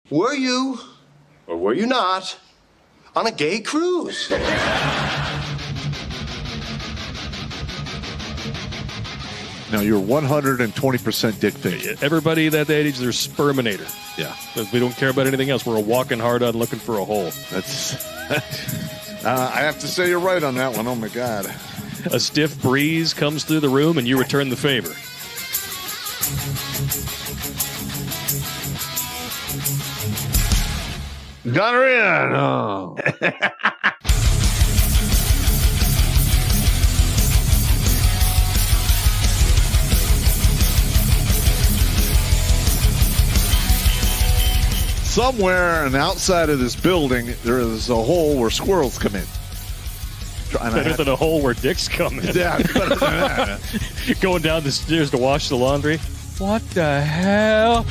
Were you, or were you not, on a gay cruise? No, you're 120% dick pic. Everybody that age, they're sperminator. Yeah. Because we don't care about anything else. We're a walking hard on looking for a hole. That's. I have to say you're right on that one. Oh, my God. A stiff breeze comes through the room and you return the favor. Got her in. Oh. Somewhere on the outside of this building, there is a hole where squirrels come in. Better than a hole where dicks come in. Yeah, better than that. Going down the stairs to wash the laundry. What the hell?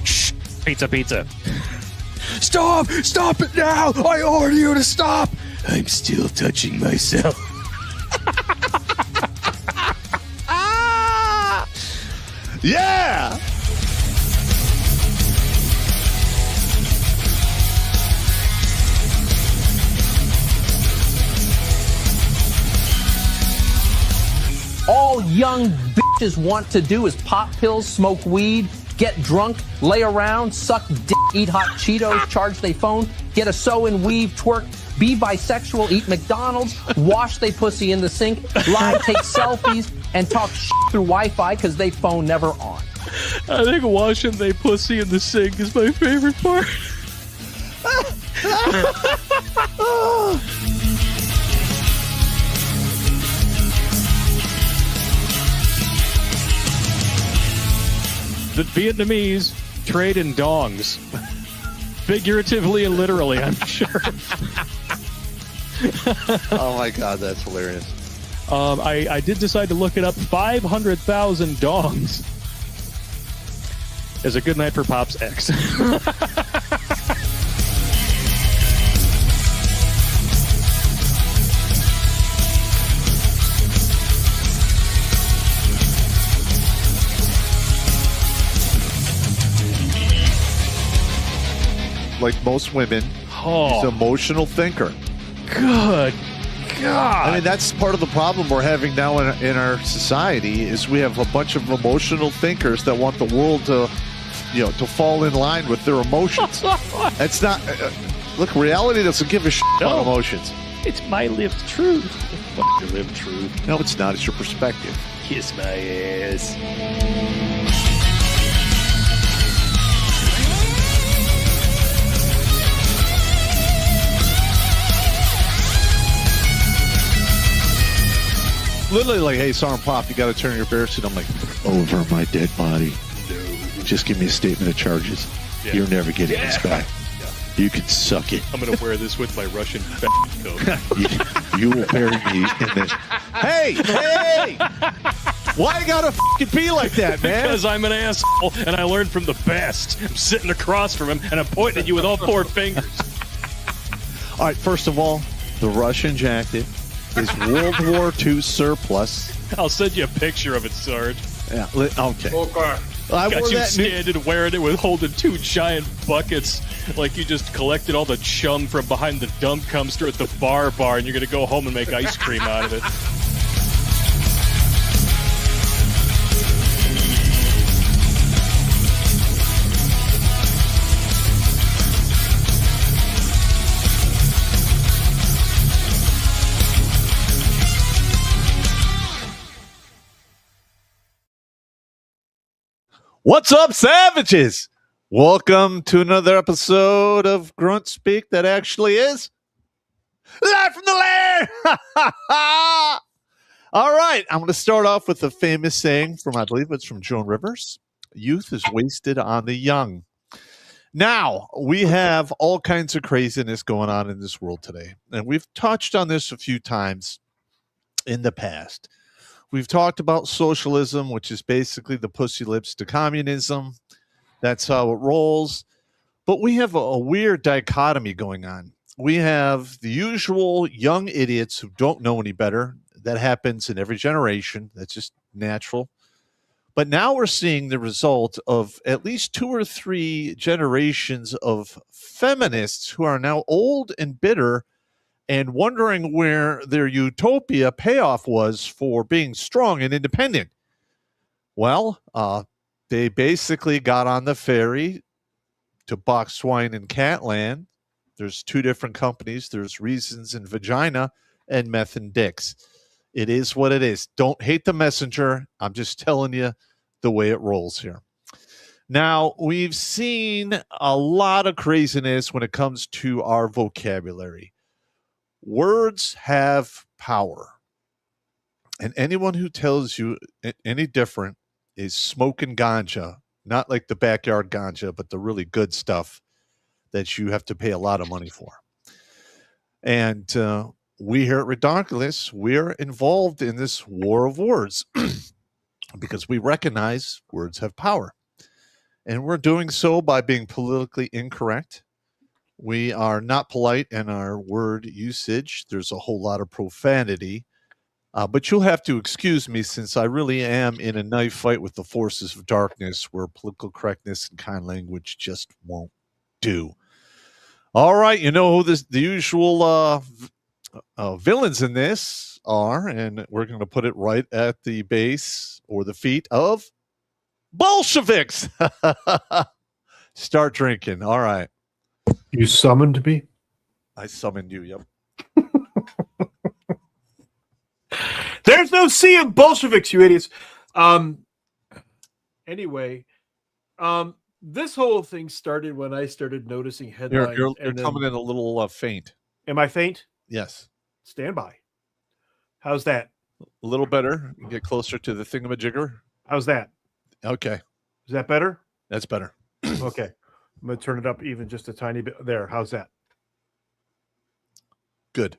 Shh. Pizza. Stop it now. I order you to stop. I'm still touching myself. Yeah! All young bitches want to do is pop pills, smoke weed, get drunk, lay around, suck dick, eat hot Cheetos, charge they phone, get a sew and weave, twerk, be bisexual, eat McDonald's, wash they pussy in the sink, lie, take selfies, and talk shit through Wi-Fi because they phone never on. I think washing they pussy in the sink is my favorite part. The Vietnamese trade in dongs. Figuratively and literally, I'm sure. Oh, my God, that's hilarious. I did decide to look it up. 500,000 dongs is a good night for Pop's ex. Like most women, he's an emotional thinker. Good God. I mean, that's part of the problem we're having now in our society is we have a bunch of emotional thinkers that want the world to, to fall in line with their emotions. It's not. Look, reality doesn't give a shit about emotions. It's my lived truth. Fuck your lived truth. No, it's not. It's your perspective. Kiss my ass. Literally like, hey, Sergeant Pop, you got to turn your bear suit. I'm like, over my dead body. No. Just give me a statement of charges. Yeah. You're never getting this back. Yeah. You can suck it. I'm going to wear this with my Russian coat. you will bury me in this. Hey! Why you got to fucking be like that, man? Because I'm an asshole, and I learned from the best. I'm sitting across from him, and I'm pointing at you with all four fingers. All right, first of all, the Russian jacket is World War II surplus. I'll send you a picture of it, Sarge. Yeah, okay. I got you standing wearing it with holding two giant buckets like you just collected all the chum from behind the dump dumpster at the bar, and you're going to go home and make ice cream out of it. What's up, savages? Welcome to another episode of Grunt Speak that actually is live from the lair. All right, I'm going to start off with a famous saying from, I believe it's from Joan Rivers. Youth is wasted on the young. Now, we have all kinds of craziness going on in this world today, and we've touched on this a few times in the past. We've talked about socialism, which is basically the pussy lips to communism. That's how it rolls. But we have a weird dichotomy going on. We have the usual young idiots who don't know any better. That happens in every generation. That's just natural. But now we're seeing the result of at least 2 or 3 generations of feminists who are now old and bitter and wondering where their utopia payoff was for being strong and independent. Well, they basically got on the ferry to box swine in Catland. There's 2 different companies. There's Reasons and Vagina and Meth and Dicks. It is what it is. Don't hate the messenger. I'm just telling you the way it rolls here. Now, we've seen a lot of craziness when it comes to our vocabulary. Words have power. And anyone who tells you any different is smoking ganja, not like the backyard ganja, but the really good stuff that you have to pay a lot of money for. And we here at Redonkulous, we're involved in this war of words because we recognize words have power. And we're doing so by being politically incorrect. We are not polite in our word usage. There's a whole lot of profanity. But you'll have to excuse me since I really am in a knife fight with the forces of darkness where political correctness and kind language just won't do. All right, you know who the usual villains in this are, and we're going to put it right at the base or the feet of Bolsheviks. Start drinking. All right. You summoned me? I summoned you, yep. There's no C in Bolsheviks, you idiots. Anyway, this whole thing started when I started noticing headlines. You're coming in a little faint. Am I faint? Yes. Stand by. How's that? A little better. You get closer to the thingamajigger. How's that? Okay. Is that better? That's better. Okay. I'm going to turn it up even just a tiny bit. There. How's that? Good.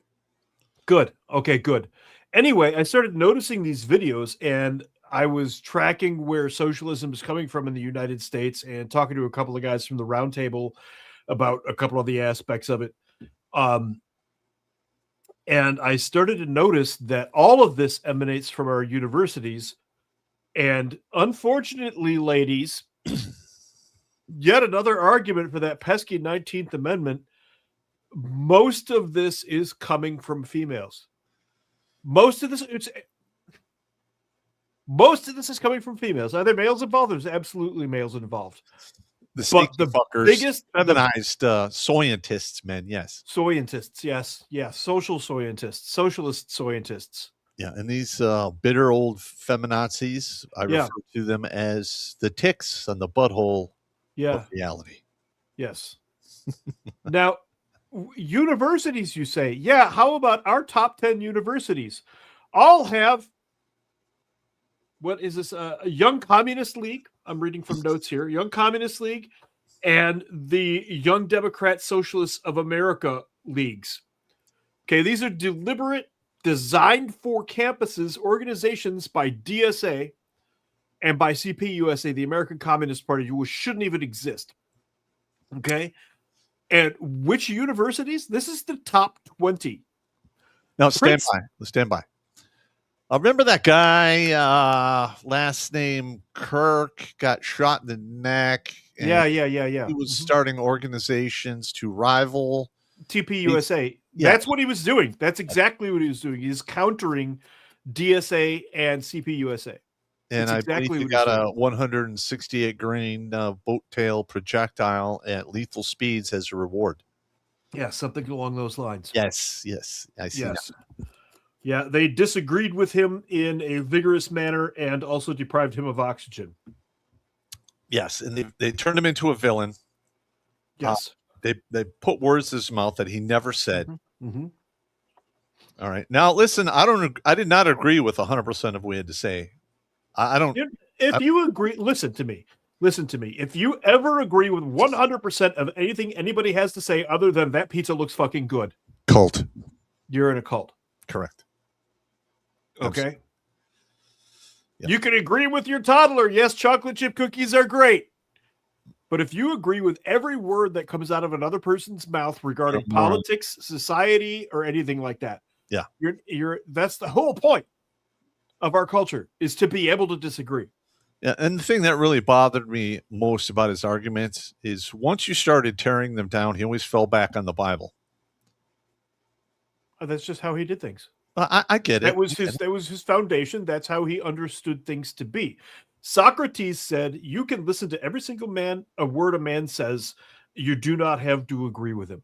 Good. Okay, good. Anyway, I started noticing these videos and I was tracking where socialism is coming from in the United States and talking to a couple of guys from the round table about a couple of the aspects of it. And I started to notice that all of this emanates from our universities. And unfortunately, ladies, yet another argument for that pesky 19th Amendment. Most of this is coming from females. Most of this is coming from females. Are there males involved? There's absolutely males involved. The fuckers, biggest feminized soyentists, men, yes. Soyentists, yes. Social soyentists, socialist soyentists. Yeah, and these bitter old feminazis, I refer to them as the ticks on the butthole of reality. Yes. Now, universities, you say, yeah, how about our top 10 universities? All have, what is this, a Young Communist League? I'm reading from notes here. Young Communist League and the Young Democrat Socialists of America leagues. Okay, these are deliberate, designed for campuses, organizations by DSA and by CPUSA, the American Communist Party, which shouldn't even exist. Okay? And which universities? This is the top 20. Now, stand by. Let's stand by. Remember that guy, last name Kirk, got shot in the neck. Yeah. He was starting organizations to rival TPUSA. That's what he was doing. That's exactly what he was doing. He's countering DSA and CPUSA. And I believe he got a 168 grain boat tail projectile at lethal speeds as a reward. Yeah, something along those lines. Yes. I see that. Yeah, they disagreed with him in a vigorous manner and also deprived him of oxygen. Yes, and they turned him into a villain. Yes. They put words in his mouth that he never said. Mm-hmm. All right. Now, listen, I did not agree with 100% of what he had to say. I don't. If you agree, listen to me. If you ever agree with 100% of anything anybody has to say other than that pizza looks fucking good. Cult. You're in a cult. Correct. Okay. Yep. You can agree with your toddler. Yes, chocolate chip cookies are great. But if you agree with every word that comes out of another person's mouth regarding politics, society, or anything like that, yeah, you're that's the whole point. of our culture is to be able to disagree. Yeah, and the thing that really bothered me most about his arguments is once you started tearing them down, he always fell back on the Bible. That's just how he did things. I get it. That was his foundation. That's how he understood things to be. Socrates said, you can listen to every single word a man says. You do not have to agree with him,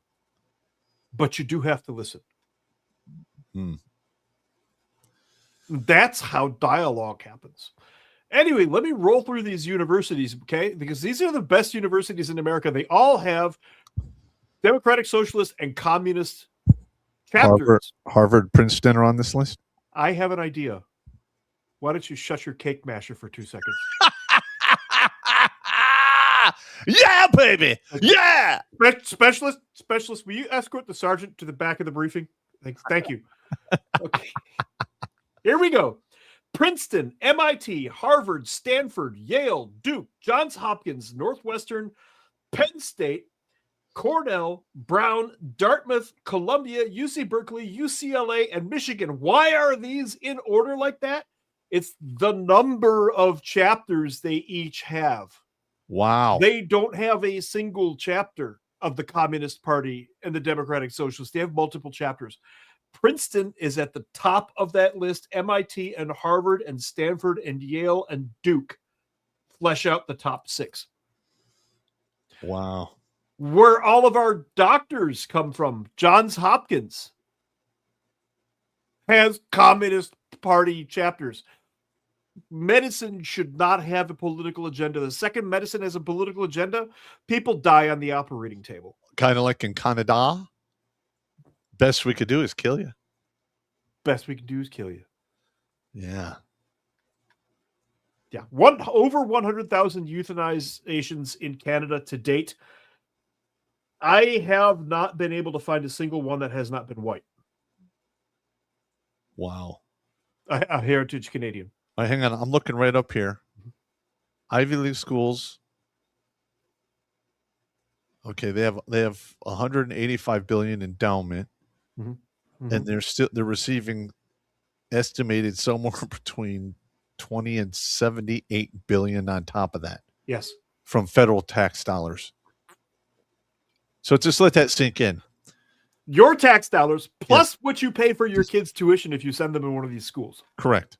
but you do have to listen. That's how dialogue happens. Anyway, let me roll through these universities, okay? Because these are the best universities in America. They all have democratic, socialist, and communist chapters. Harvard, Princeton are on this list? I have an idea. Why don't you shut your cake masher for 2 seconds? Yeah, baby. Yeah. Specialist, will you escort the sergeant to the back of the briefing? Thank you. Okay. Here we go. Princeton, MIT, Harvard, Stanford, Yale, Duke, Johns Hopkins, Northwestern, Penn State, Cornell, Brown, Dartmouth, Columbia, UC Berkeley, UCLA, and Michigan. Why are these in order like that? It's the number of chapters they each have. Wow. They don't have a single chapter of the Communist Party and the Democratic Socialists. They have multiple chapters. Princeton is at the top of that list. MIT and Harvard and Stanford and Yale and Duke flesh out the top 6. Wow. Where all of our doctors come from, Johns Hopkins has Communist Party chapters. Medicine should not have a political agenda. The second medicine has a political agenda, people die on the operating table. Kind of like in Canada. Best we could do is kill you. Best we can do is kill you. Yeah. Yeah. Over 100,000 euthanizations in Canada to date. I have not been able to find a single one that has not been white. Wow. A heritage Canadian. Hang on. I'm looking right up here. Ivy League schools. Okay, they have 185 billion endowment. And they're receiving estimated somewhere between 20 and 78 billion on top of that. Yes. From federal tax dollars. So just let that sink in. Your tax dollars plus what you pay for your kids' tuition if you send them in one of these schools. Correct.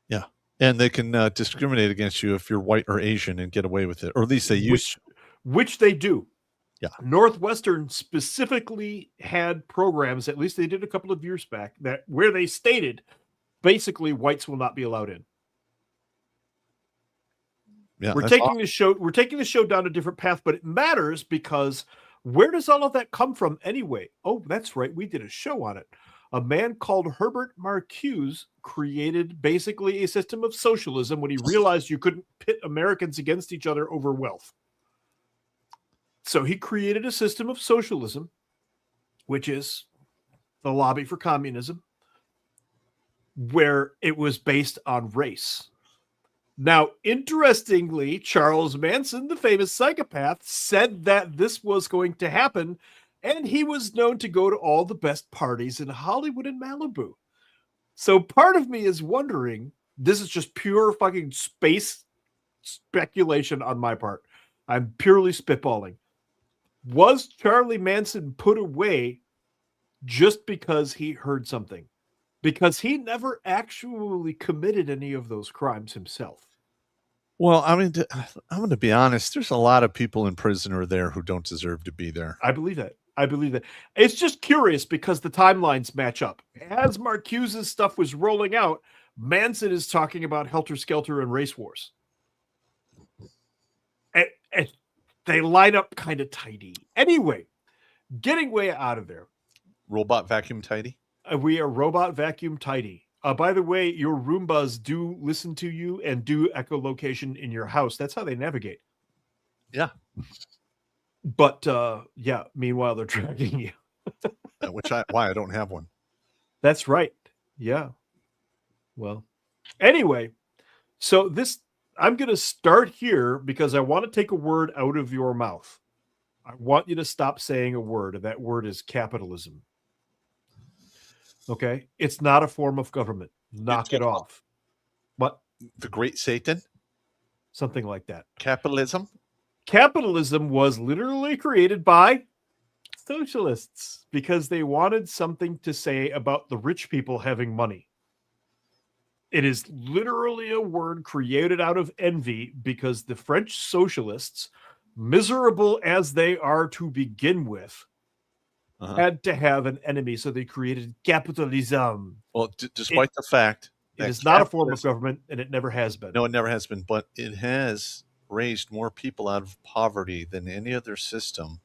Yeah. And they can discriminate against you if you're white or Asian and get away with it. Or at least they used to. Which they do. Yeah. Northwestern specifically had programs, at least they did a couple of years back, where they stated basically whites will not be allowed in. Yeah, we're taking the show down a different path, but it matters because where does all of that come from anyway? Oh, that's right. We did a show on it. A man called Herbert Marcuse created basically a system of socialism when he realized you couldn't pit Americans against each other over wealth. So he created a system of socialism, which is the lobby for communism, where it was based on race. Now, interestingly, Charles Manson, the famous psychopath, said that this was going to happen, and he was known to go to all the best parties in Hollywood and Malibu. So part of me is wondering, this is just pure fucking space speculation on my part. I'm purely spitballing. Was Charlie Manson put away just because he heard something? Because he never actually committed any of those crimes himself. Well, I mean, I'm going to be honest. There's a lot of people in prison or there who don't deserve to be there. I believe that. It's just curious because the timelines match up. As Marcuse's stuff was rolling out, Manson is talking about Helter Skelter and race wars. And they line up kind of tidy. Anyway, getting way out of there. Robot vacuum tidy? We are robot vacuum tidy. By the way, your Roombas do listen to you and do echolocation in your house. That's how they navigate. Yeah. But, meanwhile, they're tracking you. Why I don't have one. That's right. Yeah. Well, anyway, so I'm going to start here because I want to take a word out of your mouth. I want you to stop saying a word, and that word is capitalism. Okay? It's not a form of government. Knock it off. What? The Great Satan? Something like that. Capitalism? Capitalism was literally created by socialists because they wanted something to say about the rich people having money. It is literally a word created out of envy because the French socialists, miserable as they are to begin with, had to have an enemy, so they created capitalism. Well, despite the fact it that is not a form of government, and it never has been. No, it never has been, but it has raised more people out of poverty than any other system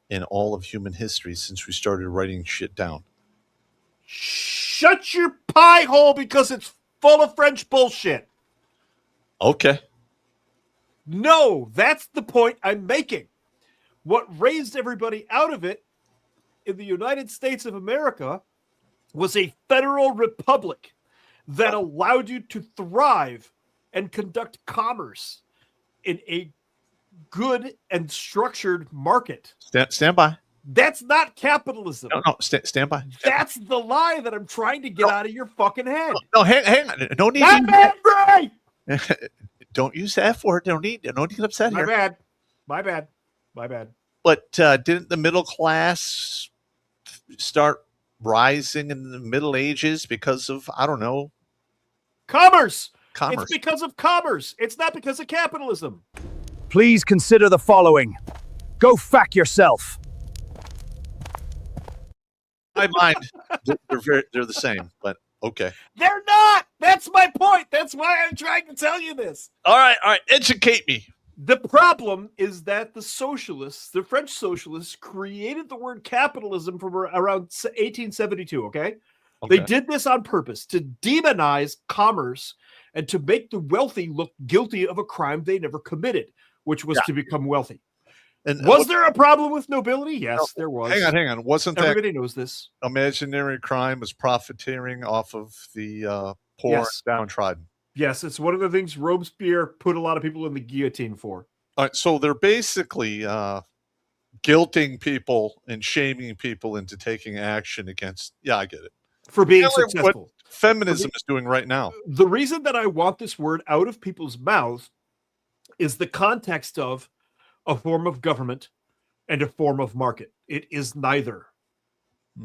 in all of human history since we started writing shit down. Shut your pie hole because it's full of French bullshit. Okay. No, that's the point I'm making. What raised everybody out of it in the United States of America was a federal republic that allowed you to thrive and conduct commerce in a good and structured market. Stand by. That's not capitalism. No, stand by. That's the lie that I'm trying to get out of your fucking head. No, hang on. No need. I'm angry! Don't use the F word. Don't need to get upset here. My bad. But didn't the middle class start rising in the Middle Ages because of, I don't know, commerce? Commerce. It's because of commerce. It's not because of capitalism. Please consider the following. Go fuck yourself. In my mind, they're the same, but okay. They're not. That's my point. That's why I'm trying to tell you this. All right. Educate me. The problem is that the socialists, the French socialists, created the word capitalism from around 1872, okay? They did this on purpose to demonize commerce and to make the wealthy look guilty of a crime they never committed, which was to become wealthy. And was there a problem with nobility? Yes, there was. Hang on. Wasn't everybody knows this? Imaginary crime was profiteering off of the poor and downtrodden. Yes, it's one of the things Robespierre put a lot of people in the guillotine for. All right, so they're basically guilting people and shaming people into taking action against. Yeah, I get it. For being successful. What feminism is doing right now. The reason that I want this word out of people's mouths is the context of a form of government and a form of market. It is neither.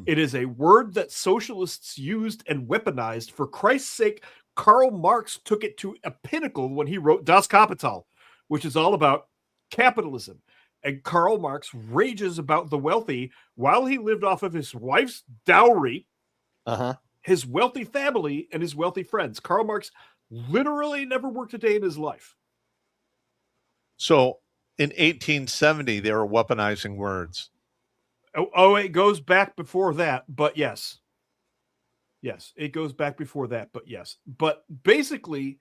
It is a word that socialists used and weaponized. For Christ's sake, Karl Marx took it to a pinnacle when he wrote Das Kapital, which is all about capitalism. And Karl Marx rages about the wealthy while he lived off of his wife's dowry, his wealthy family, and his wealthy friends. Karl Marx literally never worked a day in his life. So in 1870, they were weaponizing words. Oh, it goes back before that, but yes. Yes, it goes back before that, but yes. But basically,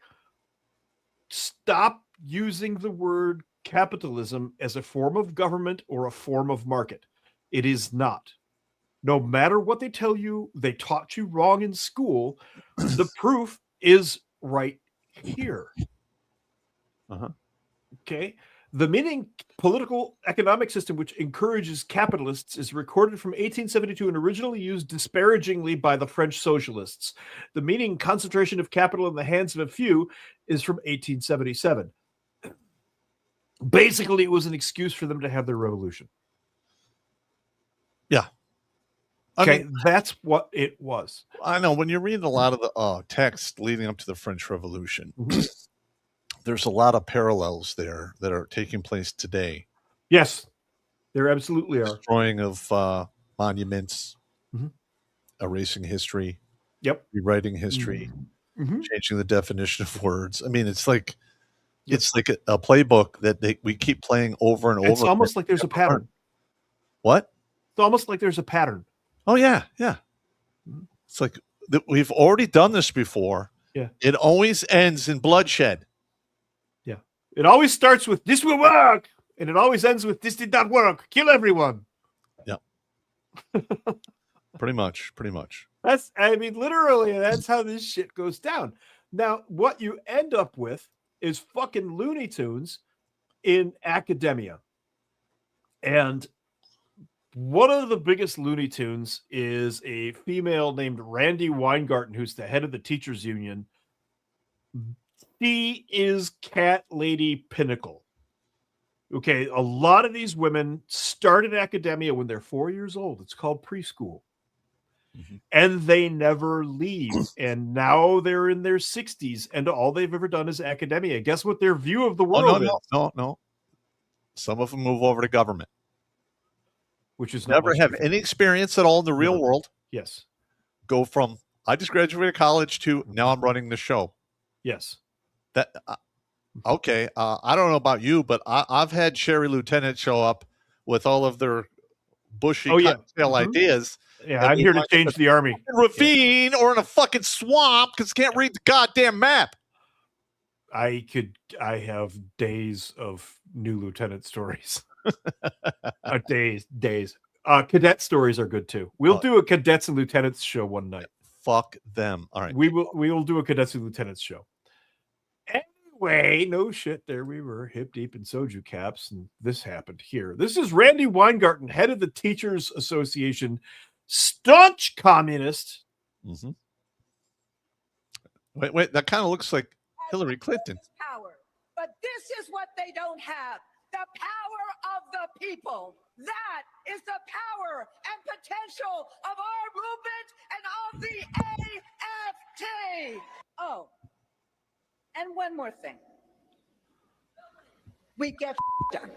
stop using the word capitalism as a form of government or a form of market. It is not. No matter what they tell you, they taught you wrong in school. The proof is right here. Okay. The meaning political economic system which encourages capitalists is recorded from 1872 and originally used disparagingly by the French socialists. The meaning concentration of capital in the hands of a few is from 1877. Basically, it was an excuse for them to have their revolution. Yeah. Okay, that's what it was. I know when you're reading a lot of the text leading up to the French Revolution, there's a lot of parallels there that are taking place today. Yes, there absolutely are. Destroying of monuments, erasing history, rewriting history, changing the definition of words. I mean, it's like it's like a playbook that we keep playing over and over. It's almost like there's a pattern. What? It's almost like there's a pattern. Oh yeah. It's like we've already done this before. Yeah. It always ends in bloodshed. Yeah. It always starts with "this will work," and it always ends with "this did not work. Kill everyone." Yeah. Pretty much. Literally, that's how this shit goes down. Now, what you end up with is fucking Looney Tunes in academia. And One of the biggest Looney Tunes is a female named Randy Weingarten, who's the head of the teachers union. She is cat lady pinnacle. Okay, a lot of these women start in academia when they're 4 years old. It's called preschool. And they never leave. And now they're in their 60s, and all they've ever done is academia. Guess what their view of the world is? No. Some of them move over to government. Which is never have any experience at all in the real world. Yes. Go from, I just graduated college to now I'm running the show. Yes. That okay. I don't know about you, but I've had Sherry Lieutenant show up with all of their bushy cottontail ideas. Yeah, I'm here to change the army. Ravine or in a fucking swamp because can't read the goddamn map. I have days of new lieutenant stories. Days. Cadet stories are good too. We'll do a cadets and lieutenants show one night. Fuck them. All right. We will do a cadets and lieutenants show. Anyway, no shit. There we were, hip deep in soju caps, and this happened here. This is Randy Weingarten, head of the Teachers Association, staunch communist. Mm-hmm. Wait, that kind of looks like Hillary Clinton. Power, but this is what they don't have: the power of the people. That is the power and potential of our movement and of the AFT. Oh, and one more thing. We get done.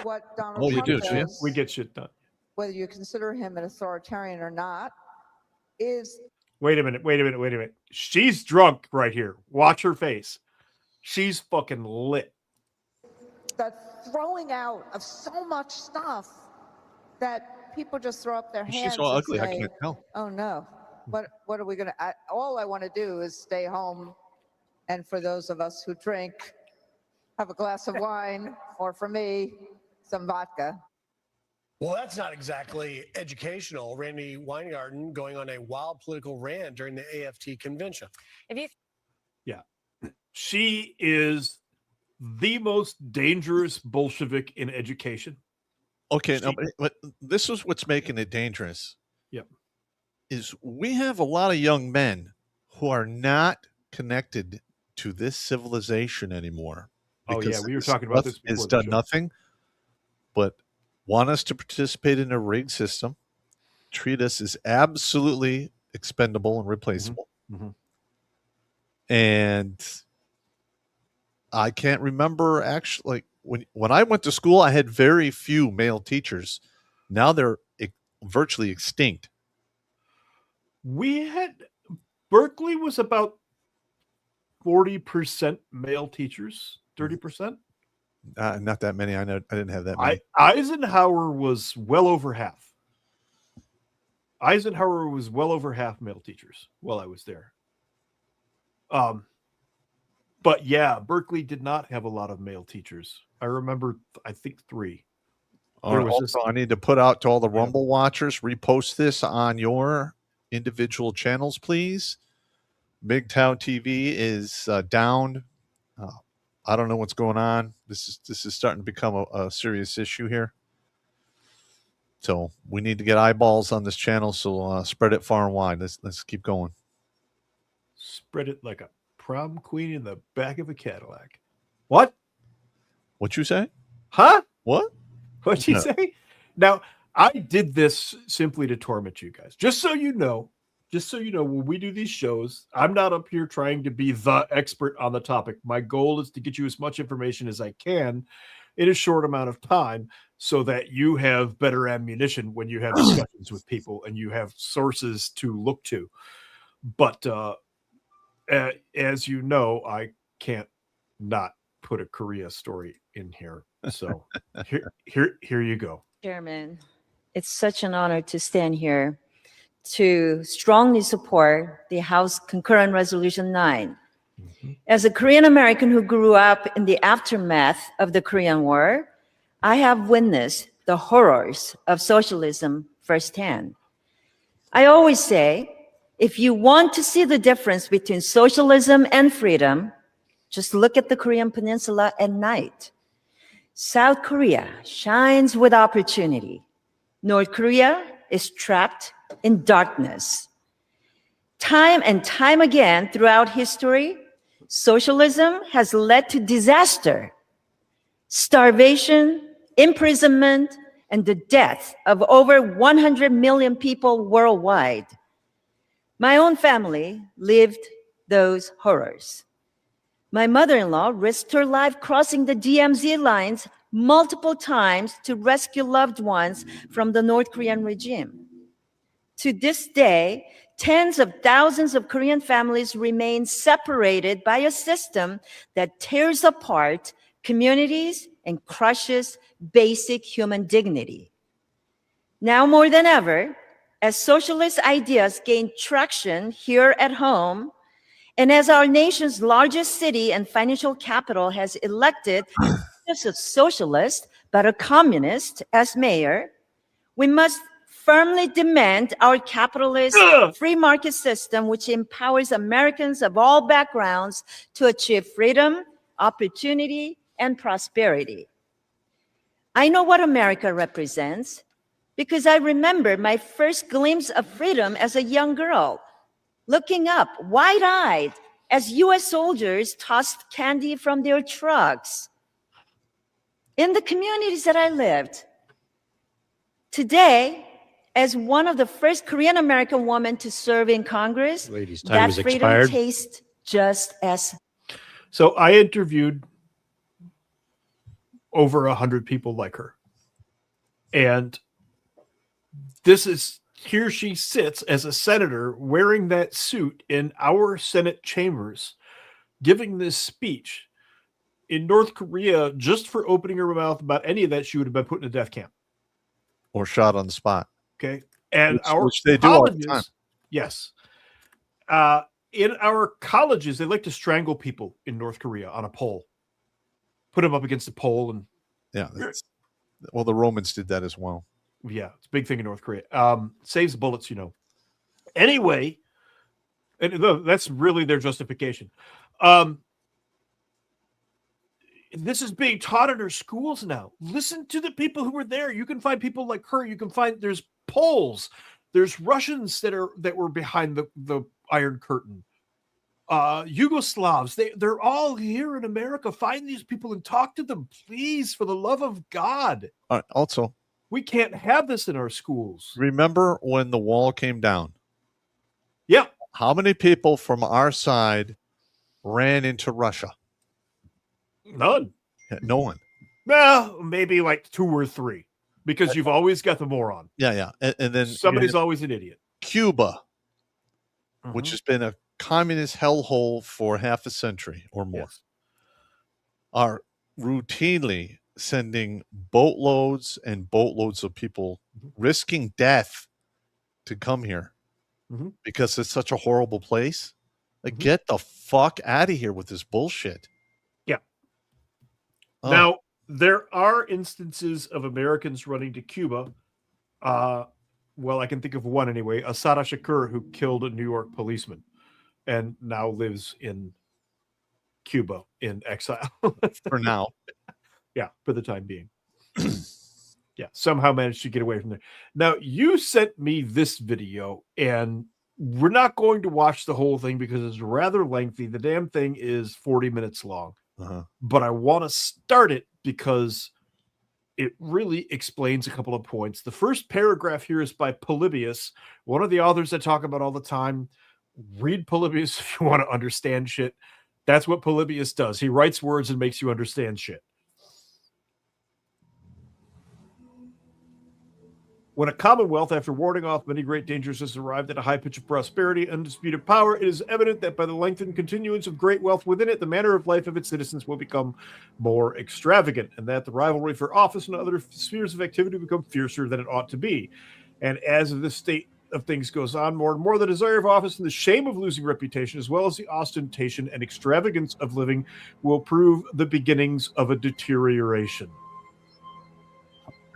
What Donald Trump does, we get shit done. Whether you consider him an authoritarian or not, is... Wait a minute. She's drunk right here. Watch her face. She's fucking lit. The throwing out of so much stuff that people just throw up their hands. She's so ugly, I can't tell. Oh no. What are we going to... all I want to do is stay home, and for those of us who drink, have a glass of wine, or for me, some vodka. Well, that's not exactly educational. Randy Weingarten going on a wild political rant during the AFT convention. Yeah. She is the most dangerous Bolshevik in education. Okay, but this is what's making it dangerous. Yep. Is we have a lot of young men who are not connected to this civilization anymore. Oh yeah, we were talking about this before. It's done nothing but want us to participate in a rigged system, treat us as absolutely expendable and replaceable. Mm-hmm. And I can't remember actually, like when I went to school, I had very few male teachers. Now they're virtually extinct. Berkeley was about 40% male teachers, 30%. Not that many. I didn't have that many. Eisenhower was well over half. Eisenhower was well over half male teachers while I was there. But yeah, Berkeley did not have a lot of male teachers. I remember, I think 3. Also, I need to put out to all the Rumble watchers, repost this on your individual channels, please. MGTOW TV is down. I don't know what's going on. This is starting to become a serious issue here. So we need to get eyeballs on this channel. So spread it far and wide. Let's keep going. Spread it like a prom queen in the back of a Cadillac. What? What you say? Huh? What? What'd you say? Now, I did this simply to torment you guys. Just so you know, when we do these shows, I'm not up here trying to be the expert on the topic. My goal is to get you as much information as I can in a short amount of time so that you have better ammunition when you have discussions with people and you have sources to look to. But as you know, I can't not put a Korea story in here. So here you go. Chairman, it's such an honor to stand here to strongly support the House Concurrent Resolution 9. Mm-hmm. As a Korean American who grew up in the aftermath of the Korean War, I have witnessed the horrors of socialism firsthand. I always say, if you want to see the difference between socialism and freedom, just look at the Korean Peninsula at night. South Korea shines with opportunity. North Korea is trapped in darkness. Time and time again throughout history, socialism has led to disaster, starvation, imprisonment, and the death of over 100 million people worldwide. My own family lived those horrors. My mother-in-law risked her life crossing the DMZ lines multiple times to rescue loved ones from the North Korean regime. To this day, tens of thousands of Korean families remain separated by a system that tears apart communities and crushes basic human dignity. Now more than ever, as socialist ideas gain traction here at home, and as our nation's largest city and financial capital has elected not just a socialist, but a communist as mayor, we must firmly demand our capitalist free market system, which empowers Americans of all backgrounds to achieve freedom, opportunity, and prosperity. I know what America represents because I remember my first glimpse of freedom as a young girl, looking up wide-eyed as US soldiers tossed candy from their trucks in the communities that I lived. Today, as one of the first Korean American women to serve in Congress, Ladies, time that has freedom expired. tastes just as. So I interviewed over 100 people like her. And here she sits as a senator wearing that suit in our Senate chambers, giving this speech. In North Korea, just for opening her mouth about any of that, she would have been put in a death camp. Or shot on the spot. Okay. And which they do all the time. colleges, yes. In our colleges, they like to strangle people in North Korea on a pole. Put them up against a pole and Yeah. Well, the Romans did that as well. yeah, it's a big thing in North Korea. Saves bullets, you know. Anyway, and that's really their justification. This is being taught in our schools now. Listen to the people who were there. You can find people like her. You can find there's Poles, there's Russians that were behind the Iron Curtain. Yugoslavs, they're all here in America. Find these people and talk to them, please, for the love of God. Also, we can't have this in our schools. Remember when the wall came down? Yeah. How many people from our side ran into Russia? None. Yeah, no one. Well, maybe like 2 or 3, because you've always got the moron. Yeah. And then somebody's always an idiot. Cuba, which has been a communist hellhole for half a century or more, are routinely sending boatloads and boatloads of people risking death to come here because it's such a horrible place. Like, get the fuck out of here with this bullshit. Yeah. Now, there are instances of Americans running to Cuba. Well, I can think of one anyway. Assata Shakur, who killed a New York policeman and now lives in Cuba in exile. For now. Yeah, for the time being. Yeah, somehow managed to get away from there. Now, you sent me this video, and we're not going to watch the whole thing because it's rather lengthy. The damn thing is 40 minutes long. But I want to start it because it really explains a couple of points. The first paragraph here is by Polybius, one of the authors I talk about all the time. Read Polybius if you want to understand shit. That's what Polybius does. He writes words and makes you understand shit. When a commonwealth, after warding off many great dangers, has arrived at a high pitch of prosperity and undisputed power, it is evident that by the lengthened continuance of great wealth within it, the manner of life of its citizens will become more extravagant, and that the rivalry for office and other spheres of activity become fiercer than it ought to be. And as this state of things goes on, more and more the desire of office and the shame of losing reputation, as well as the ostentation and extravagance of living, will prove the beginnings of a deterioration.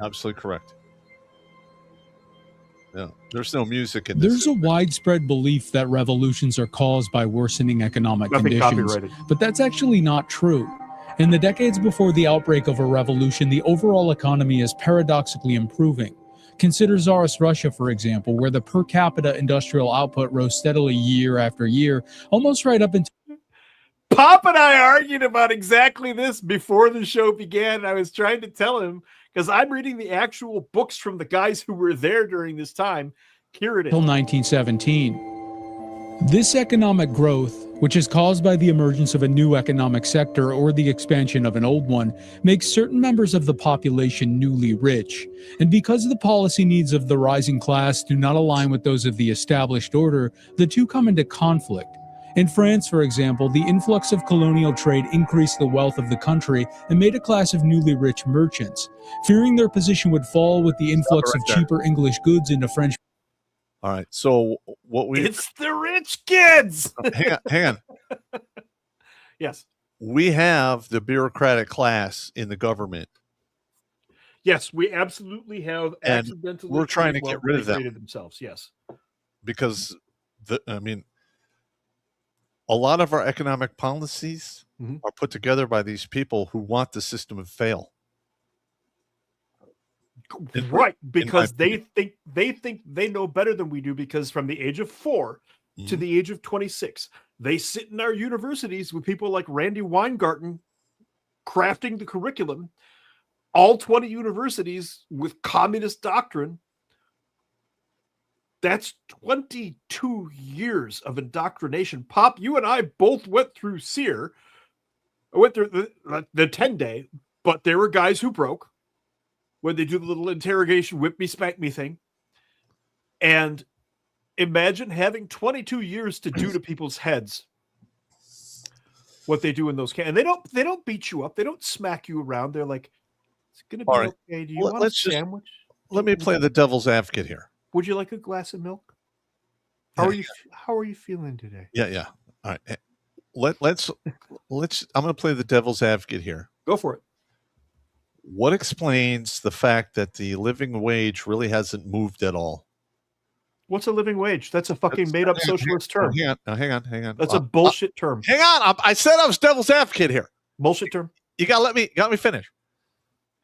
Absolutely correct. Yeah, there's no music in this. There's a widespread belief that revolutions are caused by worsening economic conditions, copyrighted. but that's actually not true. In the decades before the outbreak of a revolution, the overall economy is paradoxically improving. Consider Tsarist Russia, for example, where the per capita industrial output rose steadily year after year, almost right up until Pop and I argued about exactly this before the show began. I was trying to tell him, because I'm reading the actual books from the guys who were there during this time. Here it is. 1917. This economic growth, which is caused by the emergence of a new economic sector or the expansion of an old one, makes certain members of the population newly rich. And because the policy needs of the rising class do not align with those of the established order, the two come into conflict. In France, for example, the influx of colonial trade increased the wealth of the country and made a class of newly rich merchants. Fearing their position would fall with the influx of cheaper English goods into French. All right. So it's the rich kids. hang on. Yes. We have the bureaucratic class in the government. Yes, we absolutely have. And accidentally we're trying to get rid of them themselves. Yes. Because a lot of our economic policies are put together by these people who want the system to fail. Right, because they think they know better than we do, because from the age of 4 to the age of 26, they sit in our universities with people like Randy Weingarten crafting the curriculum, all 20 universities with communist doctrine. That's 22 years of indoctrination. Pop, you and I both went through SEER. I went through the 10-day, but there were guys who broke when they do the little interrogation, whip me, spank me thing. And imagine having 22 years to do to people's heads what they do in those camps. And they don't beat you up. They don't smack you around. They're like, it's going to be okay. Do you want a sandwich? Let me play the devil's advocate here. Would you like a glass of milk? How are you feeling today? Yeah. All right. Let's I'm going to play the devil's advocate here. Go for it. What explains the fact that the living wage really hasn't moved at all? What's a living wage? That's a fucking made-up socialist term. Hang on. That's a bullshit term. Hang on. I said I was devil's advocate here. Bullshit term. You got me finish.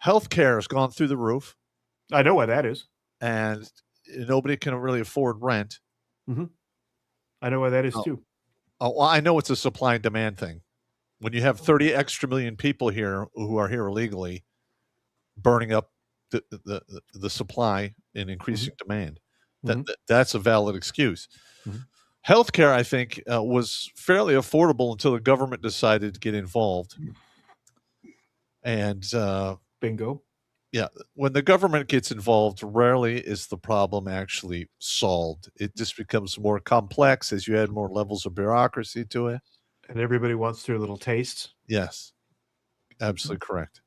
Healthcare has gone through the roof. I know why that is. And nobody can really afford rent. Mm-hmm. I know why that is too. Oh, well, I know it's a supply and demand thing. When you have 30 extra million people here who are here illegally, burning up the supply and increasing demand, that's a valid excuse. Healthcare, I think, was fairly affordable until the government decided to get involved. And bingo. Yeah, when the government gets involved, rarely is the problem actually solved. It just becomes more complex as you add more levels of bureaucracy to it. And everybody wants their little taste. Yes, absolutely correct.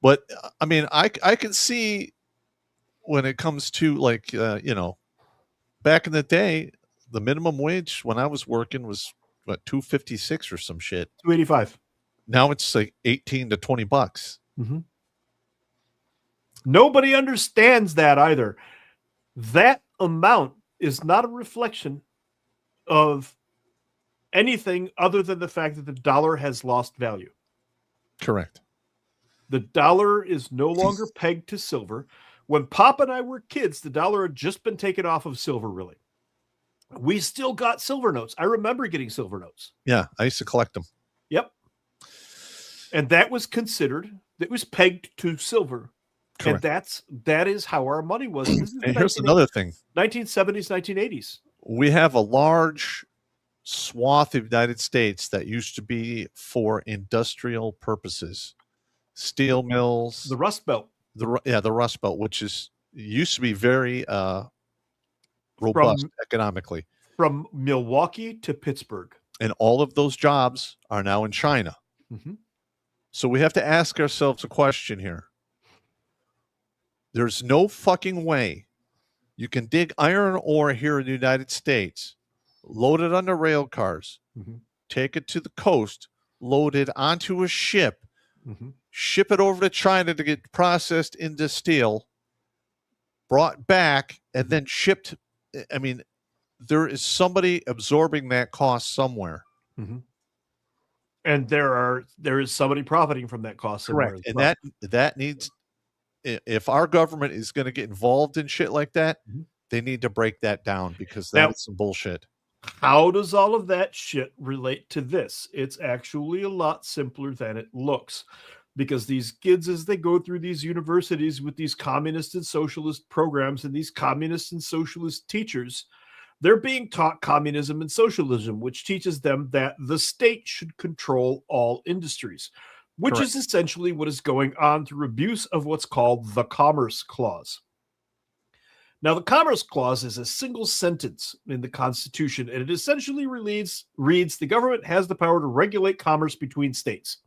But I mean, I can see when it comes to like, back in the day, the minimum wage when I was working was what, $2.56 or some shit. $2.85. Now it's like $18 to $20. Mm-hmm. Nobody understands that either. That amount is not a reflection of anything other than the fact that the dollar has lost value. Correct. The dollar is no longer pegged to silver. When Pop and I were kids, the dollar had just been taken off of silver, really. We still got silver notes. I remember getting silver notes. Yeah, I used to collect them. Yep. And that was considered, it was pegged to silver. Correct. And that is how our money was. And here's another thing. 1970s, 1980s. We have a large swath of the United States that used to be for industrial purposes. Steel mills. The Rust Belt. The Rust Belt, which used to be very robust economically. From Milwaukee to Pittsburgh. And all of those jobs are now in China. Mm-hmm. So we have to ask ourselves a question here. There's no fucking way you can dig iron ore here in the United States, load it onto rail cars, take it to the coast, load it onto a ship, ship it over to China to get processed into steel, brought back, and then shipped. I mean, there is somebody absorbing that cost somewhere. And there is somebody profiting from that cost somewhere. Correct. And that needs if our government is going to get involved in shit like that, Mhm. they need to break that down because Now- that's some bullshit. How does all of that shit relate to this? It's actually a lot simpler than it looks. Because these kids, as they go through these universities with these communist and socialist programs and these communist and socialist teachers, they're being taught communism and socialism, which teaches them that the state should control all industries, which Correct. is essentially what is going on through abuse of what's called the Commerce Clause. Now, the Commerce Clause is a single sentence in the Constitution, and it essentially reads, the government has the power to regulate commerce between states.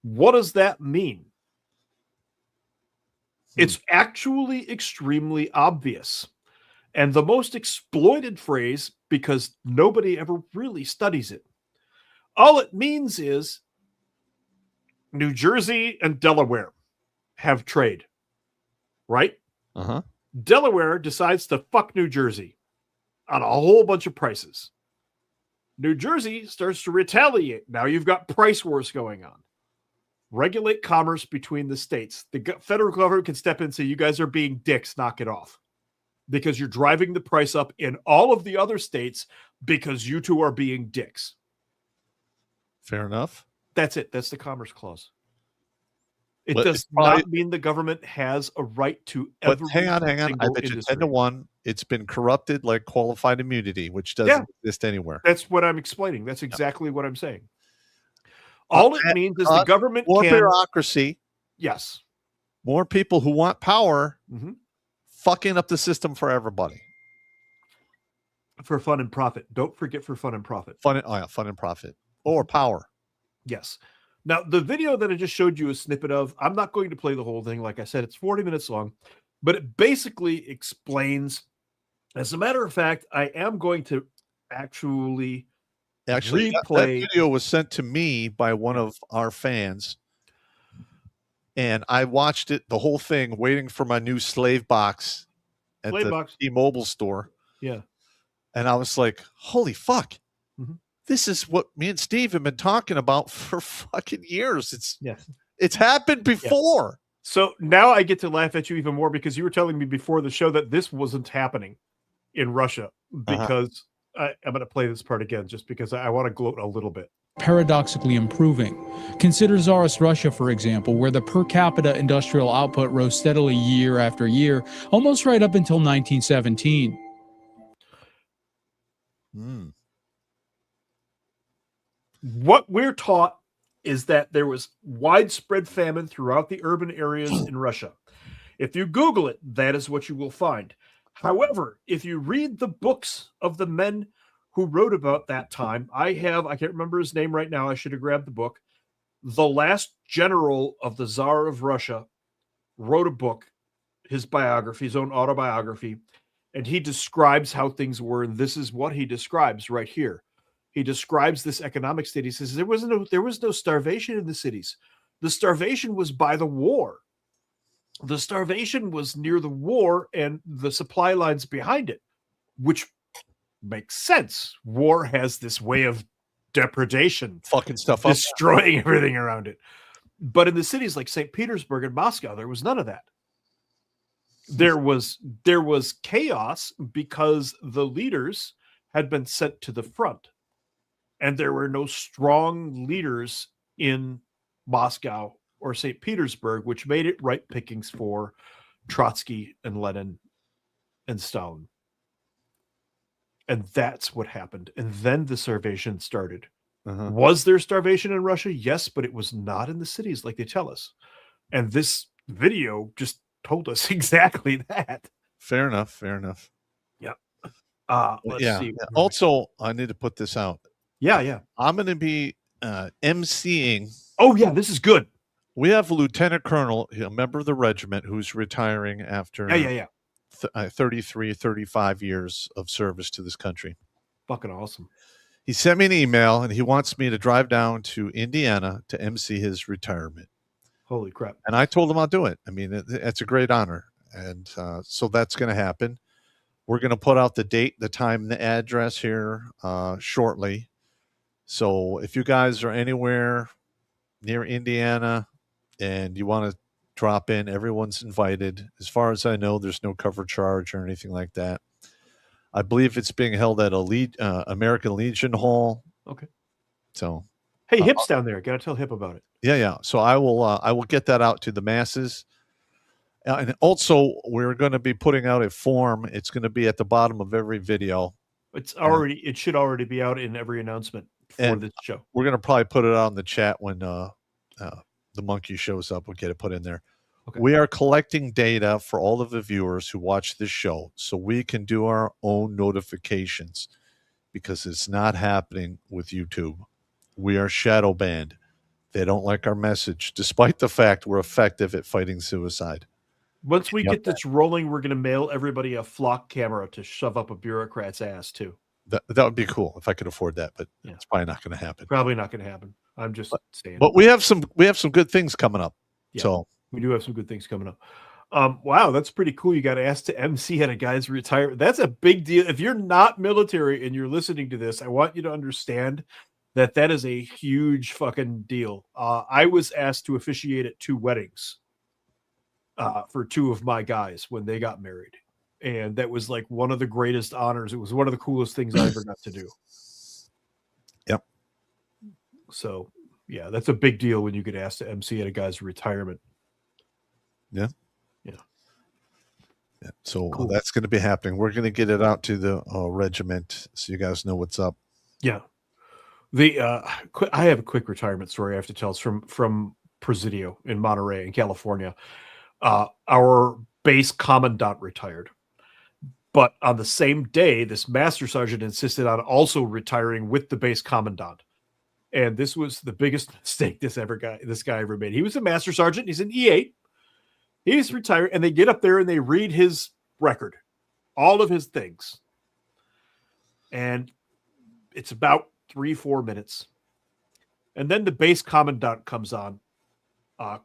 What does that mean? It's actually extremely obvious. And the most exploited phrase, because nobody ever really studies it. All it means is New Jersey and Delaware have trade, right? Uh-huh. Delaware decides to fuck New Jersey on a whole bunch of prices. New Jersey starts to retaliate. Now you've got price wars going on. Regulate commerce between the states. The federal government can step in and say, you guys are being dicks, knock it off. Because you're driving the price up in all of the other states because you two are being dicks. Fair enough. That's it. That's the Commerce Clause. It But does it's probably- not mean the government has a right to But every hang on. I single bet you industry. 10-1, it's been corrupted like qualified immunity, which doesn't exist anywhere. That's what I'm explaining. That's exactly what I'm saying. All it means is the government more can... bureaucracy. Yes. More people who want power Mhm. fucking up the system for everybody. For fun and profit. Don't forget for fun and profit. Fun and profit. Or power. Yes. Now, the video that I just showed you a snippet of, I'm not going to play the whole thing. Like I said, it's 40 minutes long, but it basically explains, as a matter of fact, I am going to actually that video was sent to me by one of our fans. And I watched it, the whole thing, waiting for my new slave box at the T-Mobile store. Yeah. And I was like, holy fuck. Mhm. This is what me and Steve have been talking about for fucking years. Yes. It's happened before. So now I get to laugh at you even more because you were telling me before the show that this wasn't happening in Russia because I'm going to play this part again just because I want to gloat a little bit. Paradoxically improving. Consider Tsarist Russia, for example, where the per capita industrial output rose steadily year after year, almost right up until 1917. What we're taught is that there was widespread famine throughout the urban areas in Russia. If you Google it, that is what you will find. However, if you read the books of the men who wrote about that time, I can't remember his name right now. I should have grabbed the book. The last general of the Tsar of Russia wrote a book, his biography, his own autobiography, and he describes how things were. And this is what he describes right here. He describes this economic state. He says there was no starvation in the cities. The starvation was by the war. The starvation was near the war and the supply lines behind it, which makes sense. War has this way of depredation, fucking stuff up, destroying everything around it. But in the cities like St. Petersburg and Moscow, there was none of that. There was chaos because the leaders had been sent to the front. And there were no strong leaders in Moscow or St. Petersburg, which made it ripe pickings for Trotsky and Lenin and Stalin. And that's what happened. And then the starvation started. Was there starvation in Russia? Yes, but it was not in the cities like they tell us. And this video just told us exactly that. Fair enough. Fair enough. Yep. Let's see. Also, I need to put this out. Yeah. I'm going to be emceeing. Oh, yeah, this is good. We have a lieutenant colonel, a member of the regiment, who's retiring after 33, 35 years of service to this country. Fucking awesome. He sent me an email, and he wants me to drive down to Indiana to MC his retirement. Holy crap. And I told him I'll do it. I mean, it's a great honor. And so that's going to happen. We're going to put out the date, the time, and the address here shortly. So if you guys are anywhere near Indiana and you want to drop in. Everyone's invited. As far as I know, there's no cover charge or anything like that. I believe it's being held at American Legion Hall. Okay. So, hey, Hip's down there. Got to tell Hip about it. Yeah. So I will get that out to the masses. And also, we're going to be putting out a form. It's going to be at the bottom of every video. It should already be out in every announcement for this show. We're going to probably put it out in the chat when the monkey shows up. We'll get it put in there. Okay. We are collecting data for all of the viewers who watch this show so we can do our own notifications because it's not happening with YouTube. We are shadow banned. They don't like our message, despite the fact we're effective at fighting suicide. Once we get this rolling, we're going to mail everybody a flock camera to shove up a bureaucrat's ass, too. That would be cool if I could afford that, but it's probably not going to happen. Probably not going to happen. I'm just saying. But we have some good things coming up. Yeah, so we do have some good things coming up. Wow, that's pretty cool. You got asked to MC at a guy's retirement. That's a big deal. If you're not military and you're listening to this, I want you to understand that is a huge fucking deal. I was asked to officiate at 2 weddings for 2 of my guys when they got married. And that was like one of the greatest honors. It was one of the coolest things I ever got to do. Yep. So, yeah, that's a big deal when you get asked to MC at a guy's retirement. Yeah. Yeah. So that's going to be happening. We're going to get it out to the regiment so you guys know what's up. Yeah. I have a quick retirement story I have to tell. It's from Presidio in Monterey in California. Our base commandant retired. But on the same day, this master sergeant insisted on also retiring with the base commandant. And this was the biggest mistake this guy ever made. He was a master sergeant. He's an E8. He's retired. And they get up there and they read his record, all of his things. And it's about 3-4 minutes. And then the base commandant comes on.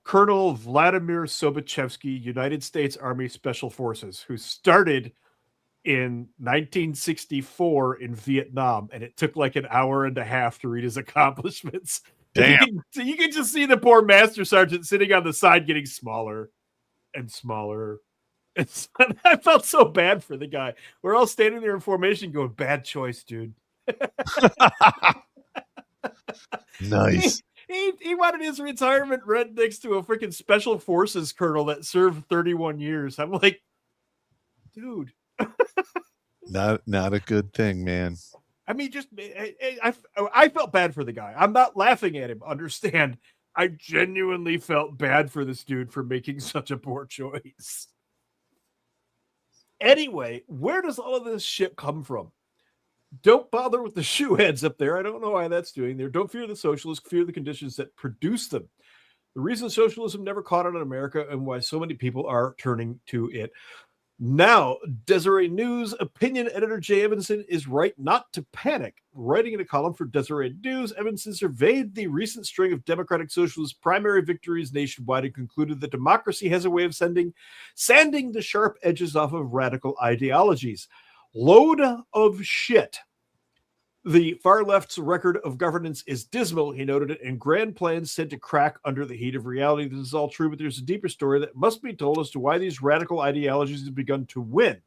Colonel Vladimir Sobochevsky, United States Army Special Forces, who started in 1964 in Vietnam, and it took like an hour and a half to read his accomplishments. Damn. You can just see the poor master sergeant sitting on the side getting smaller and smaller. And I felt so bad for the guy. We're all standing there in formation going, bad choice, dude. Nice. He wanted his retirement read next to a freaking special forces colonel that served 31 years. I'm like, dude. Not a good thing, man. I mean, I felt bad for the guy. I'm not laughing at him. Understand? I genuinely felt bad for this dude for making such a poor choice. Anyway, where does all of this shit come from? Don't bother with the shoe heads up there. I don't know why that's doing there. Don't fear the socialists, fear the conditions that produce them. The reason socialism never caught on in America and why so many people are turning to it now. Deseret News opinion editor Jay Evanson is right not to panic. Writing in a column for Deseret News, Evanson surveyed the recent string of Democratic Socialist primary victories nationwide and concluded that democracy has a way of sanding the sharp edges off of radical ideologies. Load of shit. The far left's record of governance is dismal, he noted it, and grand plans said to crack under the heat of reality. This is all true, but there's a deeper story that must be told as to why these radical ideologies have begun to win.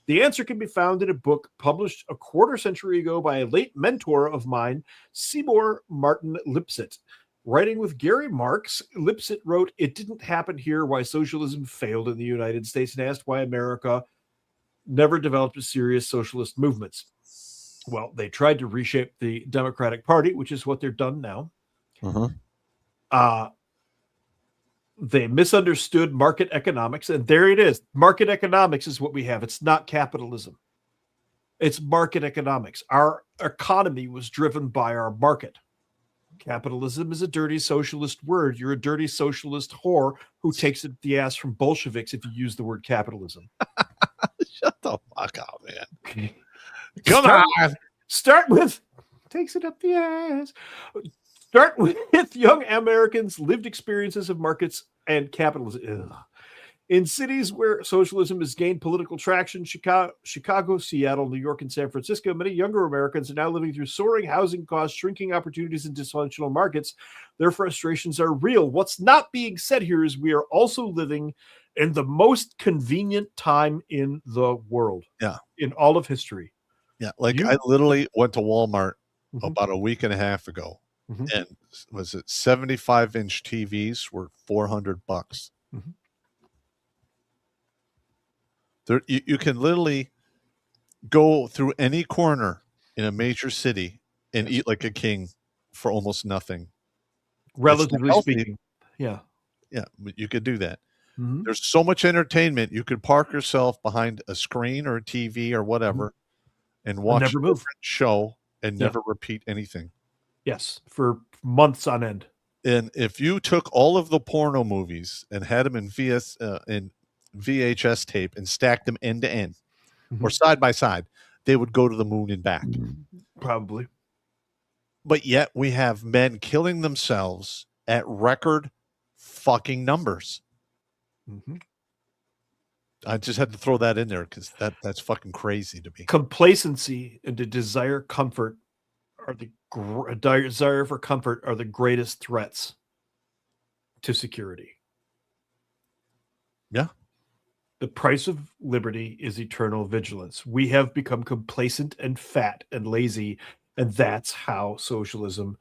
The answer can be found in a book published a quarter century ago by a late mentor of mine, Seymour Martin Lipset. Writing with Gary Marx, Lipset wrote, "It didn't happen here, why socialism failed in the United States, and asked why America never developed a serious socialist movements." Well, they tried to reshape the Democratic Party, which is what they're done now. They misunderstood market economics, and there it is. Market economics is what we have. It's not capitalism. It's market economics. Our economy was driven by our market. Capitalism is a dirty socialist word. You're a dirty socialist whore who takes it the ass from Bolsheviks if you use the word capitalism. Shut the fuck up, man. Come on. Start with takes it up the ass. Start with young Americans' lived experiences of markets and capitalism. Ugh. In cities where socialism has gained political traction, Chicago, Seattle, New York, and San Francisco, many younger Americans are now living through soaring housing costs, shrinking opportunities, and dysfunctional markets. Their frustrations are real. What's not being said here is we are also living in the most convenient time in the world. Yeah. In all of history. Yeah. Like I literally went to Walmart about a week and a half ago, and was it 75-inch TVs were $400. There, you can literally go through any corner in a major city and eat like a king for almost nothing. Relatively speaking. Yeah. Yeah, but you could do that. There's so much entertainment. You could park yourself behind a screen or a TV or whatever and watch a different show and never repeat anything. Yes, for months on end. And if you took all of the porno movies and had them in VHS tape and stacked them end to end or side by side, they would go to the moon and back. Probably. But yet we have men killing themselves at record fucking numbers. I just had to throw that in there because that's fucking crazy to me. Complacency and the desire comfort are the desire for comfort are the greatest threats to security. Yeah. The price of liberty is eternal vigilance. We have become complacent and fat and lazy, and that's how socialism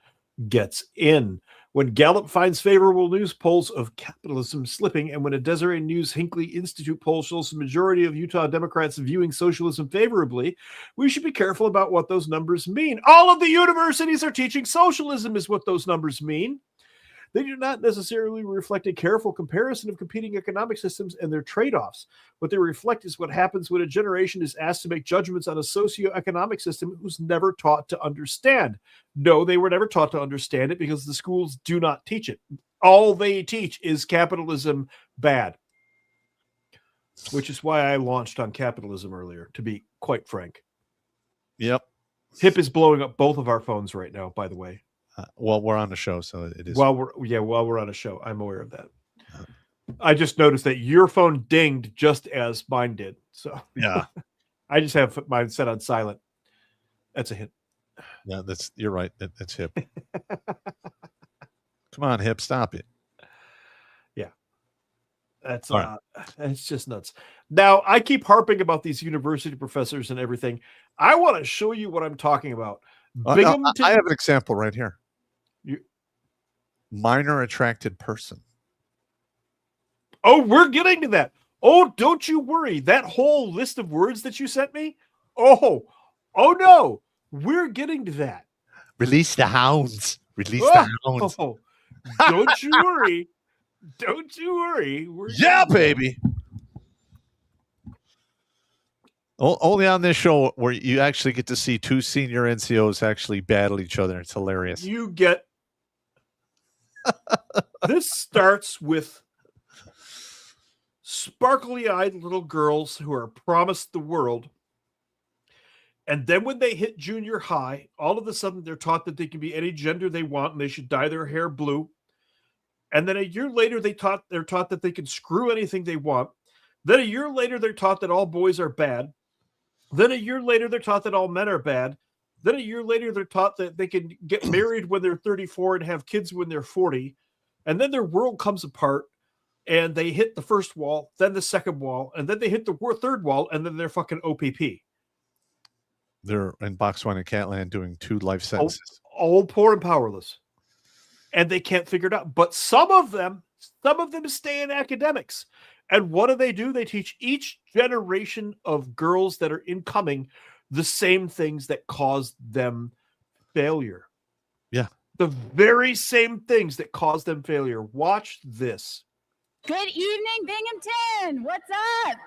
gets in. When Gallup finds favorable news polls of capitalism slipping, and when a Deseret News Hinckley Institute poll shows the majority of Utah Democrats viewing socialism favorably, we should be careful about what those numbers mean. All of the universities are teaching socialism is what those numbers mean. They do not necessarily reflect a careful comparison of competing economic systems and their trade-offs. What they reflect is what happens when a generation is asked to make judgments on a socio-economic system who's never taught to understand. No, they were never taught to understand it because the schools do not teach it. All they teach is capitalism bad, which is why I launched on capitalism earlier, to be quite frank. Yep. HIP is blowing up both of our phones right now, by the way. Well, we're on the show, so it is. While we're on a show, I'm aware of that. I just noticed that your phone dinged just as mine did. So yeah, I just have mine set on silent. That's a hint. Yeah, you're right. That's HIP. Come on, HIP, stop it. Yeah, that's it's just nuts. Now I keep harping about these university professors and everything. I want to show you what I'm talking about. I have an example right here. Minor attracted person. Oh, we're getting to that. Oh, don't you worry. That whole list of words that you sent me. Oh no. We're getting to that. Release the hounds. Release the hounds. Oh, don't you worry. Don't you worry. Yeah, baby. Only on this show where you actually get to see two senior NCOs actually battle each other. It's hilarious. You get this starts with sparkly-eyed little girls who are promised the world. And then when they hit junior high, all of a sudden they're taught that they can be any gender they want and they should dye their hair blue. And then a year later they're taught that they can screw anything they want. Then a year later they're taught that all boys are bad. Then a year later they're taught that all men are bad. Then a year later they're taught that they can get married when they're 34 and have kids when they're 40. And then their world comes apart and they hit the first wall, then the second wall, and then they hit the third wall, and then they're fucking OPP. They're in Botswana and Catland doing 2 life sentences. All poor and powerless. And they can't figure it out. But some of them stay in academics. And what do? They teach each generation of girls that are incoming the same things that caused them failure. Yeah. The very same things that caused them failure. Watch this. Good evening, Binghamton. What's up?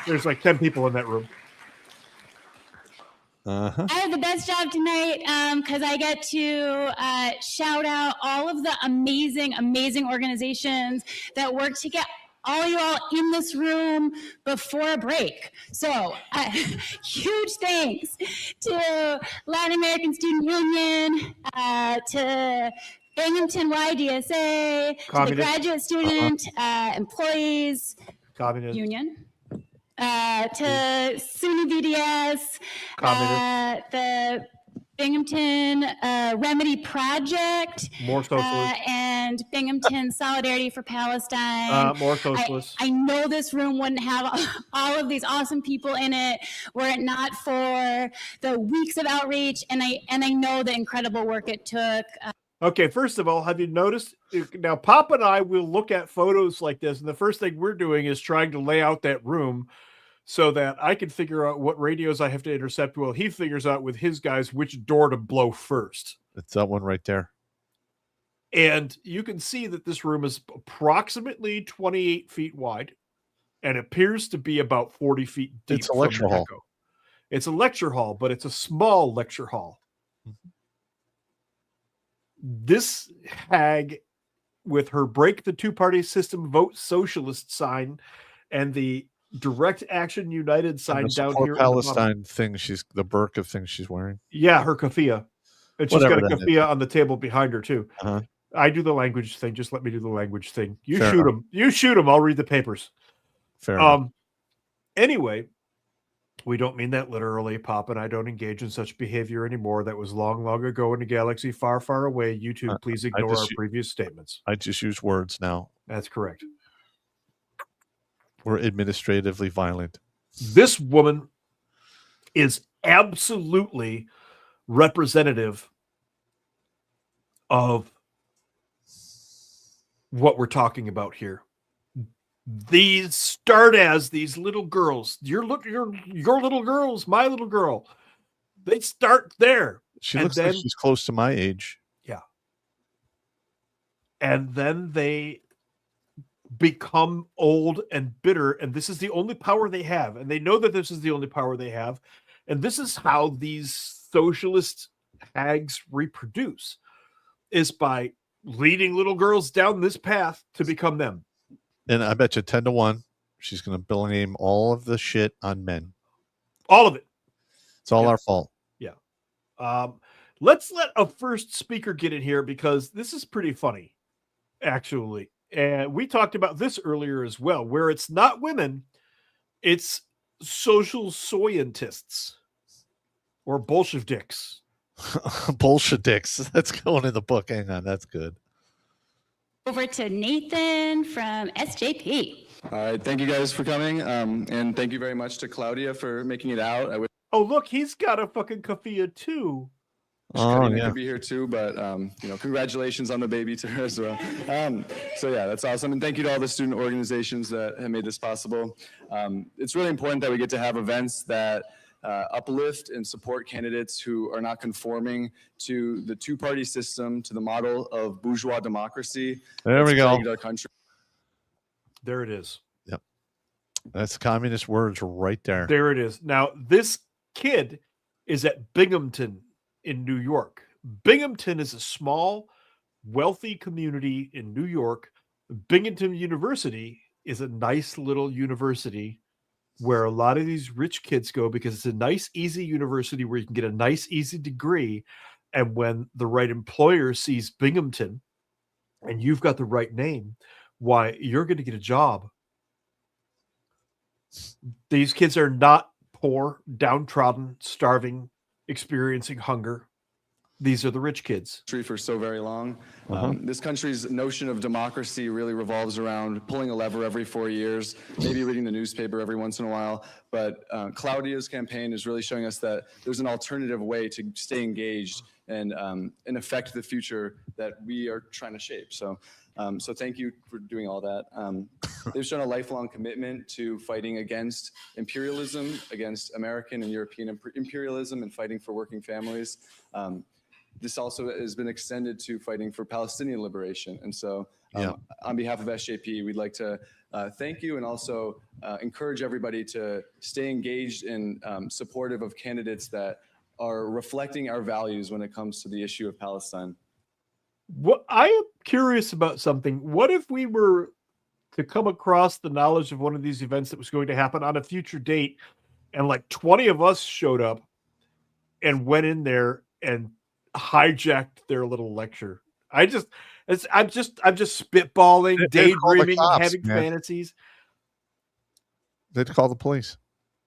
There's like 10 people in that room. I have the best job tonight because I get to shout out all of the amazing, amazing organizations that work to get all you all in this room before a break. So huge thanks to Latin American Student Union, to Binghamton YDSA, to the Communist. graduate student, employees, Communist. union, to SUNY BDS, Communist. the Binghamton Remedy Project, More socialist. and Binghamton Solidarity for Palestine. More socialists. I know this room wouldn't have all of these awesome people in it were it not for the weeks of outreach, and I know the incredible work it took. Okay, first of all, have you noticed? Now, Pop and I will look at photos like this, and the first thing we're doing is trying to lay out that room so that I can figure out what radios I have to intercept while he figures out with his guys which door to blow first. It's that one right there. And you can see that this room is approximately 28 feet wide and appears to be about 40 feet deep. It's a lecture hall. It's a lecture hall, but it's a small lecture hall. Mm-hmm. This hag, with her break the two-party system, vote socialist sign, and the direct action united sign down here. Palestine thing, she's the burqa thing she's wearing. Yeah, her kafia. And she's got a kafia on the table behind her, too. Uh-huh. I do the language thing. Just let me do the language thing. You Fair shoot enough. them. You shoot them. I'll read the papers. Fair enough. Anyway, we don't mean that literally. Pop and I don't engage in such behavior anymore. That was long, long ago in a galaxy far, far away. YouTube, please ignore our previous statements. I just use words now. That's correct. We're administratively violent. This woman is absolutely representative of what we're talking about here. These start as these little girls. Your little girls, my little girl. They start there. She looks like she's close to my age. Yeah. And then they become old and bitter, and this is the only power they have. And they know that this is the only power they have. And this is how these socialist hags reproduce, is by leading little girls down this path to become them. And I bet you 10-1, she's going to blame all of the shit on men. All of it. It's all our fault. Yeah. Let's let a first speaker get in here because this is pretty funny, actually. And we talked about this earlier as well, where it's not women, it's social scientists or Bolsheviks. Bolsheviks. That's going in the book. Hang on. That's good. Over to Nathan from SJP. All right, thank you guys for coming, and thank you very much to Claudia for making it out. Oh, look, he's got a fucking kafia too. Oh, yeah. To be here too, but congratulations on the baby to her as well. So yeah, that's awesome, and thank you to all the student organizations that have made this possible. It's really important that we get to have events that uplift and support candidates who are not conforming to the two-party system, to the model of bourgeois democracy. There we go. Our country. There it is. Yep. That's communist words right there. There it is. Now, this kid is at Binghamton in New York. Binghamton is a small, wealthy community in New York. Binghamton University is a nice little university where a lot of these rich kids go because it's a nice, easy university where you can get a nice, easy degree. And when the right employer sees Binghamton and you've got the right name, why, you're going to get a job. These kids are not poor, downtrodden, starving, experiencing hunger. These are the rich kids. For so very long. Uh-huh. This country's notion of democracy really revolves around pulling a lever every 4 years, maybe reading the newspaper every once in a while. But Claudia's campaign is really showing us that there's an alternative way to stay engaged and affect the future that we are trying to shape. So thank you for doing all that. They've shown a lifelong commitment to fighting against imperialism, against American and European imperialism, and fighting for working families. This also has been extended to fighting for Palestinian liberation. And so on behalf of SJP, we'd like to thank you and also encourage everybody to stay engaged and supportive of candidates that are reflecting our values when it comes to the issue of Palestine. What I am curious about something. What if we were to come across the knowledge of one of these events that was going to happen on a future date, and like 20 of us showed up and went in there and hijacked their little lecture I'm just spitballing, They'd call the daydreaming, cops, having man. fantasies. They'd call the police.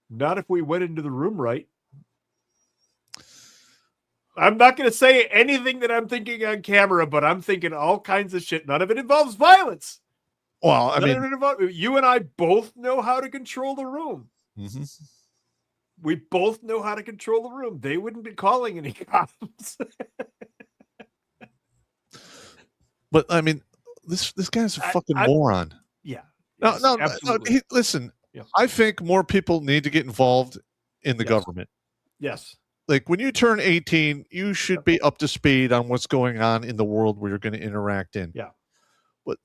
Not if we went into the room right. I'm not going to say anything that I'm thinking on camera, but I'm thinking all kinds of shit. None of it involves violence. Well, I mean, you and I both know how to control the room. Mm-hmm. We both know how to control the room. They wouldn't be calling any cops. But I mean, this guy's a fucking moron. Yeah. No, absolutely. Listen, Yeah. I think more people need to get involved in the government. Yes. Like when you turn 18, you should be up to speed on what's going on in the world where you're going to interact in. Yeah.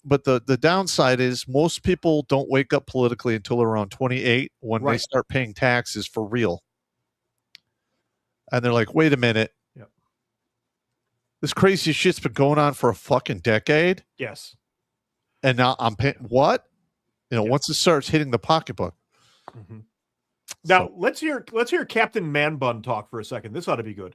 But the downside is most people don't wake up politically until around 28 when they start paying taxes for real. And they're like, wait a minute. Yep. This crazy shit's been going on for a fucking decade. Yes. And now I'm paying what? Once it starts hitting the pocketbook. Mm-hmm. Now let's hear Captain Man Bun talk for a second. This ought to be good.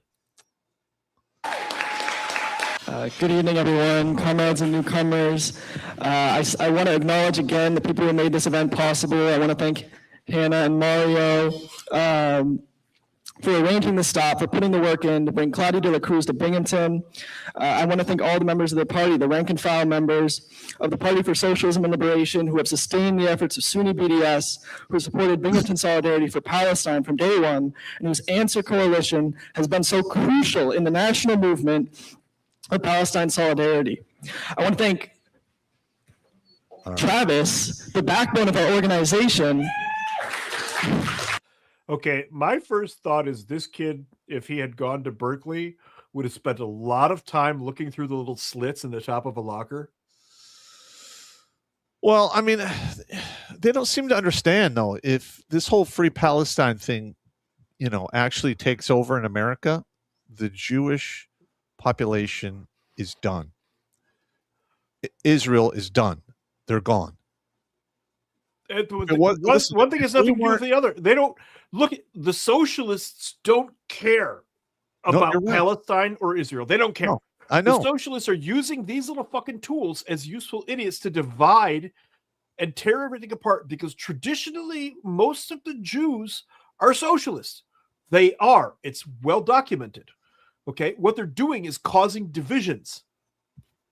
Good evening, everyone, comrades and newcomers. I want to acknowledge again the people who made this event possible. I want to thank Hannah and Mario for arranging the stop, for putting the work in to bring Claudia de la Cruz to Binghamton. I want to thank all the members of the party, the rank and file members of the Party for Socialism and Liberation, who have sustained the efforts of Sunni BDS, who supported Binghamton Solidarity for Palestine from day one, and whose Answer Coalition has been so crucial in the national movement of Palestine Solidarity. I want to thank Travis, the backbone of our organization. Okay, my first thought is this kid, if he had gone to Berkeley, would have spent a lot of time looking through the little slits in the top of a locker. Well, I mean, they don't seem to understand, though, if this whole Free Palestine thing, actually takes over in America, the Jewish population is done. Israel is done. They're gone. One thing has nothing to do with the other. They don't look. The socialists don't care about Palestine or Israel. They don't care. No, I know. The socialists are using these little fucking tools as useful idiots to divide and tear everything apart because traditionally most of the Jews are socialists. They are. It's well documented. Okay. What they're doing is causing divisions,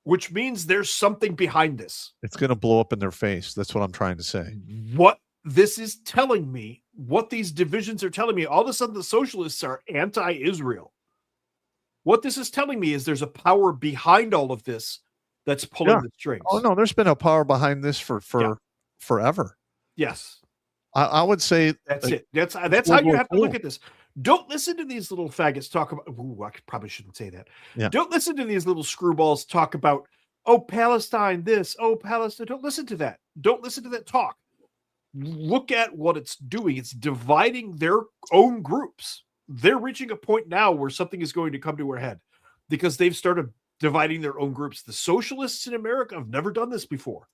which means there's something behind this. It's going to blow up in their face. That's what I'm trying to say. What this is telling me, what these divisions are telling me, all of a sudden the socialists are anti-Israel. What this is telling me is there's a power behind all of this that's pulling the strings. Oh, no, there's been a power behind this for forever. Yes. I would say that's it. That's how you have to look at this. Don't listen to these little faggots talk about. Ooh, I probably shouldn't say that. Yeah. Don't listen to these little screwballs talk about, oh, Palestine this, oh, Palestine. Don't listen to that. Don't listen to that talk. Look at what it's doing. It's dividing their own groups. They're reaching a point now where something is going to come to a head because they've started dividing their own groups. The socialists in America have never done this before.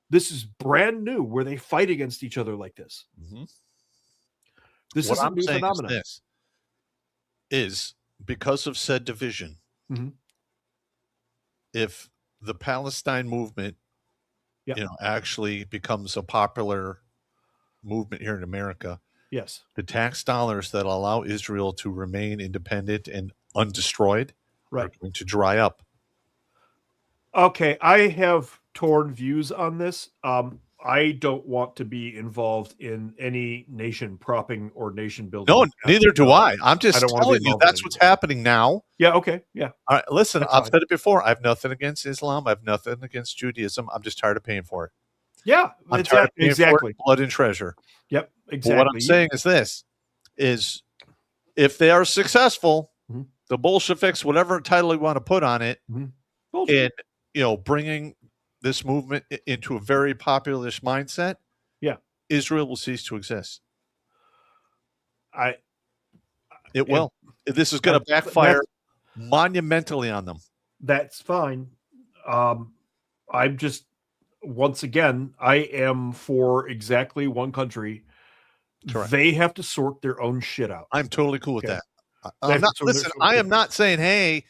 This is brand new where they fight against each other like this. Mm-hmm. This is a new phenomenon. Is because of said division, if the Palestine movement, actually becomes a popular movement here in America, yes, the tax dollars that allow Israel to remain independent and undestroyed are going to dry up. Okay, I have torn views on this. I don't want to be involved in any nation propping or nation building. No, neither do I. I'm just telling you that's what's happening now. Yeah, okay, yeah. All right, listen, I've said it before. I have nothing against Islam. I have nothing against Judaism. I'm just tired of paying for it. Yeah, I'm tired of paying for it, blood and treasure. Yep, exactly. But what I'm saying is this, is if they are successful, the Bolsheviks, whatever title you want to put on it, and bringing this movement into a very populist mindset, Israel will cease to exist. It will. This is going to backfire monumentally on them. That's fine. I'm just, once again, I am for exactly one country. Correct. They have to sort their own shit out. I'm totally cool with that. I am not saying, hey,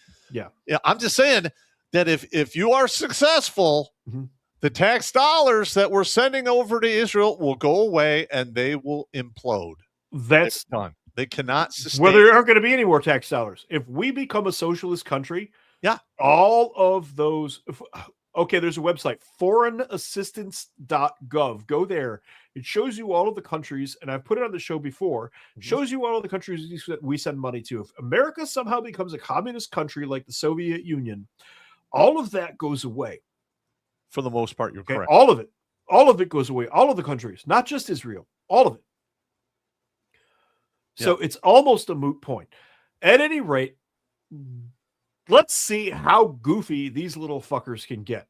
I'm just saying that if you are successful, the tax dollars that we're sending over to Israel will go away and they will implode. That's done. They cannot sustain. Well, there aren't going to be any more tax dollars. If we become a socialist country, all of those. Okay, there's a website, foreignassistance.gov. Go there. It shows you all of the countries, and I've put it on the show before, shows you all of the countries that we send money to. If America somehow becomes a communist country like the Soviet Union, all of that goes away. For the most part, you're correct. All of it. All of it goes away. All of the countries, not just Israel. All of it. So it's almost a moot point. At any rate, let's see how goofy these little fuckers can get.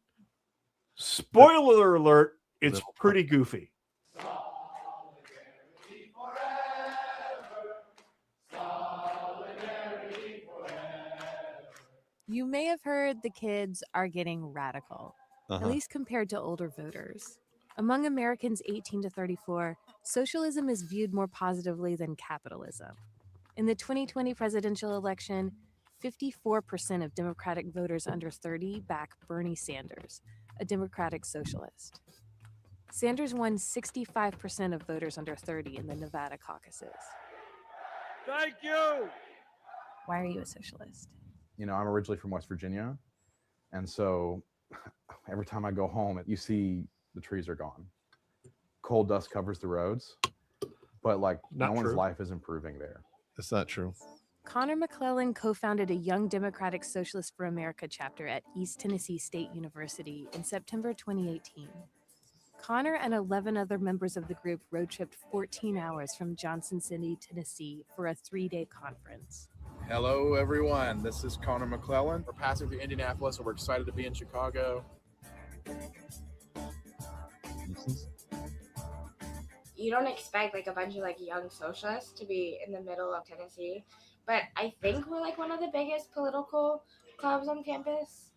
Spoiler alert, it's pretty goofy. You may have heard the kids are getting radical, at Uh-huh. least compared to older voters. Among Americans 18 to 34, socialism is viewed more positively than capitalism. In the 2020 presidential election, 54% of Democratic voters under 30 back Bernie Sanders, a Democratic socialist. Sanders won 65% of voters under 30 in the Nevada caucuses. Thank you. Why are you a socialist? You know, I'm originally from West Virginia, and so every time I go home, you see the trees are gone. Coal dust covers the roads, but like no one's life is improving there. That's not true. Connor McClellan co-founded a Young Democratic Socialist for America chapter at East Tennessee State University in September 2018. Connor and 11 other members of the group road-tripped 14 hours from Johnson City, Tennessee for a 3-day conference. Hello, everyone. This is Connor McClellan. We're passing through Indianapolis, and we're excited to be in Chicago. You don't expect like a bunch of like young socialists to be in the middle of Tennessee, but I think we're like one of the biggest political clubs on campus.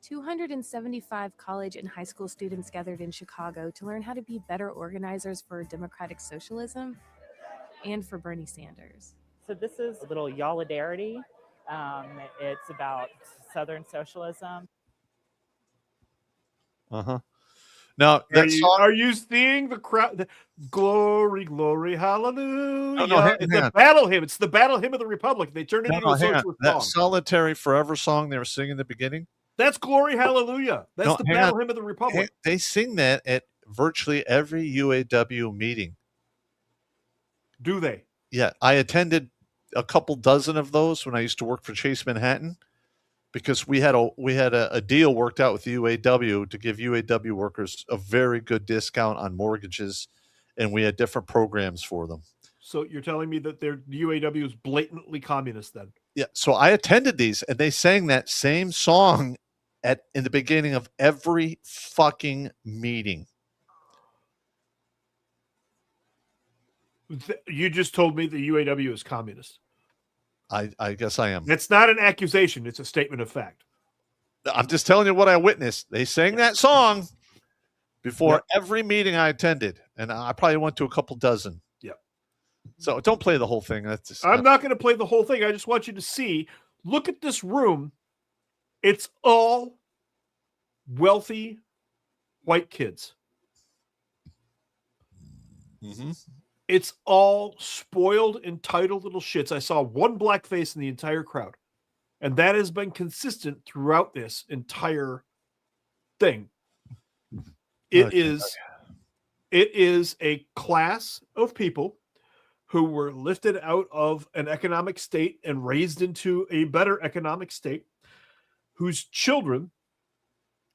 275 college and high school students gathered in Chicago to learn how to be better organizers for democratic socialism and for Bernie Sanders. So this is a little Yolidarity. It's about Southern socialism. Uh-huh. Now, are you seeing the crowd? Glory, glory, hallelujah. hang It's on. the battle hymn. It's the battle hymn of the Republic. They turned it into a hang on. socialist That song. Solitary Forever song they were singing in the beginning. That's glory, hallelujah. That's No, the hang battle on. hymn of the Republic. They sing that at virtually every UAW meeting. Do they? Yeah, I attended a couple dozen of those when I used to work for Chase Manhattan, because we had a deal worked out with the UAW to give UAW workers a very good discount on mortgages, and we had different programs for them. So you're telling me that the UAW is blatantly communist then? Yeah, so I attended these, and they sang that same song in the beginning of every fucking meeting. You just told me the UAW is communist. I guess I am. It's not an accusation. It's a statement of fact. I'm just telling you what I witnessed. They sang that song before every meeting I attended, and I probably went to a couple dozen. Yeah. So don't play the whole thing. That's just, I'm not going to play the whole thing. I just want you to see. Look at this room. It's all wealthy white kids. Mm-hmm. It's all spoiled, entitled little shits. I saw one black face in the entire crowd. And that has been consistent throughout this entire thing. It is a class of people who were lifted out of an economic state and raised into a better economic state, whose children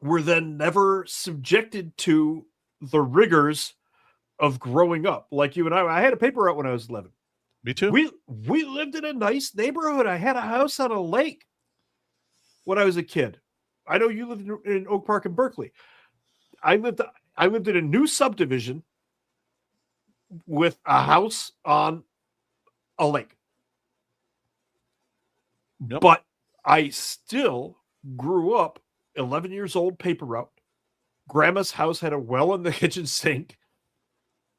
were then never subjected to the rigors of growing up. Like you and I had a paper route when I was 11. Me too. We lived in a nice neighborhood. I had a house on a lake when I was a kid. I know you lived in Oak Park in Berkeley. I lived in a new subdivision with a house on a lake. Yep. But I still grew up 11 years old, paper route. Grandma's house had a well in the kitchen sink,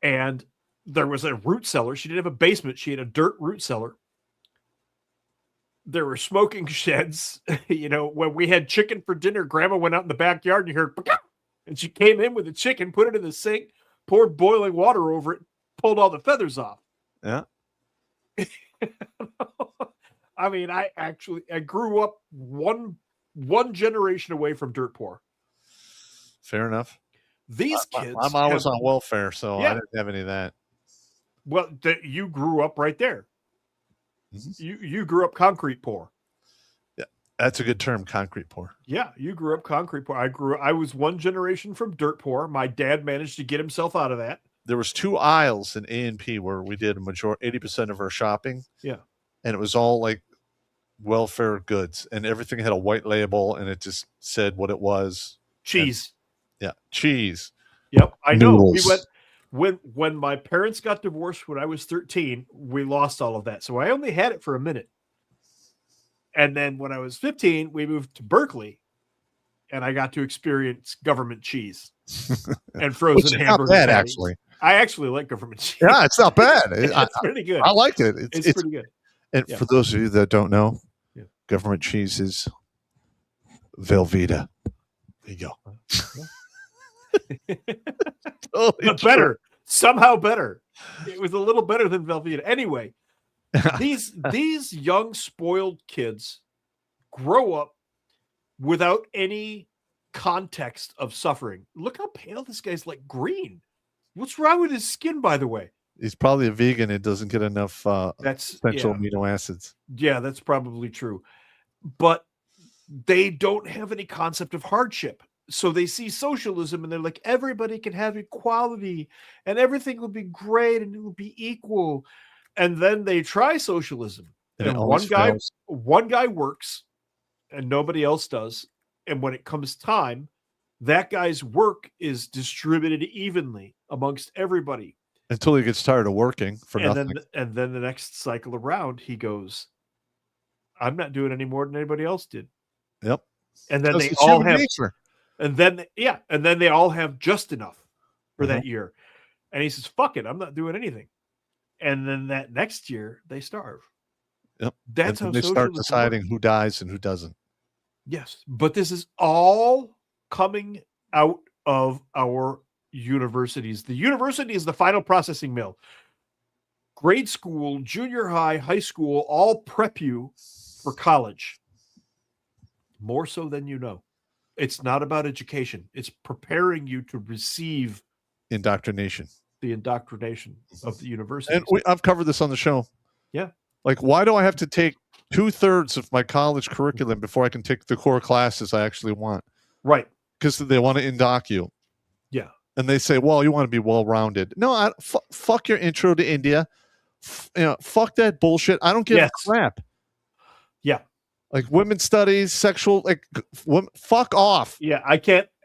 and there was a root cellar. She didn't have a basement. She had a dirt root cellar. there were smoking sheds. You know, when we had chicken for dinner, Grandma went out in the backyard and you heard, and she came in with the chicken, put it in the sink, poured boiling water over it, pulled all the feathers off. Yeah. I mean, I grew up one generation away from dirt poor. Fair enough. These kids, my mom was on welfare, so Yeah. I didn't have any of that. Well, you grew up right there. You grew up concrete poor. Yeah, that's a good term, concrete poor. Yeah, you grew up concrete poor. I was one generation from dirt poor. My dad managed to get himself out of that. There was 2 aisles in A&P where we did 80% of our shopping. Yeah. And it was all like welfare goods, and everything had a white label, and it just said what it was. Cheese. And, yeah, cheese. Yep, I know. Noodles. We went when my parents got divorced when I was 13. We lost all of that, so I only had it for a minute. And then when I was 15, we moved to Berkeley, and I got to experience government cheese and frozen hamburgers. Not bad, actually. I actually like government cheese. Yeah, it's not bad. It's pretty good. I like it. It's pretty good. And Yeah. for those of you that don't know, Yeah. government cheese is Velveeta. There you go. Totally But better. Somehow better. It was a little better than Velveeta. Anyway, these young spoiled kids grow up without any context of suffering. Look how pale this guy's, like green. What's wrong with his skin, by the way? He's probably a vegan. It doesn't get enough essential yeah. amino acids. Yeah, that's probably true. But they don't have any concept of hardship. So they see socialism and they're like, everybody can have equality and everything will be great and it will be equal. And then they try socialism. And it And always fails. one guy works and nobody else does. And when it comes time, that guy's work is distributed evenly amongst everybody. Until he gets tired of working for nothing. And then the next cycle around, he goes, I'm not doing any more than anybody else did. Yep. And then Because they it's all human have, nature. and then they all have just enough for that year. And he says, fuck it, I'm not doing anything. And then that next year they starve. Yep. That's and how then they start socialism deciding works. who dies and who doesn't. Yes, but this is all coming out of our universities. The university is the final processing mill. Grade school, junior high, high school, all prep you for college. More so than you know. It's not about education. It's preparing you to receive Indoctrination. the indoctrination of the university. And I've covered this on the show. Yeah. Like, why do I have to take 2/3 of my college curriculum before I can take the core classes I actually want? Right. Because they want to indoc you. Yeah. And they say, well, you want to be well-rounded. No, fuck your intro to India. Fuck that bullshit. I don't give a crap. Yeah. Like women's studies, sexual, fuck off. Yeah,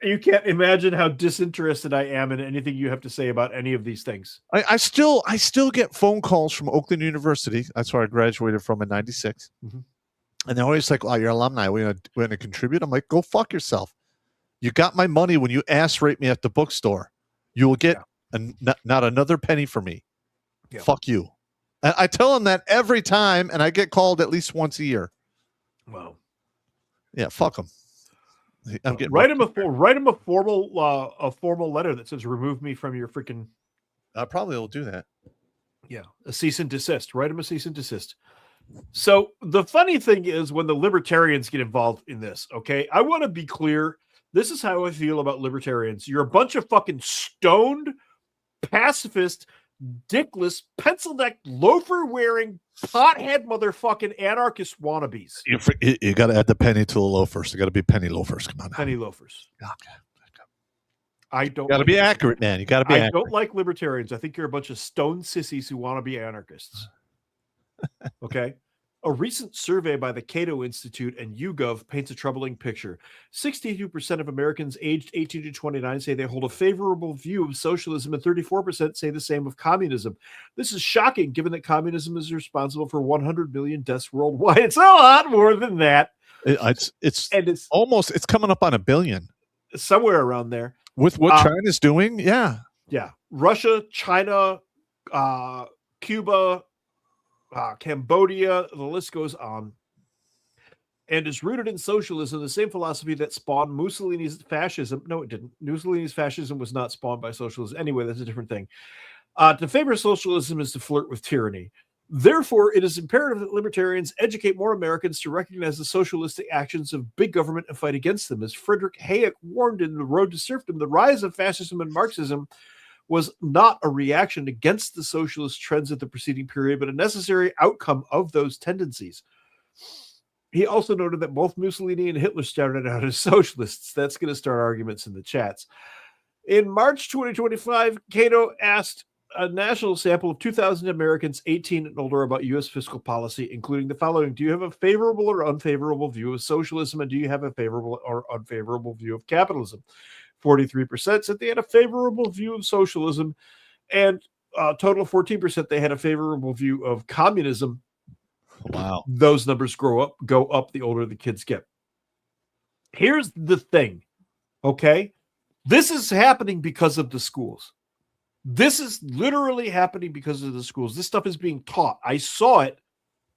you can't imagine how disinterested I am in anything you have to say about any of these things. I still get phone calls from Oakland University. That's where I graduated from in '96. Mhm. And they're always like, oh, you're alumni. We're going to contribute. I'm like, go fuck yourself. You got my money when you ass rape me at the bookstore. You will get not another penny for me. Yeah. Fuck you. And I tell them that every time, and I get called at least once a year. Wow. Yeah, fuck them. I'm getting Write him a formal letter that says remove me from your freaking. I probably will do that. Yeah, a cease and desist. Write him a cease and desist. So the funny thing is when the libertarians get involved in this, okay, I want to be clear. This is how I feel about libertarians. You're a bunch of fucking stoned, pacifist, dickless, pencil neck, loafer wearing, pothead motherfucking anarchist wannabes. You got to add the penny to the loafers. They got to be penny loafers. Come on now. Penny loafers. I don't. Got to be accurate, man. You got to be I accurate. don't like libertarians. I think you're a bunch of stone sissies who want to be anarchists. Okay. A recent survey by the Cato Institute and YouGov paints a troubling picture. 62% of Americans aged 18 to 29 say they hold a favorable view of socialism, and 34% say the same of communism. This is shocking, given that communism is responsible for 100 million deaths worldwide. It's a lot more than that. It's coming up on 1 billion. Somewhere around there. With what China's doing, yeah. Yeah. Russia, China, Cuba, Cambodia, the list goes on. and is rooted in socialism, the same philosophy that spawned Mussolini's fascism. No, it didn't. Mussolini's fascism was not spawned by socialism. Anyway, that's a different thing. To favor socialism is to flirt with tyranny. Therefore, it is imperative that libertarians educate more Americans to recognize the socialistic actions of big government and fight against them. As Friedrich Hayek warned in The Road to Serfdom, the rise of fascism and Marxism was not a reaction against the socialist trends of the preceding period, but a necessary outcome of those tendencies. He also noted that both Mussolini and Hitler started out as socialists. That's going to start arguments in the chats. In March 2025, Cato asked a national sample of 2,000 Americans 18 and older about U.S. fiscal policy, including the following. Do you have a favorable or unfavorable view of socialism, and do you have a favorable or unfavorable view of capitalism? 43% said they had a favorable view of socialism, and a total of 14% they had a favorable view of communism. Wow. Those numbers go up the older the kids get. Here's the thing, okay? This is happening because of the schools. This is literally happening because of the schools. This stuff is being taught. I saw it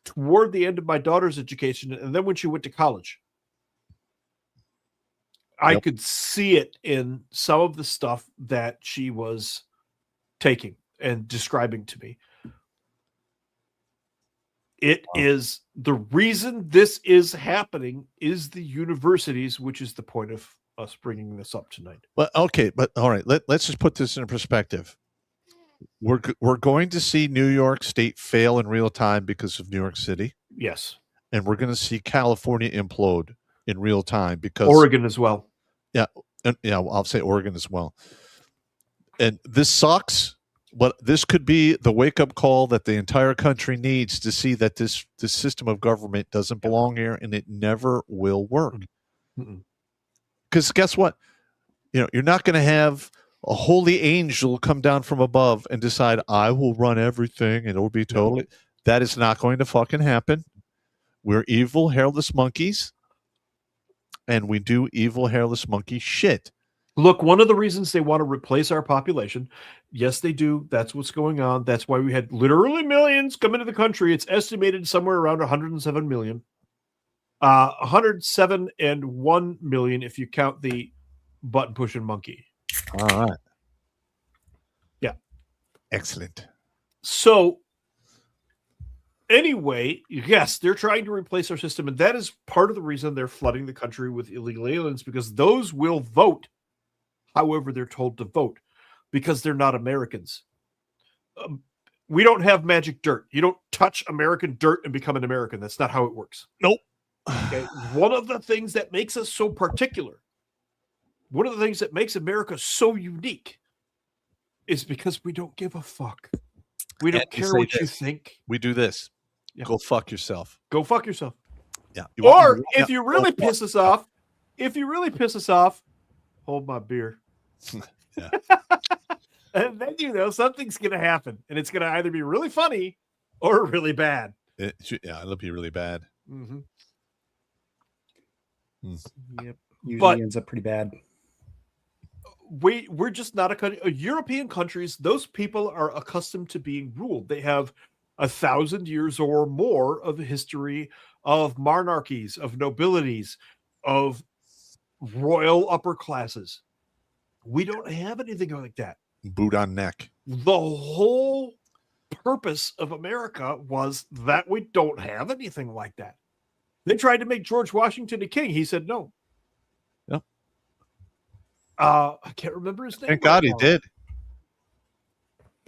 toward the end of my daughter's education, and then when she went to college. I could see it in some of the stuff that she was taking and describing to me. It is the reason this is happening is the universities, which is the point of us bringing this up tonight. Well, okay, but all right, let's just put this in perspective. We're going to see New York State fail in real time because of New York City. Yes. And we're going to see California implode in real time because Oregon as well. Yeah, I'll say Oregon as well. And this sucks, but this could be the wake-up call that the entire country needs to see that this system of government doesn't belong here, and it never will work. Because guess what? You're not going to have a holy angel come down from above and decide, I will run everything, and it'll be totally... That is not going to fucking happen. We're evil, hairless monkeys, and we do evil, hairless monkey shit. Look, one of the reasons they want to replace our population, yes, they do. That's what's going on. That's why we had literally millions come into the country. It's estimated somewhere around 107 million. 107 and 1 million if you count the button-pushing monkey. All right. Yeah. Excellent. So, anyway, yes, they're trying to replace our system, and that is part of the reason they're flooding the country with illegal aliens, because those will vote however they're told to vote, because they're not Americans. We don't have magic dirt. You don't touch American dirt and become an American. That's not how it works. Nope. Okay. One of the things that makes us so particular, one of the things that makes America so unique is because we don't give a fuck. We don't care what you think. We do this. Yeah. Go fuck yourself. Go fuck yourself. Yeah. Or if you really piss us off, hold my beer. Yeah. And then something's gonna happen, and it's gonna either be really funny or really bad. It'll be really bad. Mm-hmm. Yep. Usually ends up pretty bad. We're just not a country. European countries, those people are accustomed to being ruled. They have 1,000 years or more of a history of monarchies, of nobilities, of royal upper classes. We don't have anything like that. Boot on neck. The whole purpose of America was that we don't have anything like that. They tried to make George Washington a king. He said no. Yep. I can't remember his name. Thank God he did.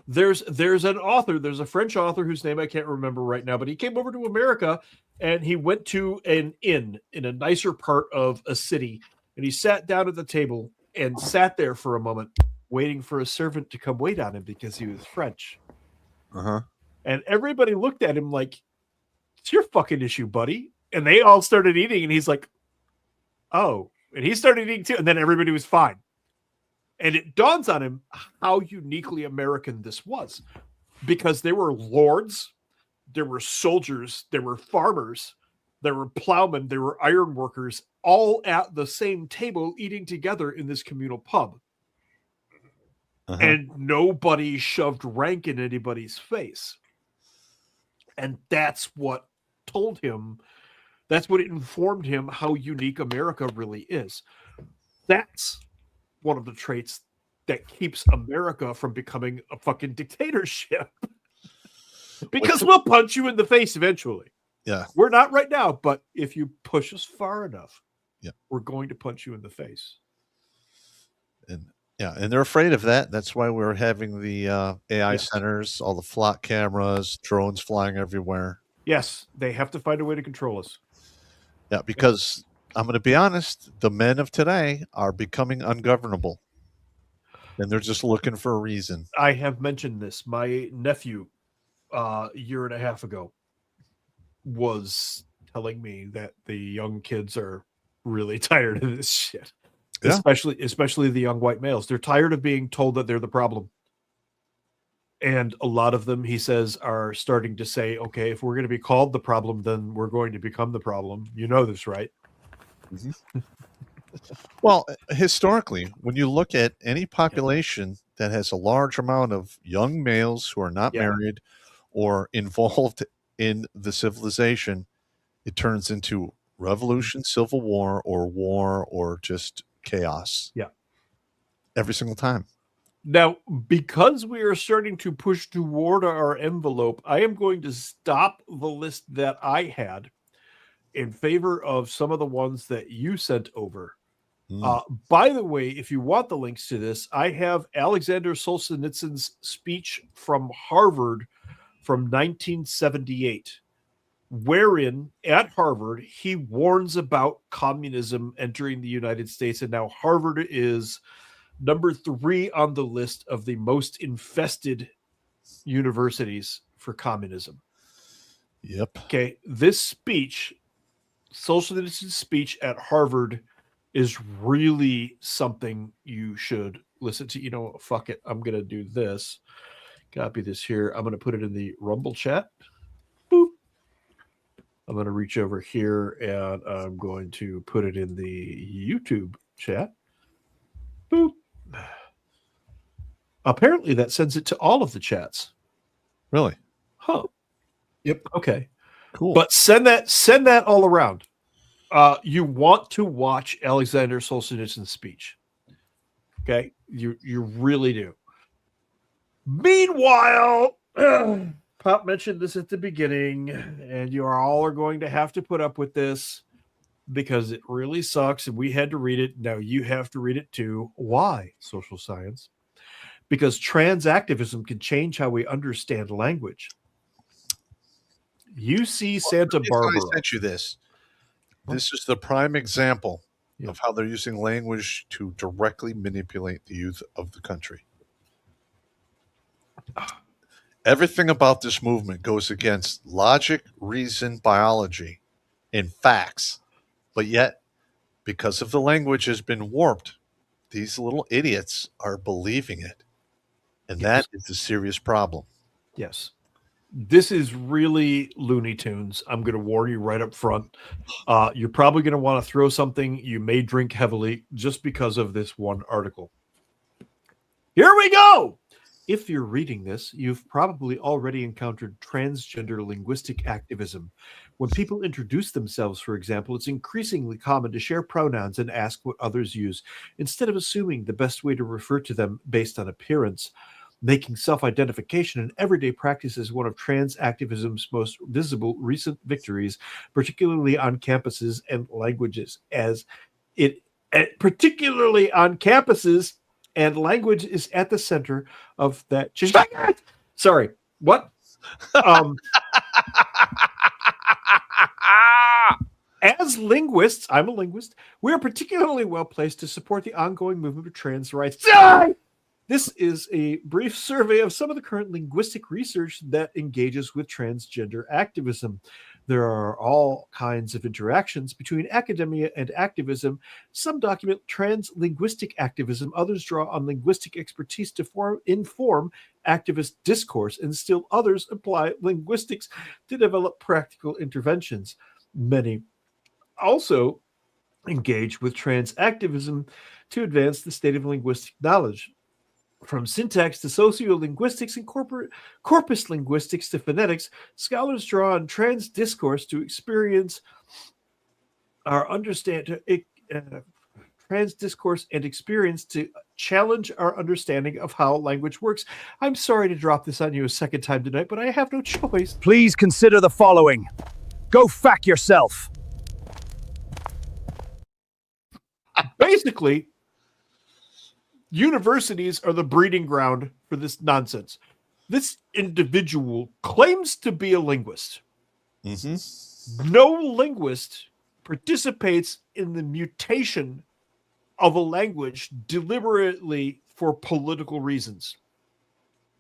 There's an author, there's a French author whose name I can't remember right now, but he came over to America and he went to an inn in a nicer part of a city, and he sat down at the table and sat there for a moment waiting for a servant to come wait on him because he was French. Uh-huh. And everybody looked at him like, it's your fucking issue, buddy. And they all started eating, and he's like, oh. And he started eating too, and then everybody was fine. And it dawns on him how uniquely American this was, because there were lords, there were soldiers, there were farmers, there were plowmen, there were iron workers, all at the same table eating together in this communal pub. Uh-huh. And nobody shoved rank in anybody's face. And that's what told him That's what informed him how unique America really is. That's one of the traits that keeps America from becoming a fucking dictatorship. Because we'll punch you in the face eventually. Yeah. We're not right now, but if you push us far enough, yeah, we're going to punch you in the face. And they're afraid of that. That's why we're having the AI centers, all the flock cameras, drones flying everywhere. Yes, they have to find a way to control us. Yeah, because I'm going to be honest, the men of today are becoming ungovernable. And they're just looking for a reason. I have mentioned this. My nephew, a year and a half ago, was telling me that the young kids are really tired of this shit. Yeah. Especially the young white males. They're tired of being told that they're the problem. And a lot of them, he says, are starting to say, okay, if we're going to be called the problem, then we're going to become the problem. You know this, right? Mm-hmm. Well, historically, when you look at any population that has a large amount of young males who are not married or involved in the civilization, it turns into revolution, civil war, or just chaos. Yeah. Every single time. Now, because we are starting to push toward our envelope, I am going to stop the list that I had in favor of some of the ones that you sent over. By the way, if you want the links to this, I have Alexander Solzhenitsyn's speech from Harvard from 1978, wherein at Harvard, he warns about communism entering the United States. And now Harvard is number 3 on the list of the most infested universities for communism. Yep. Okay. This speech, Solzhenitsyn's speech at Harvard, is really something you should listen to. You know, fuck it. I'm going to do this. Copy this here. I'm going to put it in the Rumble chat. Boop. I'm going to reach over here and I'm going to put it in the YouTube chat. Boop. Apparently that sends it to all of the chats. Really? Huh. Yep. Okay. Cool. But send that all around. You want to watch Alexander Solzhenitsyn's speech. Okay? You really do. Meanwhile, Pop mentioned this at the beginning, and you all are going to have to put up with this because it really sucks, and we had to read it. Now you have to read it too. Why? Social science. Because trans activism can change how we understand language. UC Santa Barbara. I sent you this. This is the prime example of how they're using language to directly manipulate the youth of the country. Everything about this movement goes against logic, reason, biology, and facts. But yet, because of the language has been warped, these little idiots are believing it. And that is a serious problem. Yes. This is really Looney Tunes. I'm going to warn you right up front. You're probably going to want to throw something. You may drink heavily just because of this one article. Here we go. If you're reading this, you've probably already encountered transgender linguistic activism. When people introduce themselves, for example, it's increasingly common to share pronouns and ask what others use, instead of assuming the best way to refer to them based on appearance. Making self-identification an everyday practice is one of trans activism's most visible recent victories, particularly on campuses and languages, particularly on campuses and language is at the center of that. Sorry, what? As linguists, I'm a linguist, we are particularly well placed to support the ongoing movement of trans rights. This is a brief survey of some of the current linguistic research that engages with transgender activism. There are all kinds of interactions between academia and activism. Some document trans-linguistic activism, others draw on linguistic expertise to inform activist discourse, and still others apply linguistics to develop practical interventions. Many also engage with trans activism to advance the state of linguistic knowledge. From syntax to sociolinguistics and corpus linguistics to phonetics, scholars draw on trans discourse to experience our trans discourse and experience to challenge our understanding of how language works. I'm sorry to drop this on you a second time tonight, but I have no choice. Please consider the following. Go fuck yourself. Basically, universities are the breeding ground for this nonsense. This individual claims to be a linguist. No linguist participates in the mutation of a language deliberately for political reasons.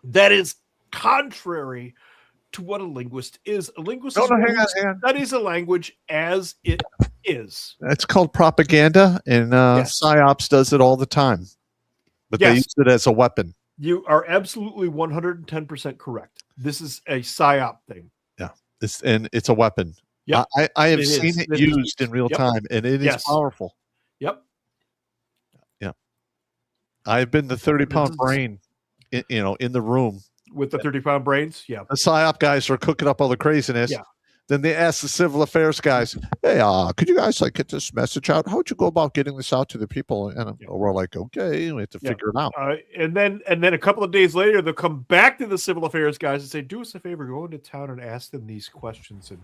That is contrary to what a linguist is. A linguist studies a language as it is. It's called propaganda, and PsyOps does it all the time. But they use it as a weapon. You are absolutely 110% correct. This is a PSYOP thing. Yeah, it's a weapon. Yeah, I have seen it used in real time, and it is powerful. Yep. Yeah, I've been the 30-pound brain, in the room with the 30-pound brains. Yeah, the PSYOP guys are cooking up all the craziness. Yeah. Then they ask the civil affairs guys, "Hey, could you guys get this message out? How would you go about getting this out to the people?" And we're like, "Okay, we have to figure it out." And then a couple of days later, they'll come back to the civil affairs guys and say, "Do us a favor, go into town and ask them these questions." And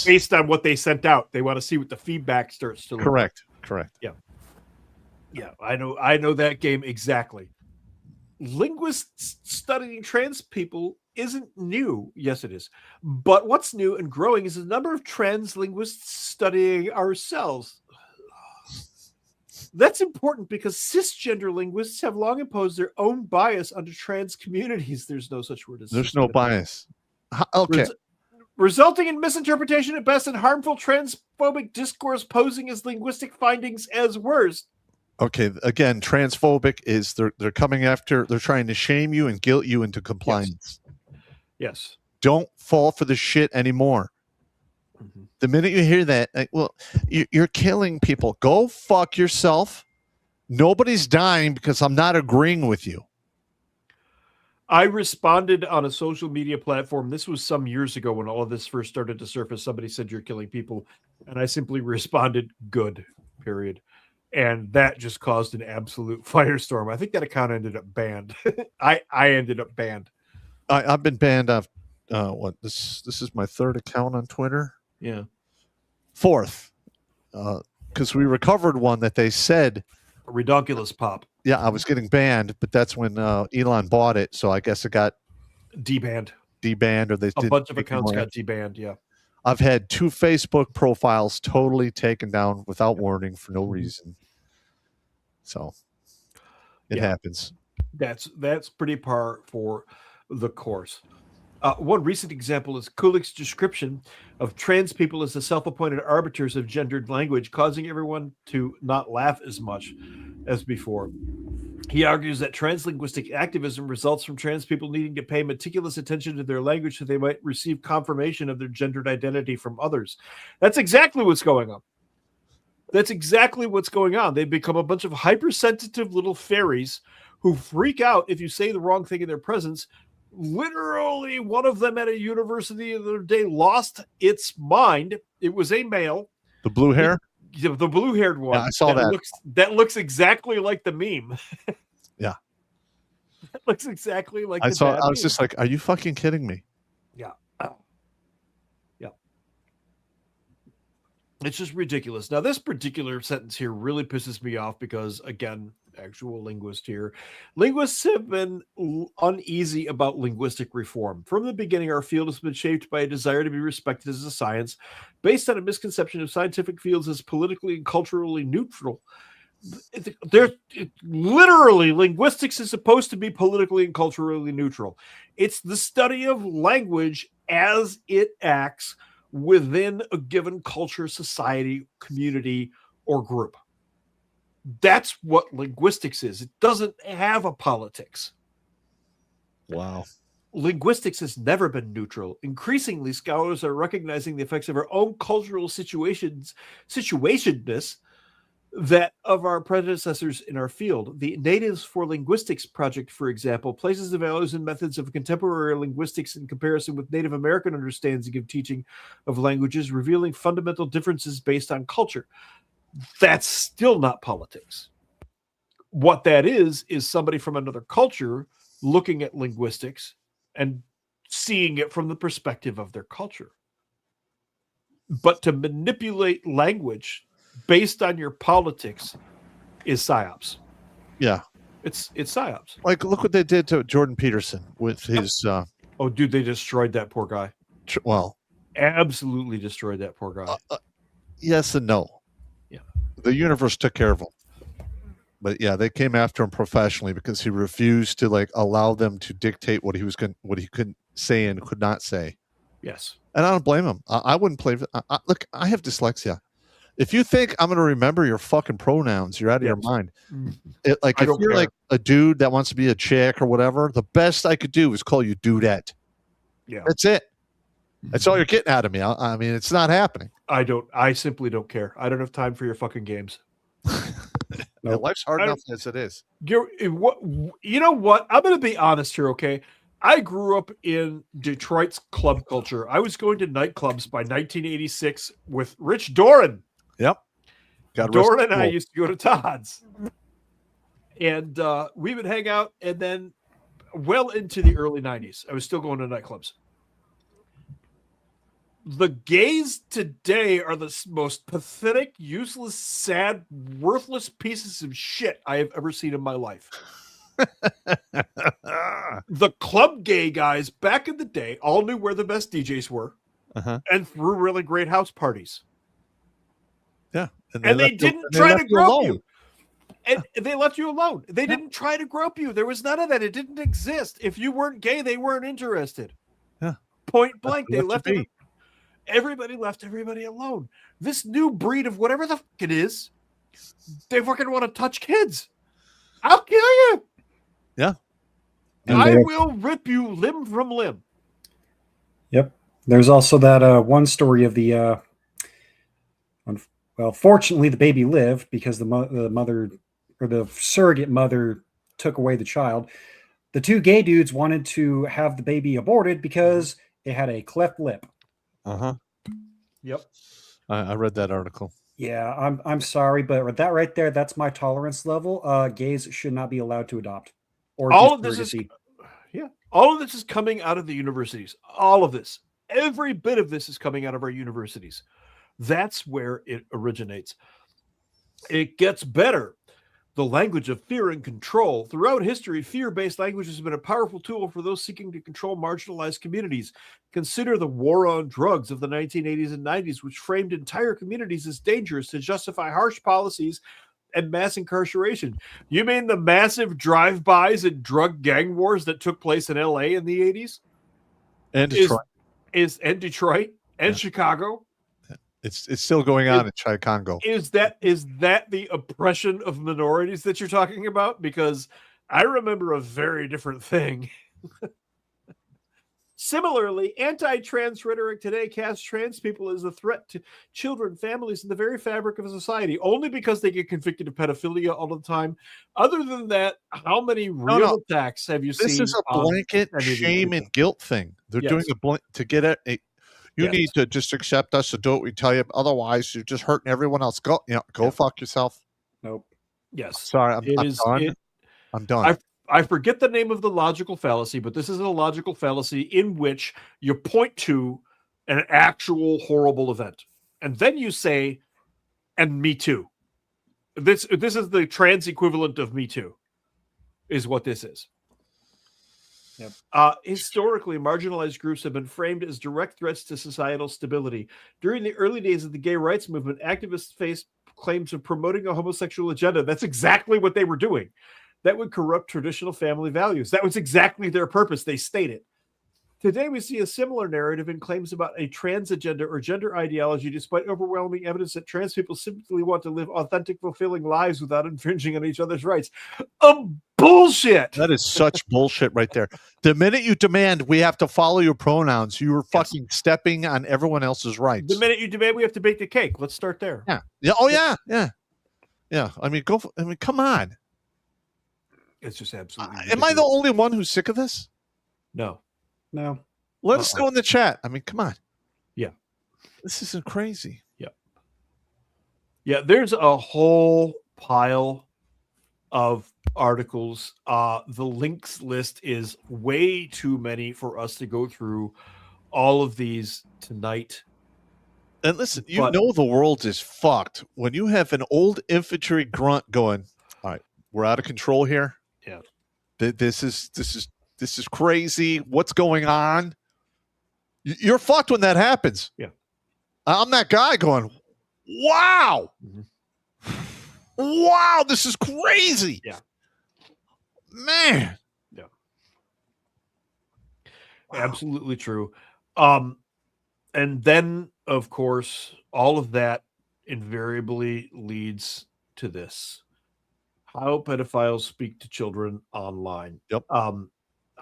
based on what they sent out, they want to see what the feedback starts to look like. Correct. Yeah. I know that game exactly. Linguists studying trans people isn't new. Yes, it is. But what's new and growing is the number of trans linguists studying ourselves. That's important because cisgender linguists have long imposed their own bias onto trans communities. There's no such word as there's no bias. Okay. Resulting in misinterpretation at best and harmful transphobic discourse posing as linguistic findings as worst. Okay, again, transphobic is they're coming after, they're trying to shame you and guilt you into compliance. Yes. Don't fall for the shit anymore. The minute you hear that, you're killing people. Go fuck yourself. Nobody's dying because I'm not agreeing with you. I responded on a social media platform. This was some years ago when all of this first started to surface. Somebody said you're killing people. And I simply responded, good, period. And that just caused an absolute firestorm. I think that account ended up banned. I ended up banned. I've been banned off. This is my third account on Twitter. Yeah. Fourth. Because we recovered one that they said. A redonkulous pop. Yeah, I was getting banned, but that's when Elon bought it. So I guess it got debanned. Or they a bunch of accounts got debanned. Yeah. I've had 2 Facebook profiles totally taken down without warning for no reason. So it happens. That's pretty par for the course. One recent example is Kulik's description of trans people as the self-appointed arbiters of gendered language, causing everyone to not laugh as much as before. He argues that translinguistic activism results from trans people needing to pay meticulous attention to their language so they might receive confirmation of their gendered identity from others. That's exactly what's going on. They've become a bunch of hypersensitive little fairies who freak out if you say the wrong thing in their presence. Literally, one of them at a university the other day lost its mind. It was a male. The blue hair? The blue-haired one. Yeah, I saw that. That looks exactly like the meme. Yeah. That looks exactly like I the saw. bad I was meme. just like, are you fucking kidding me? Yeah. Yeah. It's just ridiculous. Now, this particular sentence here really pisses me off because, again, actual linguist here. Linguists have been uneasy about linguistic reform. From the beginning, our field has been shaped by a desire to be respected as a science based on a misconception of scientific fields as politically and culturally neutral. Literally, linguistics is supposed to be politically and culturally neutral. It's the study of language as it acts within a given culture, society, community, or group. That's what linguistics is. It doesn't have a politics. Wow. Linguistics has never been neutral. Increasingly, scholars are recognizing the effects of our own cultural situationness that of our predecessors in our field. The Natives for Linguistics project, for example, places the values and methods of contemporary linguistics in comparison with Native American understanding of teaching of languages, revealing fundamental differences based on culture. That's still not politics. What that is somebody from another culture looking at linguistics and seeing it from the perspective of their culture. But to manipulate language based on your politics is psyops. Yeah. It's psyops. Like, look what they did to Jordan Peterson with his... oh, dude, they destroyed that poor guy. Well... Absolutely destroyed that poor guy. Yes and no. Yeah. The universe took care of him. But yeah, they came after him professionally because he refused to like allow them to dictate what he could say and could not say. Yes. And I don't blame him. I wouldn't play. Look, I have dyslexia. If you think I'm going to remember your fucking pronouns, you're out of your mind. If you're like a dude that wants to be a chick or whatever, the best I could do is call you dudette. Yeah. That's it. That's all you're getting out of me. I mean, it's not happening. I simply don't care. I don't have time for your fucking games. Life's hard enough as it is. You know what? I'm going to be honest here, okay? I grew up in Detroit's club culture. I was going to nightclubs by 1986 with Rich Doran. Yep. Doran and I used to go to Todd's. And we would hang out, and then well into the early 90s, I was still going to nightclubs. The gays today are the most pathetic, useless, sad, worthless pieces of shit I have ever seen in my life. The club gay guys back in the day all knew where the best DJs were and threw really great house parties. Yeah. And they didn't try to grope you. And they left you alone. They didn't try to grope you. There was none of that. It didn't exist. If you weren't gay, they weren't interested. Yeah. Point blank. They left everybody left everybody alone. This new breed of whatever the fuck it is, they fucking want to touch kids. I'll kill you. Yeah. I will rip you limb from limb. Yep. There's also that one story of the well, fortunately the baby lived because the mother or the surrogate mother took away the child. The two gay dudes wanted to have the baby aborted because it had a cleft lip. Yep. I read that article. Yeah, I'm sorry, but that right there, that's my tolerance level. Gays should not be allowed to adopt. Or all of this is coming out of the universities. All of this. Every bit of this is coming out of our universities. That's where it originates. It gets better. The language of fear and control. Throughout history, fear-based language has been a powerful tool for those seeking to control marginalized communities. Consider the war on drugs of the 1980s and 90s, which framed entire communities as dangerous to justify harsh policies and mass incarceration. You mean the massive drive-bys and drug gang wars that took place in LA in the 80s? And Detroit. And Detroit and Chicago? It's still going on in Chicago. Is that the oppression of minorities that you're talking about? Because I remember a very different thing. Similarly, anti-trans rhetoric today casts trans people as a threat to children, families, and the very fabric of society, only because they get convicted of pedophilia all the time. Other than that, how many real attacks have you seen? This is a blanket shame and guilt thing. They're doing to get at a. You need to just accept us and do what we tell you. Otherwise, you're just hurting everyone else. Go fuck yourself. Nope. Yes. Sorry, I'm done. I'm done. I forget the name of the logical fallacy, but this is a logical fallacy in which you point to an actual horrible event. And then you say, and me too. This is the trans equivalent of me too, is what this is. Yep. Historically, marginalized groups have been framed as direct threats to societal stability. During the early days of the gay rights movement, activists faced claims of promoting a homosexual agenda. That's exactly what they were doing. That would corrupt traditional family values. That was exactly their purpose. They stated. Today, we see a similar narrative in claims about a trans agenda or gender ideology, despite overwhelming evidence that trans people simply want to live authentic, fulfilling lives without infringing on each other's rights. Bullshit. That is such bullshit right there. The minute you demand we have to follow your pronouns, you are fucking stepping on everyone else's rights. The minute you demand we have to bake the cake, let's start there. Yeah. Yeah. Oh, yeah. Yeah. Yeah, I mean, come on. It's just absolutely. Am I the only one who's sick of this? No. Let us know in the chat. I mean, come on. Yeah. This isn't crazy. Yeah, there's a whole pile of articles. The links list is way too many for us to go through all of these tonight. And listen, know the world is fucked when you have an old infantry grunt going, all right, we're out of control here. Yeah. This is crazy. What's going on? You're fucked when that happens. Yeah. I'm that guy going, wow. Wow, this is crazy. Yeah. Man. Yeah. Absolutely true. And then, of course, all of that invariably leads to this. How pedophiles speak to children online. Yep.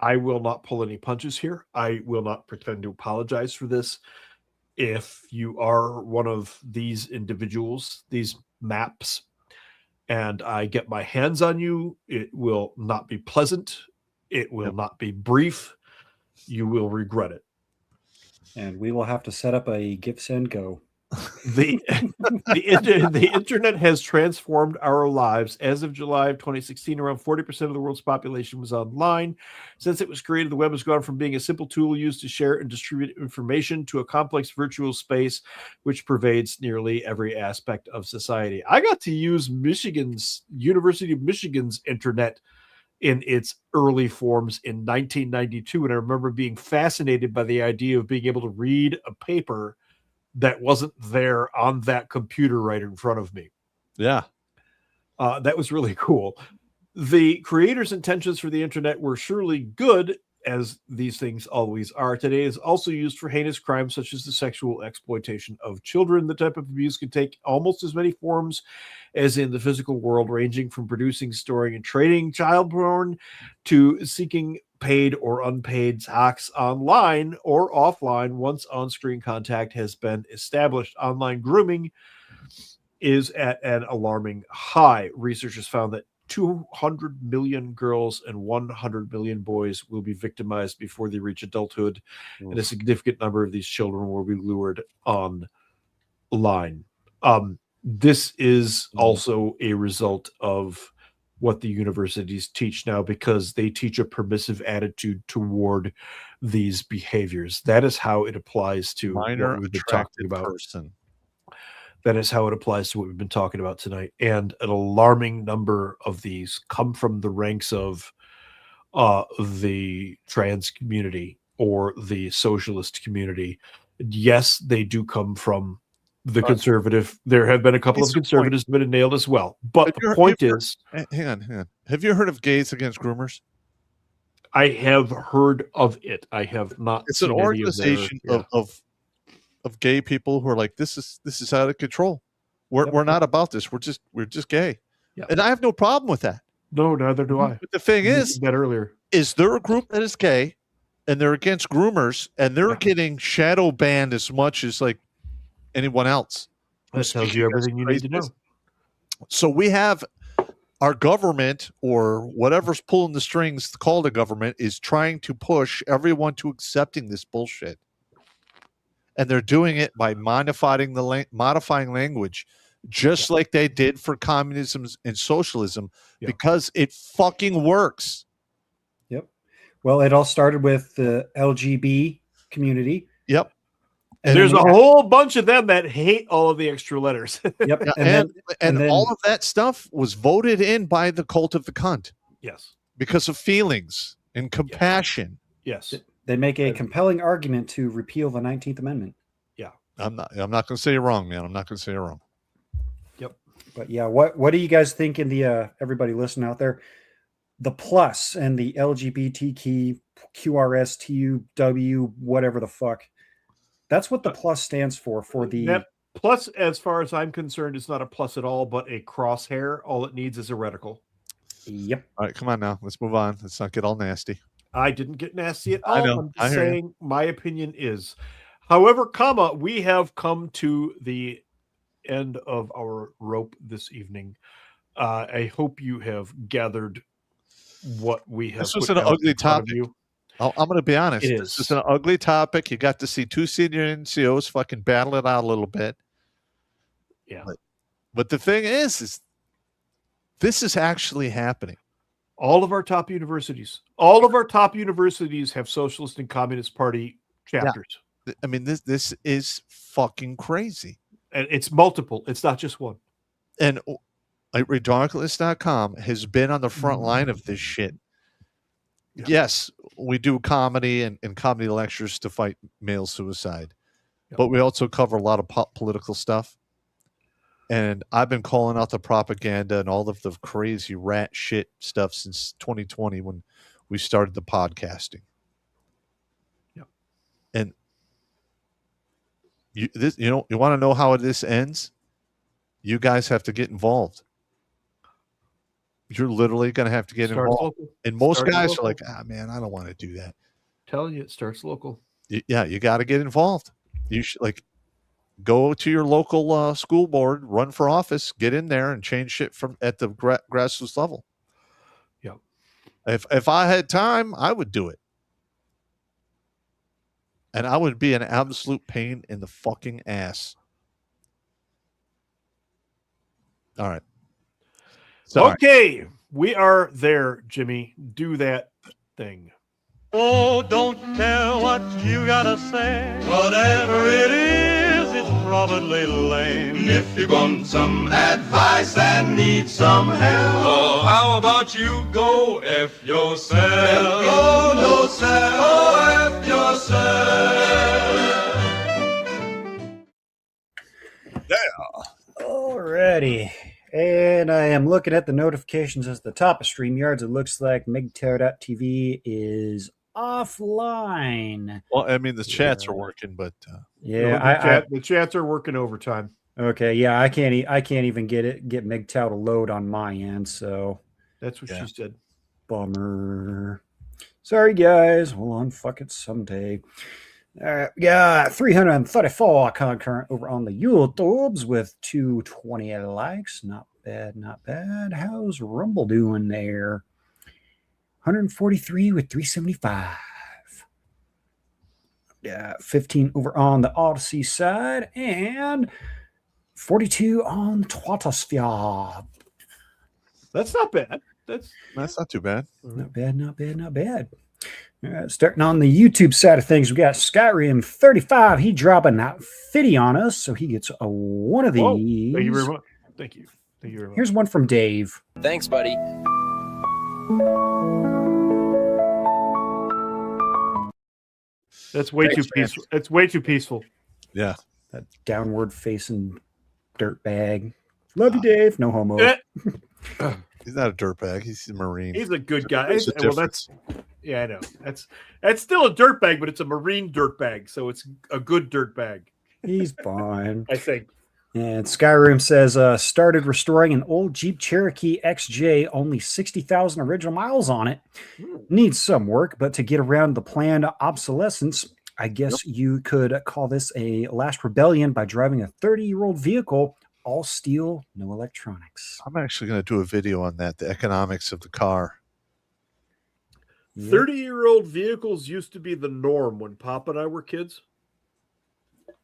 I will not pull any punches here. I will not pretend to apologize for this. If you are one of these individuals, these maps, and I get my hands on you, it will not be pleasant. It will not be brief. You will regret it. And we will have to set up a give, send, go. The internet has transformed our lives. As of July of 2016, around 40% of the world's population was online. Since it was created, the web has gone from being a simple tool used to share and distribute information to a complex virtual space which pervades nearly every aspect of society. I got to use University of Michigan's internet in its early forms in 1992, and I remember being fascinated by the idea of being able to read a paper that wasn't there on that computer right in front of me. Yeah. That was really cool. The creators' intentions for the internet were surely good, as these things always are. Today is also used for heinous crimes such as the sexual exploitation of children. The type of abuse can take almost as many forms as in the physical world, ranging from producing, storing, and trading child porn to seeking paid or unpaid sex online or offline once on-screen contact has been established. Online grooming is at an alarming high. Researchers found that 200 million girls and 100 million boys will be victimized before they reach adulthood, and a significant number of these children will be lured online. This is also a result of what the universities teach now, because they teach a permissive attitude toward these behaviors. That is how it applies to Minor what we've been talking about. Person. That is how it applies to what we've been talking about tonight. And an alarming number of these come from the ranks of the trans community or the socialist community. Yes, they do come from the conservative. There have been a couple of conservatives that have been nailed as well. But the point is... Hang on. Have you heard of Gays Against Groomers? I have heard of it. I have not It's seen an organization any of their, of gay people who are like, this is out of control. We're not about this. We're just gay. Yeah. And I have no problem with that. No, neither do I. But the thing You is, mentioned that earlier. Is there a group that is gay and they're against groomers and they're getting shadow banned as much as like anyone else? That tells you everything you need to know. So we have our government, or whatever's pulling the strings called a government, is trying to push everyone to accepting this bullshit. And they're doing it by modifying language, just like they did for communism and socialism, because it fucking works. Yep. Well, it all started with the LGB community. Yep. And there's a whole bunch of them that hate all of the extra letters. Yep. And then all of that stuff was voted in by the cult of the cunt. Yes. Because of feelings and compassion. Yes. They make a compelling argument to repeal the 19th Amendment. Yeah. I'm not going to say you're wrong, man. I'm not going to say you're wrong. Yep. But yeah, what do you guys think in the everybody listening out there? The plus and the LGBTQ, QRS, TUW, whatever the fuck. That's what the plus stands for the... That plus, as far as I'm concerned, is not a plus at all, but a crosshair. All it needs is a reticle. Yep. All right, come on now. Let's move on. Let's not get all nasty. I didn't get nasty at all. I know. I'm I just hear saying my opinion is. However, we have come to the end of our rope this evening. I hope you have gathered what we have. This was put an down ugly in front of topic. you. I'm going to be honest. It This is is. an ugly topic. You got to see two senior NCOs fucking battle it out a little bit. Yeah. But the thing is this is actually happening. All of our top universities have socialist and communist party chapters. Yeah. I mean, this is fucking crazy. And it's multiple. It's not just one. And Ridiculous.com has been on the front line of this shit. Yeah. Yes, we do comedy and comedy lectures to fight male suicide. But we also cover a lot of political stuff. And I've been calling out the propaganda and all of the crazy rat shit stuff since 2020 when we started the podcasting. Yeah. And you want to know how this ends? You guys have to get involved. You're literally going to have to get involved. Local. And most guys are like, man, I don't want to do that. Telling you, it starts local. Yeah, you got to get involved. You should go to your local school board, run for office, get in there and change shit from at the grassroots level. Yeah. If I had time, I would do it. And I would be an absolute pain in the fucking ass. All right. Sorry. Okay. We are there, Jimmy. Do that thing. Oh, don't tell what you gotta say. Whatever it is, it's probably lame. If you want some advice and need some help, oh, how about you go F yourself? Go yourself, oh, F yourself. Yeah. Alrighty. And I am looking at the notifications at the top of StreamYards. It looks like MGTOW.TV is offline. Well, I mean, the chats are working, but the chats are working overtime. Okay, yeah, I can't even get MGTOW to load on my end, so that's what she said. Bummer. Sorry, guys. Hold on, fuck it someday. Yeah, 334 concurrent over on the YouTubes with 220 likes. Not bad, not bad. How's Rumble doing there? 143 with 375. Yeah, 15 over on the Odyssey side and 42 on Twatosphere. That's not bad. That's not too bad. Not bad, not bad, not bad. Starting on the YouTube side of things, we got Skyrim 35. He dropping that 50 on us, so he gets one of these. Whoa. Thank you very much. Thank you very much. Here's one from Dave. Thanks, buddy. That's way too peaceful. It's way too peaceful. Yeah. That downward facing dirt bag. Love you, Dave. No homo. He's not a dirtbag. He's a Marine. He's a good guy. There's a difference. I know. That's still a dirt bag, but it's a Marine dirt bag, so it's a good dirt bag. He's fine. I think. And Skyrim says, started restoring an old Jeep Cherokee XJ, only 60,000 original miles on it. Needs some work, but to get around the planned obsolescence, I guess you could call this a last rebellion by driving a 30-year-old vehicle, all steel, no electronics. I'm actually going to do a video on that, the economics of the car. 30-year-old vehicles used to be the norm when Pop and I were kids.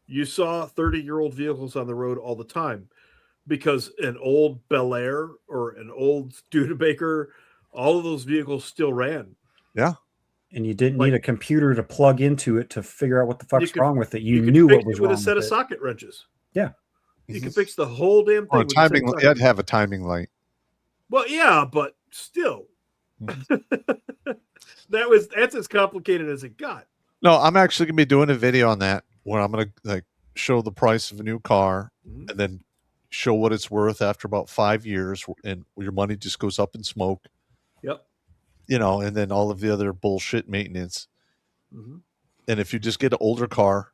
You saw 30-year-old vehicles on the road all the time because an old Bel Air or an old Studebaker, all of those vehicles still ran. Yeah. And you didn't need a computer to plug into it to figure out what the fuck's wrong with it. You knew what was wrong with a set with of socket wrenches. Yeah. You can fix the whole damn thing. Timing, you had to have a timing light. Well, yeah, but still. That's as complicated as it got. No, I'm actually going to be doing a video on that where I'm going to show the price of a new car and then show what it's worth after about 5 years, and your money just goes up in smoke. Yep. And then all of the other bullshit maintenance. Mm-hmm. And if you just get an older car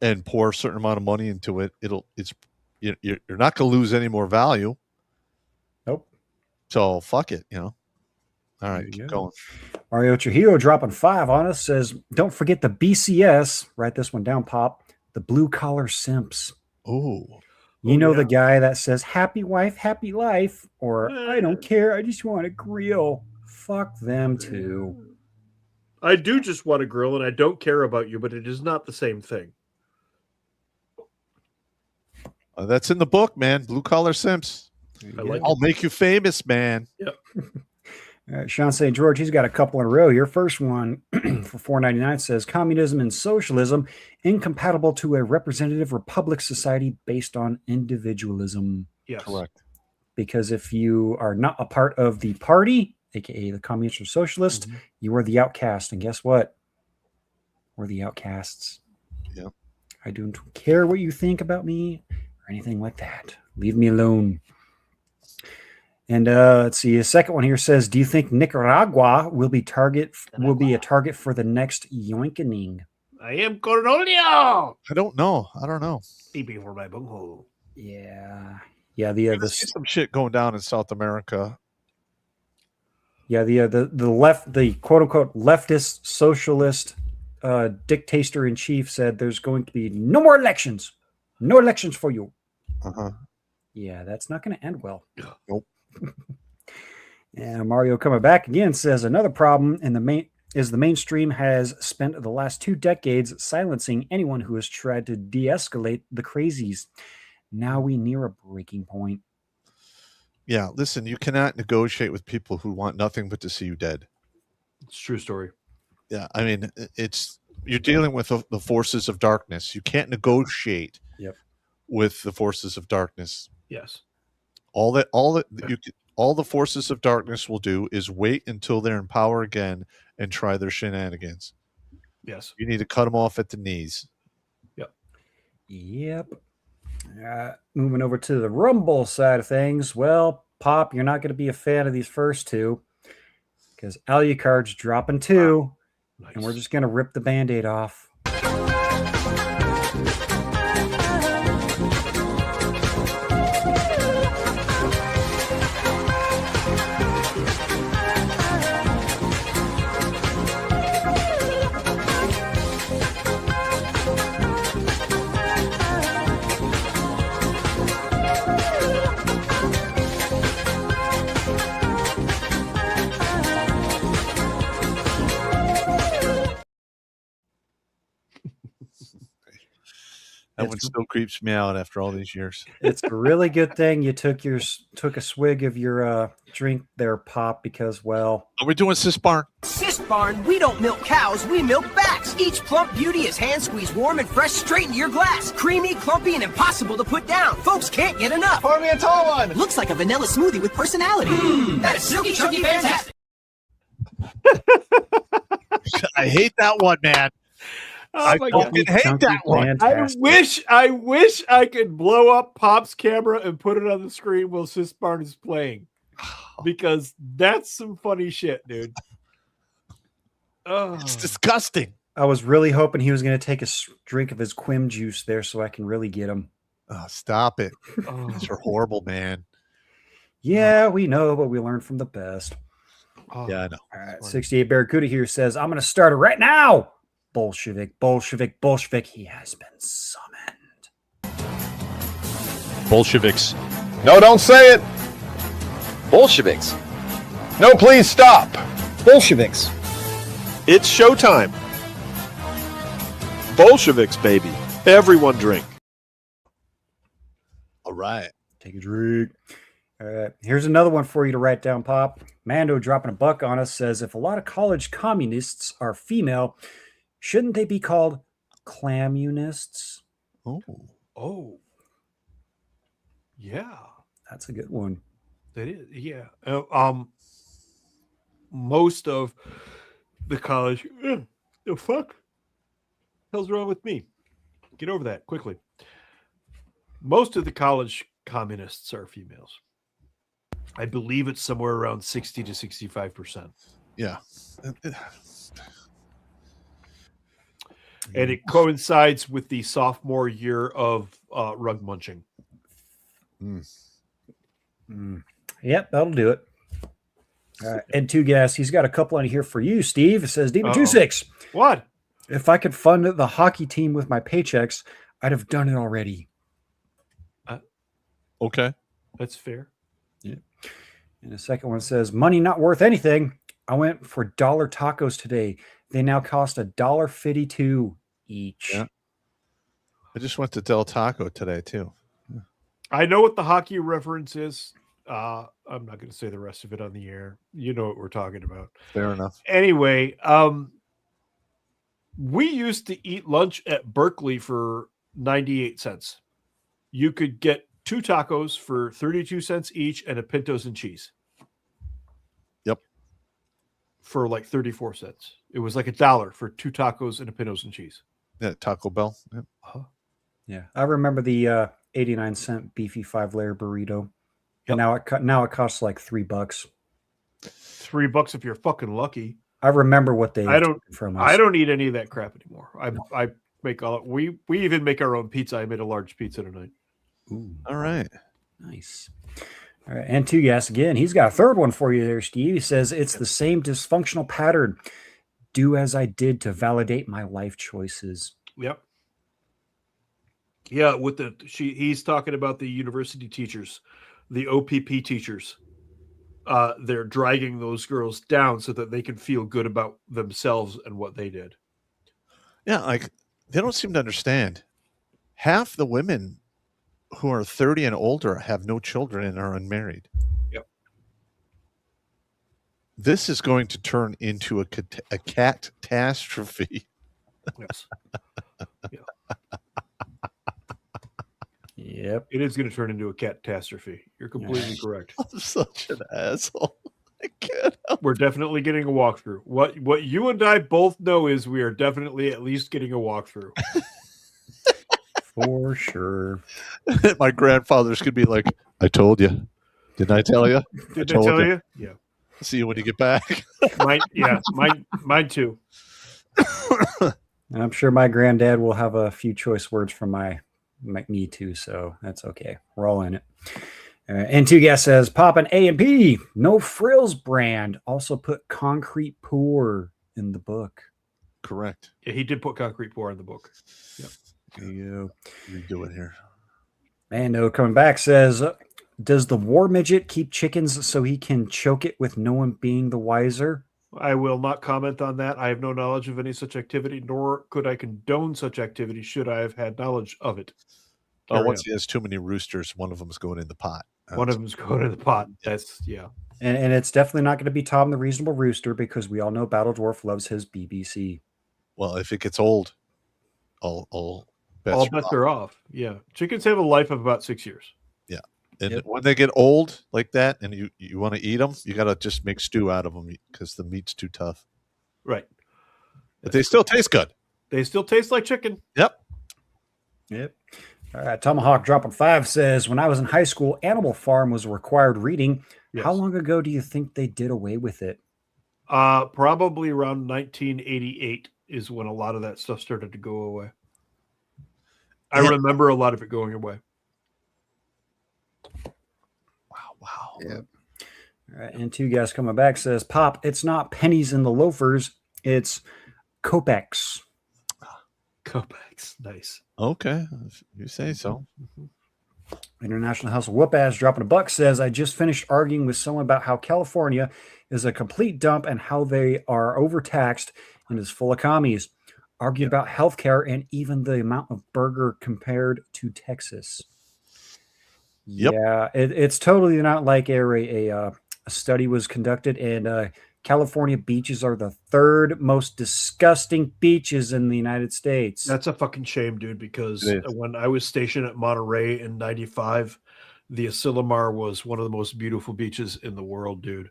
and pour a certain amount of money into it, you're not going to lose any more value. Nope. So fuck it, All right, keep going. Mario Trujillo dropping 5 on us says, don't forget the BCS. Write this one down, Pop. The blue collar simps. Oh. You know the guy that says "happy wife, happy life," or "I don't care, I just want a grill." Fuck them too. I do just want a grill, and I don't care about you, but it is not the same thing. That's in the book, man. Blue collar simps. I'll make you famous, man. Yep. Sean St. George, he's got a couple in a row here. First one for $4.99 says communism and socialism incompatible to a representative republic society based on individualism. Yes. Correct. Because if you are not a part of the party, aka the communist or socialist, you are the outcast. And guess what? We're the outcasts. Yep. I don't care what you think about me or anything like that. Leave me alone. And let's see. The second one here says, "Do you think Nicaragua will be a target for the next yoinkening?" I am Cornolio. I don't know. Pee for my bunghole. Yeah. There's some shit going down in South America. Yeah, the quote unquote leftist socialist dictator in chief said there's going to be no more elections. No elections for you. Yeah, that's not going to end well. Nope. And Mario coming back again says another problem in the mainstream has spent the last 2 decades silencing anyone who has tried to de-escalate the crazies. Now we near a breaking point. Yeah, listen, you cannot negotiate with people who want nothing but to see you dead. It's a true story. Yeah, I mean, you're dealing with the forces of darkness. You can't negotiate with the forces of darkness. Yes. All the forces of darkness will do is wait until they're in power again and try their shenanigans. Yes. You need to cut them off at the knees. Yep. Moving over to the Rumble side of things. Well, Pop, you're not going to be a fan of these first two because Alucard's dropping 2, and we're just going to rip the Band-Aid off. That one still creeps me out after all these years. It's a really good thing you took a swig of your drink there, Pop, because, well... Are we doing Sis Barn? Sis Barn, we don't milk cows, we milk backs. Each plump beauty is hand-squeezed warm and fresh straight into your glass. Creamy, clumpy, and impossible to put down. Folks can't get enough. Pour me a tall one. Looks like a vanilla smoothie with personality. That is silky, chunky, fantastic. I hate that one, man. I fucking hate that one. I wish I could blow up Pop's camera and put it on the screen while Sis Barn is playing, because that's some funny shit, dude. It's disgusting. I was really hoping he was going to take a drink of his Quim juice there so I can really get him. Oh, stop it. These are horrible, man. Yeah, we know, but we learn from the best. Yeah, I know. All right, 68 Barracuda here says, "I'm going to start it right now. Bolshevik, Bolshevik, Bolshevik. He has been summoned." Bolsheviks. No, don't say it. Bolsheviks. No, please stop. Bolsheviks. It's showtime. Bolsheviks, baby. Everyone drink. All right. Take a drink. All right. Here's another one for you to write down, Pop. Mando dropping a buck on us says, if a lot of college communists are female, shouldn't they be called clamunists? Oh. Yeah. That's a good one. That is, yeah. Most of the college, the fuck hell's wrong with me? Get over that quickly. Most of the college communists are females. I believe it's somewhere around 60 to 65%. Yeah. And it coincides with the sophomore year of rug munching. Yep, that'll do it. All right, Ed Two Gas, he's got a couple on here for you, Steve. It says, Demon26. What? If I could fund the hockey team with my paychecks, I'd have done it already. Okay. That's fair. Yeah. And the second one says, money not worth anything. I went for dollar tacos today. They now cost $1.52 each. Yeah. I just went to Del Taco today too. I know what the hockey reference is. I'm not going to say the rest of it on the air. You know what we're talking about. Fair enough. Anyway, we used to eat lunch at Berkeley for 98 cents. You could get 2 tacos for 32 cents each and a pintos and cheese. Yep. For like 34 cents. It was like $1 for 2 tacos and a pintos and cheese. Yeah, Taco Bell. Yep. Yeah, I remember the 89-cent beefy 5-layer burrito. And now it costs like $3. $3 if you're fucking lucky. I remember what they from us. I don't eat any of that crap anymore. I make all we even make our own pizza. I made a large pizza tonight. Ooh. All right. Nice. All right. And two guests again. He's got a third one for you there, Steve. He says it's the same dysfunctional pattern. Do as I did to validate my life choices. Yep. Yeah, with he's talking about the university teachers, the OPP teachers. They're dragging those girls down so that they can feel good about themselves and what they did. Yeah, like they don't seem to understand. Half the women who are 30 and older have no children and are unmarried. Yep. This is going to turn into a catastrophe. Yes. Yeah. Yep. It is going to turn into a catastrophe. You're completely correct. I'm such an asshole. We're definitely getting a walkthrough. What you and I both know is we are definitely at least getting a walkthrough. For sure. My grandfather's could be like, I told you. Didn't I tell you? Did I tell you? Yeah. See you when you get back. Mine too. And I'm sure my granddad will have a few choice words from me too, so that's okay. We're all in it. And two guests says, Pop and A&P, no frills brand. Also put concrete pour in the book. Correct. Yeah, he did put concrete pour in the book. Yep. There you go. Redo it here. Mando coming back says, does the war midget keep chickens so he can choke it with no one being the wiser? I will not comment on that. I have no knowledge of any such activity, nor could I condone such activity should I have had knowledge of it. Once he has too many roosters, one of them's going in the pot. One of them's going in the pot. That's, yeah. And it's definitely not going to be Tom the Reasonable Rooster because we all know Battle Dwarf loves his BBC. Well, if it gets old, all bets are off. Yeah. Chickens have a life of about 6 years. Yeah. And when they get old like that and you want to eat them, you got to just make stew out of them because the meat's too tough. Right. But they still taste good. They still taste like chicken. Yep. All right. Tomahawk dropping 5 says, when I was in high school, Animal Farm was required reading. Yes. How long ago do you think they did away with it? Probably around 1988 is when a lot of that stuff started to go away. I remember a lot of it going away. Wow. Yep. All right. And two guys coming back says, Pop, it's not pennies in the loafers. It's kopecks. Kopecks. Nice. Okay. If you say so. International House of Whoop-Ass dropping a buck says, I just finished arguing with someone about how California is a complete dump and how they are overtaxed and is full of commies. Argued about healthcare and even the amount of burger compared to Texas. Yep. Yeah, it's totally not like a study was conducted, and California beaches are the third most disgusting beaches in the United States. That's a fucking shame, dude, because when I was stationed at Monterey in 95, the Asilomar was one of the most beautiful beaches in the world, dude.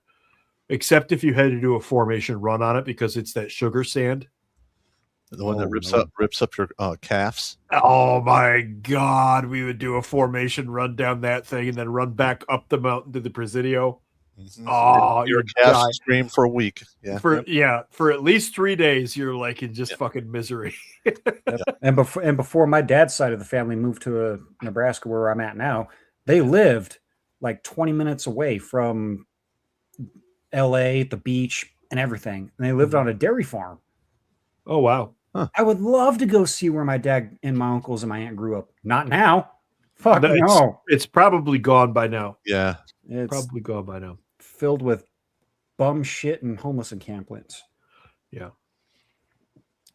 Except if you had to do a formation run on it because it's that sugar sand. The one that rips up your calves. Oh my God. We would do a formation run down that thing and then run back up the mountain to the Presidio. Mm-hmm. Oh, your calves scream for a week. Yeah. For at least 3 days, you're like in just fucking misery. And before my dad's side of the family moved to Nebraska, where I'm at now, they lived like 20 minutes away from LA, the beach, and everything. And they lived on a dairy farm. Oh, wow. Huh. I would love to go see where my dad and my uncles and my aunt grew up. Not now. Fuck no. It's probably gone by now. Yeah. It's probably gone by now. filled with bum shit and homeless encampments. Yeah.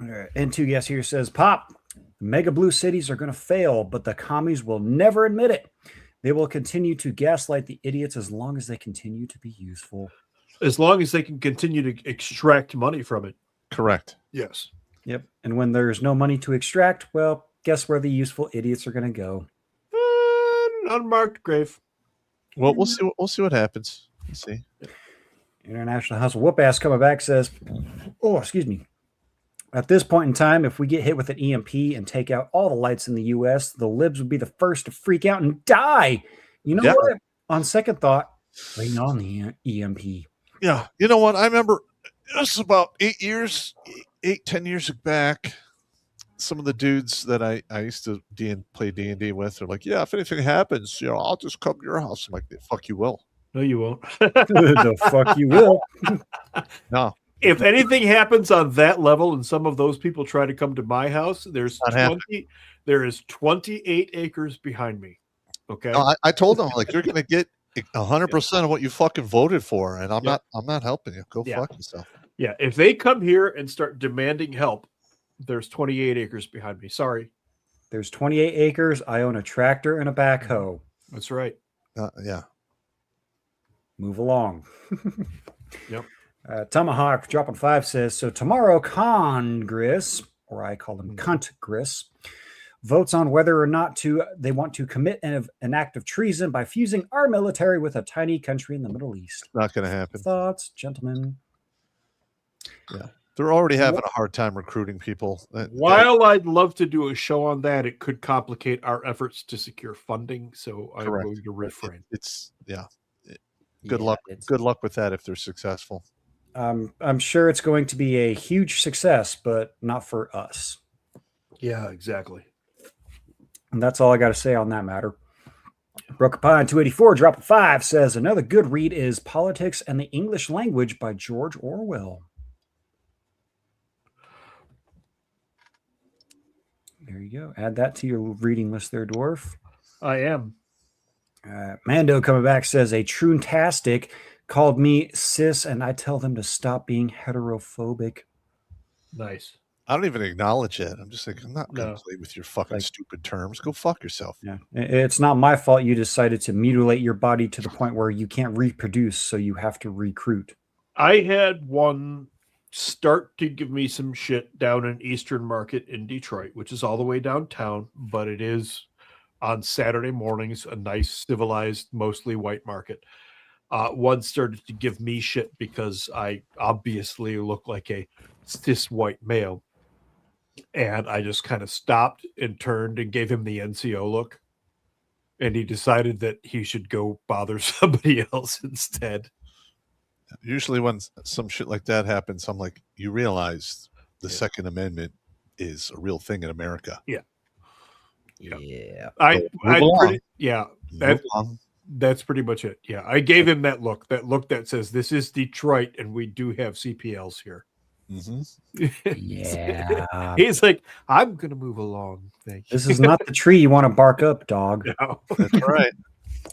All right. N2 Guess here says, Pop, mega blue cities are going to fail, but the commies will never admit it. They will continue to gaslight the idiots as long as they continue to be useful. As long as they can continue to extract money from it. Correct. Yes. Yep. And when there's no money to extract, well, guess where the useful idiots are going to go? An unmarked grave. Well, we'll see. We'll see what happens. Let's see. International Hustle Whoop Ass coming back says, oh, excuse me. At this point in time, if we get hit with an EMP and take out all the lights in the U.S., the libs would be the first to freak out and die. You know what? On second thought, bring on the EMP. Yeah. You know what? I remember this is about 10 years back. Some of the dudes that I used to play D&D with are like, yeah, if anything happens, I'll just come to your house. I'm like, the fuck you will. No, you won't. The fuck you will. No. If anything happens on that level and some of those people try to come to my house, there is 28 acres behind me. Okay. No, I told them, like, you're going to get 100% of what you fucking voted for, and I'm not helping you. Go fuck yourself. Yeah. If they come here and start demanding help, there's 28 acres behind me. Sorry. There's 28 acres. I own a tractor and a backhoe. That's right. Yeah. Move along. Yep. Tomahawk dropping 5 says, so tomorrow Congress, or I call them Cuntgress, votes on whether or not they want to commit an act of treason by fusing our military with a tiny country in the Middle East. Not going to happen. Thoughts, gentlemen? Yeah. They're already having a hard time recruiting people. While I'd love to do a show on that, it could complicate our efforts to secure funding. So I'm going to refrain. Good luck. Good luck with that if they're successful. I'm sure it's going to be a huge success, but not for us. Yeah, exactly. And that's all I got to say on that matter. Broken Pine 284 dropping 5 says, another good read is Politics and the English Language by George Orwell. There you go. Add that to your reading list there, Dwarf. I am. Mando coming back says, a true-tastic called me cis, and I tell them to stop being heterophobic. Nice. I don't even acknowledge it. I'm just like, I'm not going to play with your fucking stupid terms. Go fuck yourself. Yeah. It's not my fault you decided to mutilate your body to the point where you can't reproduce, so you have to recruit. I had one start to give me some shit down in Eastern Market in Detroit, which is all the way downtown, but it is on Saturday mornings, a nice, civilized, mostly white market. One started to give me shit because I obviously look like a cis white male. And I just kind of stopped and turned and gave him the NCO look. And he decided that he should go bother somebody else instead. Usually when some shit like that happens, I'm like, you realize the Second Amendment is a real thing in America. Yeah. Yeah. That's pretty much it. Yeah. I gave him that look that says, this is Detroit and we do have CPLs here. Mm-hmm. Yeah. He's like, I'm going to move along. Thank you. This is not the tree you want to bark up, dog. No. That's right.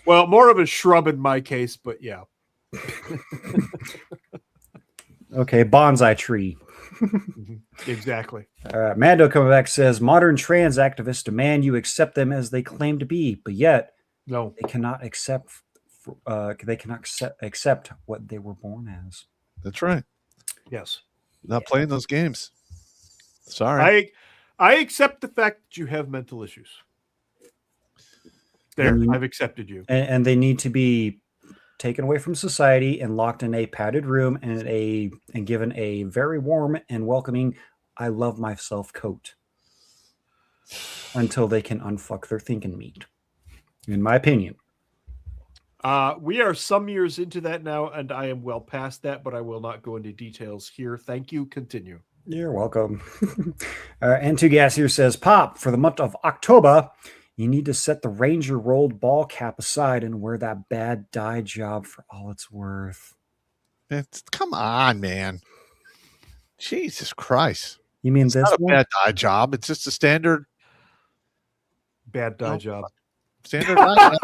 Well, more of a shrub in my case, but yeah. Okay, bonsai tree. Exactly. Mando coming back says, modern trans activists demand you accept them as they claim to be, but yet no, they cannot accept what they were born as. That's right. Yes. Not playing those games. Sorry. I accept the fact that you have mental issues. There, I've accepted you. And they need to be taken away from society and locked in a padded room and given a very warm and welcoming I love myself coat until they can unfuck their thinking meat. In my opinion. We are some years into that now, and I am well past that, but I will not go into details here. Thank you. Continue. You're welcome. N2 Gas here says, Pop, for the month of October, you need to set the Ranger rolled ball cap aside and wear that bad dye job for all it's worth. Come on, man. Jesus Christ. You mean it's this not one? A bad dye job. It's just a standard bad dye job. Standard line.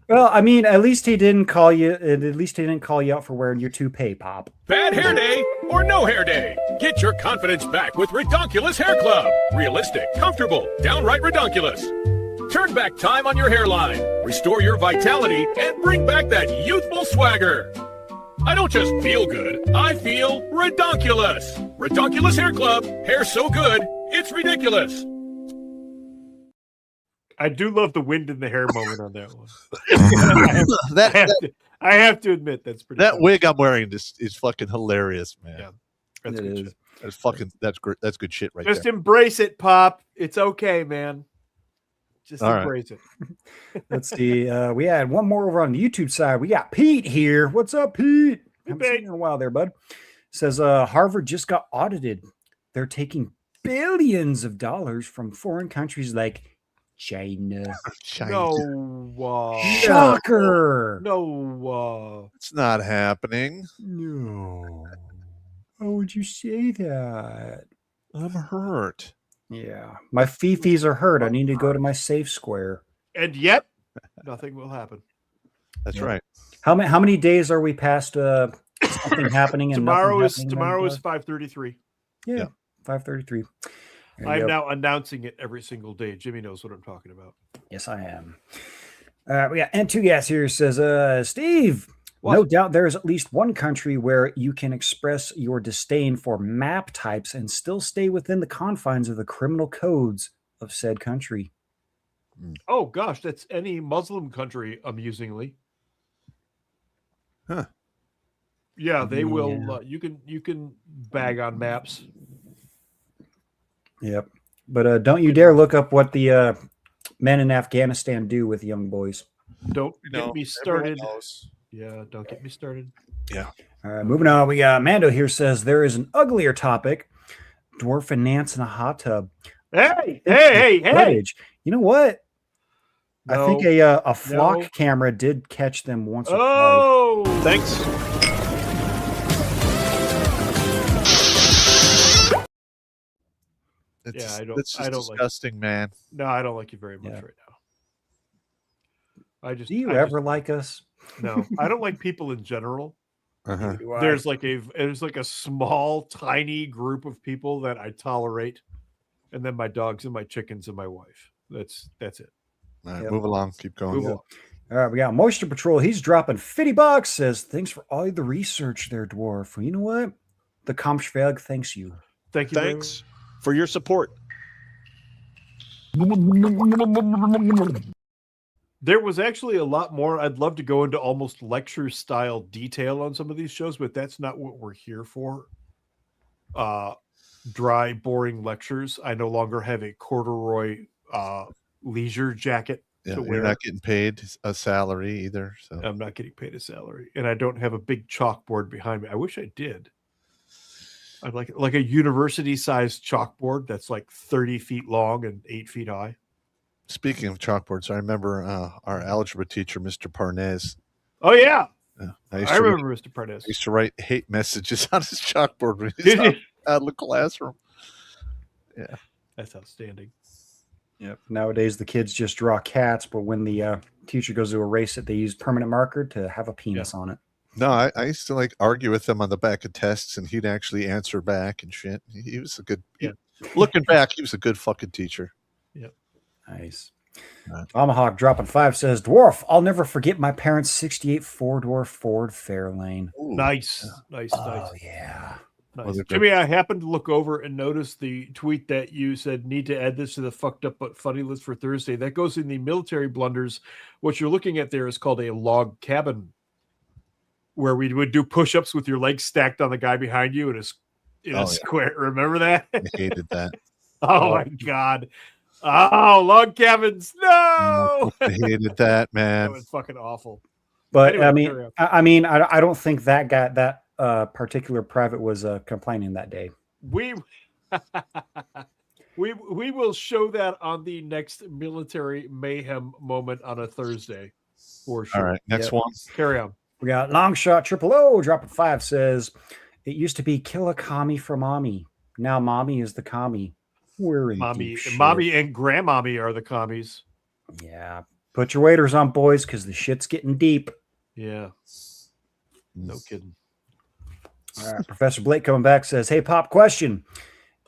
Well, I mean, at least he didn't call you. At least he didn't call you out for wearing your toupee, Pop. Bad hair day or no hair day? Get your confidence back with Redonkulous Hair Club. Realistic, comfortable, downright redonkulous. Turn back time on your hairline, restore your vitality, and bring back that youthful swagger. I don't just feel good, I feel redonkulous. Redonkulous Hair Club, hair so good, it's ridiculous. I do love the wind in the hair moment on that one. I have to admit that's pretty. That funny. wig I'm wearing is fucking hilarious, man. Yeah, that's It good is. shit. That's fucking that's great. That's good shit right Just there. embrace it, Pop. It's okay, man. Just All right. embrace it. Let's see. We had one more over on the YouTube side. We got Pete here. What's up, Pete? Haven't seen you in a while there, bud. Says Harvard just got audited. They're taking billions of dollars from foreign countries like China. No. Shocker. No. It's not happening. No. How would you say that? I'm hurt. Yeah. My fifis are hurt. I need to go to my safe square. And yet, nothing will happen. That's Yeah. right. How many days are we past something happening? And Tomorrow is nothing tomorrow happening? is 5:33. Yeah, 5:33. I'm now announcing it every single day. Jimmy knows what I'm talking about. Yes, I am. We got N2 Gas here says, Steve, no doubt there is at least one country where you can express your disdain for map types and still stay within the confines of the criminal codes of said country. Oh gosh, that's any Muslim country, amusingly. Huh. Yeah, they Yeah. will. You can bag on maps. Yep. But don't you dare look up what the men in Afghanistan do with young boys. Don't get me started. everyone knows. Yeah, don't get me started. Yeah. All right, moving on. We got Mando here says there is an uglier topic: dwarf and Nance in a hot tub. Hey! Footage. You know what? I think No. a flock No. camera did catch them once or twice. Oh, thanks. Yeah, I don't. It's just I don't like. disgusting, man. No, I don't like you very much Yeah. right now. I just. Do you I ever just- like us? No, I don't like people in general. Uh-huh. There's like a small, tiny group of people that I tolerate, and then my dogs and my chickens and my wife. That's it. All right, Yep. move along. Keep going. Move along. All right, we got Moisture Patrol. He's dropping $50. Says thanks for all the research there, dwarf. Well, you know what? The Kampfschweg thanks you. Thank you. very Thanks for your support. There was actually a lot more. I'd love to go into almost lecture style detail on some of these shows, but that's not what we're here for. Dry, boring lectures. I no longer have a corduroy leisure jacket Yeah, to you're wear. not getting paid a salary either. So I'm not getting paid a salary, and I don't have a big chalkboard behind me. I wish I did. I'd like a university-sized chalkboard that's like 30 feet long and 8 feet high. speaking of chalkboards, I remember our algebra teacher, Mr. Parnez. Oh yeah, I I remember Mr. Parnez. I used to write hate messages on his chalkboard when he Did was you? out of the classroom. Yeah. That's outstanding. Yep. Nowadays, the kids just draw cats, but when the teacher goes to erase it, they use permanent marker to have a penis on it. No, I used to like argue with him on the back of tests, and he'd actually answer back and shit. He was a good. Looking back, he was a good fucking teacher. Yep. Nice. Tomahawk dropping 5 says, Dwarf, I'll never forget my parents' 68 four-door Ford Fairlane. Nice. Nice. Oh, yeah. Nice. Jimmy, I happened to look over and notice the tweet that you said need to add this to the fucked up but funny list for Thursday. That goes in the military blunders. What you're looking at there is called a log cabin, where we would do push-ups with your legs stacked on the guy behind you in a square. Remember that? I hated that. Oh my god. Oh, log cabins. No. I hated that, man. That was fucking awful. But Anyway, I mean, I don't think that guy, that particular private was complaining that day. We will show that on the next military mayhem moment on a Thursday for sure. All right, next one. Carry on. We got Longshot Triple O dropping 5 says, it used to be kill a commie for mommy. Now mommy is the commie. We're in mommy, deep shit. mommy and grandmommy are the commies. Yeah. Put your waders on, boys, because the shit's getting deep. Yeah. No kidding. All right. Professor Blake coming back says, hey, Pop, question.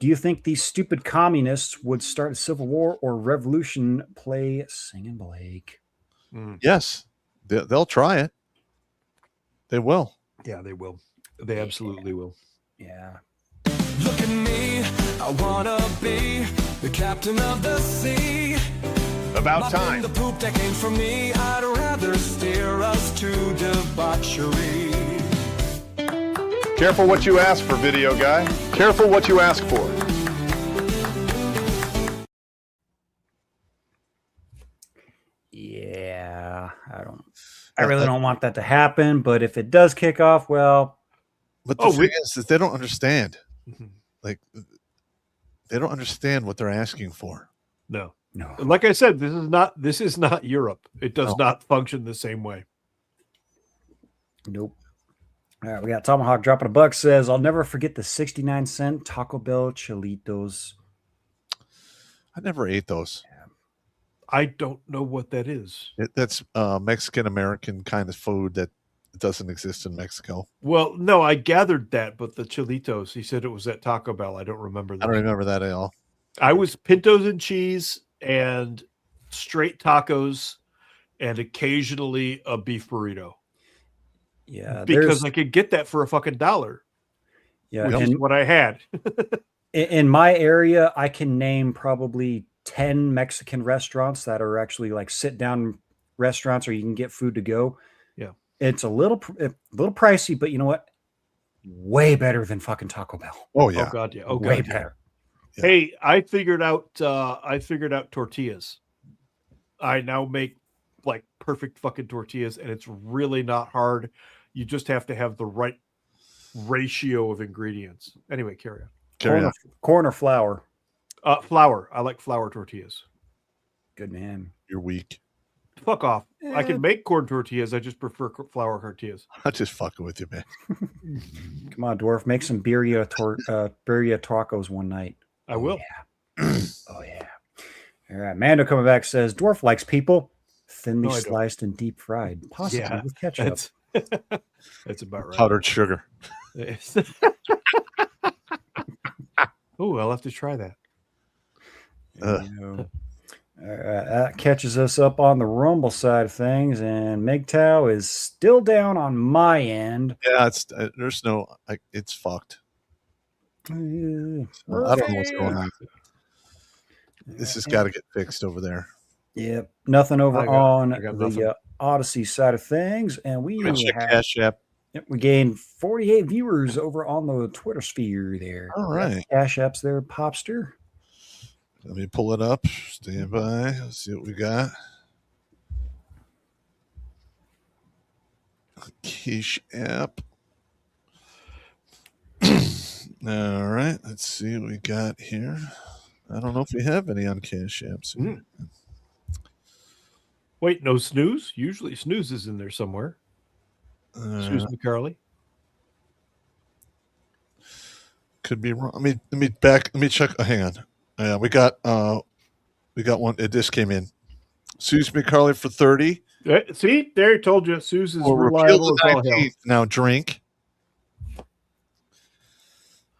Do you think these stupid communists would start a civil war or revolution? Play Singing Blake. Yes. They'll try it. They will. Yeah, they will. They absolutely will. Yeah. Look at me, I wanna be the captain of the sea. About time. The poop that came from me, I'd rather steer us to debauchery. Careful what you ask for, video guy. Careful what you ask for. Yeah. I really don't want that to happen, but if it does kick off, well. But the thing is they don't understand. Like, they don't understand what they're asking for. No. Like I said, this is not Europe. It does not function the same way. Nope. All right, we got Tomahawk dropping a buck. Says, I'll never forget the 69-cent Taco Bell Chilitos. I never ate those. I don't know what that is. That's Mexican American kind of food that doesn't exist in Mexico. Well, no, I gathered that, but the Chilitos, he said it was at Taco Bell. I don't remember that. I don't remember that at all. I was pintos and cheese and straight tacos and occasionally a beef burrito. Yeah, because I could get that for a fucking $1. Yeah, which is what I had. In my area, I can name probably 10 Mexican restaurants that are actually like sit down restaurants, or you can get food to go. Yeah, it's a little pricey, but you know what? Way better than fucking Taco Bell. Oh yeah. Oh god, yeah. Oh way god, better. Yeah. Hey, I figured out tortillas. I now make like perfect fucking tortillas, and it's really not hard. You just have to have the right ratio of ingredients. Anyway, carry on. Corn or flour? Flour. I like flour tortillas. Good man. You're weak. Fuck off. I can make corn tortillas. I just prefer flour tortillas. I'm just fucking with you, man. Come on, dwarf. Make some birria tacos one night. I will. Yeah. Oh yeah. All right. Mando coming back says dwarf likes people thinly sliced and deep fried, possibly with ketchup. That's about right. Powdered sugar. Oh, I'll have to try that. That catches us up on the Rumble side of things, and MGTOW is still down on my end. Yeah, it's fucked. I don't know what's going on. This has got to get fixed over there. Yep, nothing over on the Odyssey side of things, and we have Cash App. Yep, we gained 48 viewers over on the Twitter sphere there. All right, Cash App's there, Popster. Let me pull it up. Stand by. Let's see what we got. Cash App. All right, let's see what we got here. I don't know if we have any on Cash Apps. Wait, no snooze? Usually snooze is in there somewhere. Snooze McCarley. Could be wrong. Let me check. Hang on. We got one. It just came in. Suze McCarley for 30. See, there, told you. Suze is reliable as all hell. Now drink.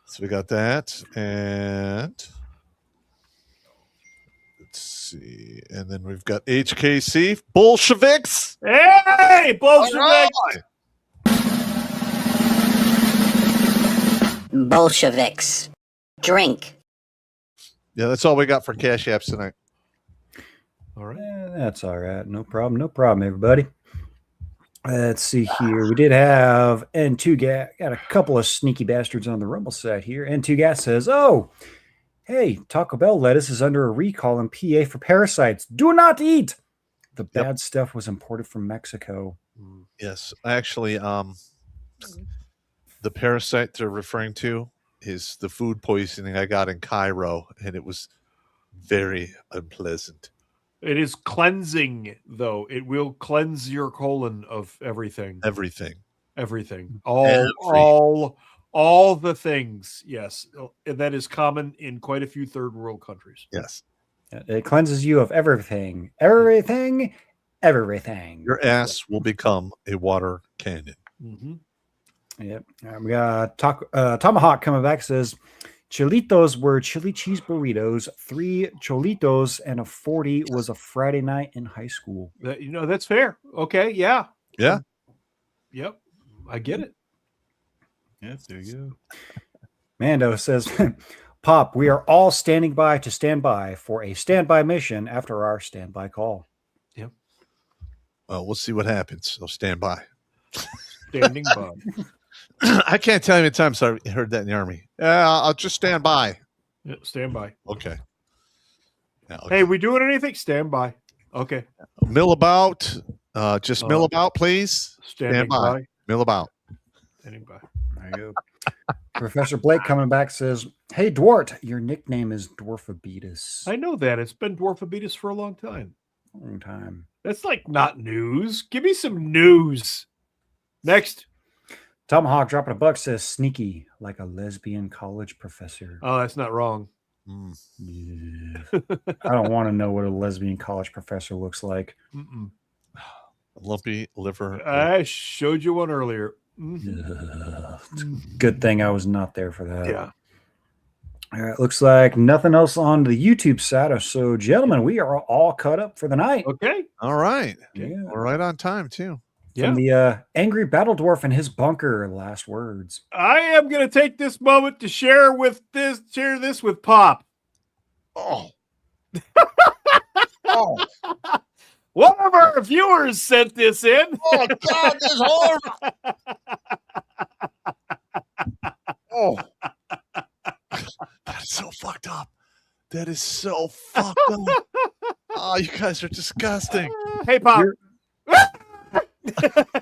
So we got that, and let's see, and then we've got HKC Bolsheviks. Hey, Bolsheviks! Bolsheviks. Drink. Yeah, that's all we got for Cash Apps tonight. All right. That's all right. No problem. No problem, everybody. Let's see here. We did have N2Gat. Got a couple of sneaky bastards on the Rumble side here. N2Gat says, oh, hey, Taco Bell lettuce is under a recall in PA for parasites. Do not eat. The bad stuff was imported from Mexico. Yes. Actually, the parasite they're referring to is the food poisoning I got in Cairo, and it was very unpleasant. It is cleansing, though. It will cleanse your colon of everything. Everything. All All the things, yes. That is common in quite a few third world countries. Yes. It cleanses you of everything. Everything. Everything. Your ass will become a water cannon. Mm-hmm. Yep. We got Tomahawk coming back, says Chilitos were chili cheese burritos. 3 cholitos and a 40 was a Friday night in high school. That's fair. Okay. Yeah. Yeah. Yep. I get it. Yes, there you go. Mando says, Pop, we are all standing by to stand by for a standby mission after our standby call. Yep. Well, we'll see what happens. So stand by. Standing by. I can't tell you how many times I heard that in the Army. Yeah, I'll just stand by. Yeah, stand by. Okay. Yeah, okay. Hey, we doing anything? Stand by. Okay. Mill about. Just mill about, please. Standing by. Mill about. Standing by. There you go. Professor Blake coming back says, Hey, Dwart, your nickname is Dwarfabetus. I know that. It's been Dwarfabetus for a long time. Long time. That's like not news. Give me some news. Next. Tomahawk dropping a buck says, Sneaky, like a lesbian college professor. Oh, that's not wrong. Yeah. I don't want to know what a lesbian college professor looks like. Mm-mm. Lumpy liver. I showed you one earlier. Good thing I was not there for that. Yeah. All right. Looks like nothing else on the YouTube side. So, gentlemen, we are all caught up for the night. Okay. All right. Yeah. We're right on time, too. From the angry battle dwarf and his bunker, last words. I am going to take this moment to share this with Pop. Oh. Oh. One of our viewers sent this in. Oh, God, this is horrible. Oh. That is so fucked up. That is so fucked up. Oh, you guys are disgusting. Hey, Pop. That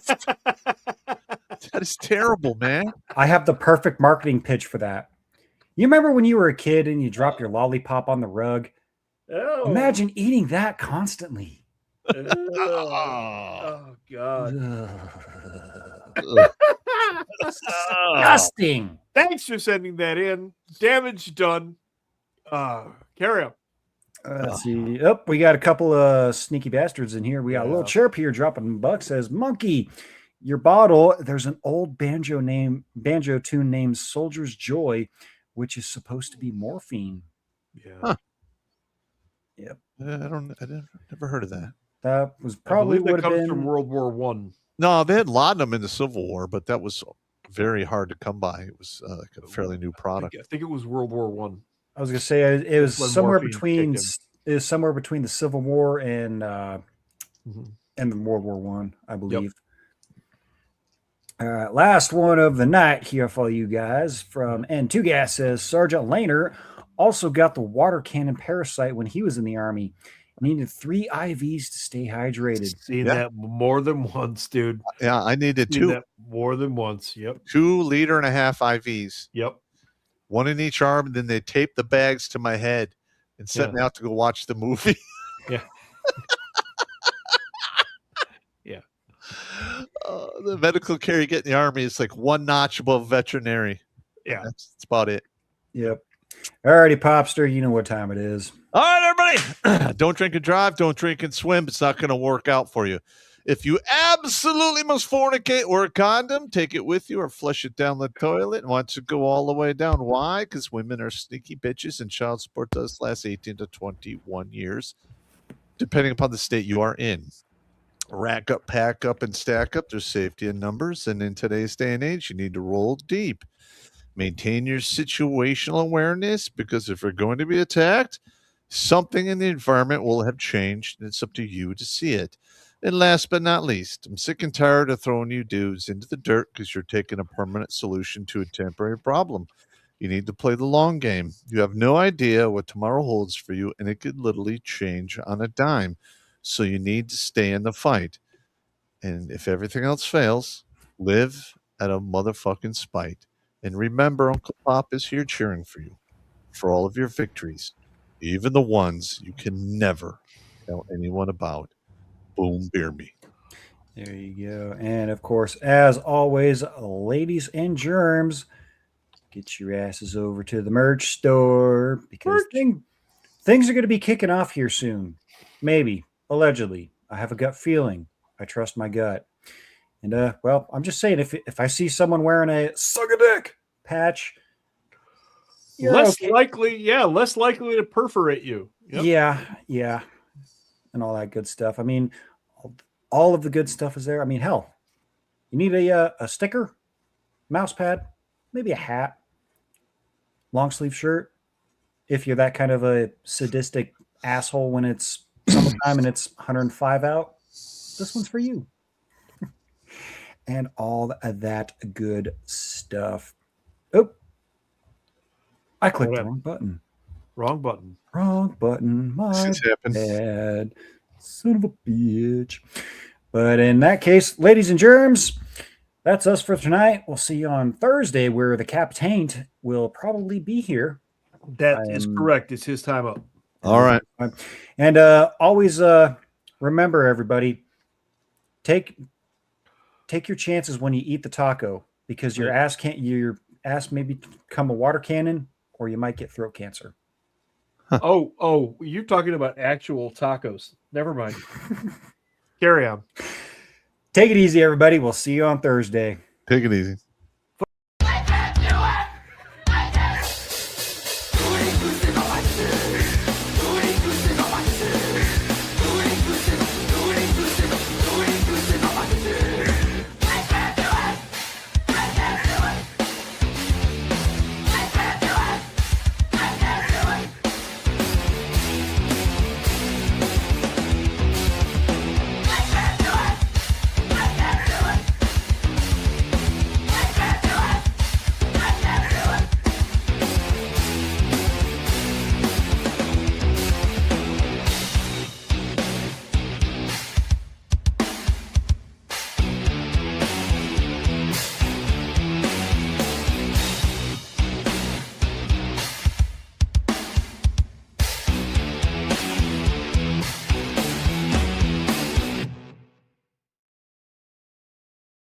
is terrible, man. I have the perfect marketing pitch for that. You remember when you were a kid and you dropped your lollipop on the rug? Oh. Imagine eating that constantly. Oh, God. Disgusting. Thanks for sending that in. Damage done. Carry on. Let's see. Oh, we got a couple of sneaky bastards in here. We got a little chirp here dropping buck says, Monkey, your bottle, there's an old banjo tune named Soldier's Joy, which is supposed to be morphine. Yeah. Huh. Yep. I never heard of that. That was probably that comes from World War One. No, they had laudanum in the Civil War, but that was very hard to come by. It was like a fairly new product. I think it was World War One. I was gonna say it was somewhere between the Civil War and the World War One, I believe. Yep. Last one of the night here for you guys from N2 Gas says Sergeant Lehner also got the water cannon parasite when he was in the Army. Needed 3 IVs to stay hydrated. Seen that more than once, dude. Yeah, I needed Seen 2. that more than once. Yep. 2.5 liter IVs. Yep. 1 in each arm, and then they taped the bags to my head and sent me out to go watch the movie. Yeah. Yeah. The medical care you get in the Army is like 1 notch above veterinary. Yeah. That's about it. Yep. Alrighty, Popster, you know what time it is. All right, everybody. Don't drink and drive. Don't drink and swim. It's not going to work out for you. If you absolutely must fornicate or a condom, take it with you or flush it down the toilet. And once it go all the way down. Why? Because women are sneaky bitches and child support does last 18 to 21 years, depending upon the state you are in. Rack up, pack up, and stack up. There's safety in numbers. And in today's day and age, you need to roll deep. Maintain your situational awareness, because if you're going to be attacked, something in the environment will have changed, and it's up to you to see it. And last but not least, I'm sick and tired of throwing you dudes into the dirt because you're taking a permanent solution to a temporary problem. You need to play the long game. You have no idea what tomorrow holds for you, and it could literally change on a dime. So you need to stay in the fight. And if everything else fails, live at a motherfucking spite. And remember, Uncle Pop is here cheering for you for all of your victories, even the ones you can never tell anyone about. Boom, beer me. There you go. And of course, as always, ladies and germs, get your asses over to the merch store because things are going to be kicking off here soon. Maybe, allegedly. I have a gut feeling. I trust my gut. And well, I'm just saying, if I see someone wearing a suck a dick patch, less likely to perforate you. Yep. Yeah, and all that good stuff. I mean, all of the good stuff is there. I mean, hell, you need a sticker, mouse pad, maybe a hat, long sleeve shirt. If you're that kind of a sadistic asshole when it's summertime and it's 105 out, this one's for you. And all of that good stuff. Oh, I clicked the wrong button. Wrong button. Wrong button. My bad. Son of a bitch. But in that case, ladies and germs, that's us for tonight. We'll see you on Thursday where the Captain will probably be here. That is correct. It's his time up. All right. And always remember, everybody, take your chances when you eat the taco because your ass may become a water cannon or you might get throat cancer. Oh, you're talking about actual tacos. Never mind. Carry on. Take it easy, everybody. We'll see you on Thursday. Take it easy.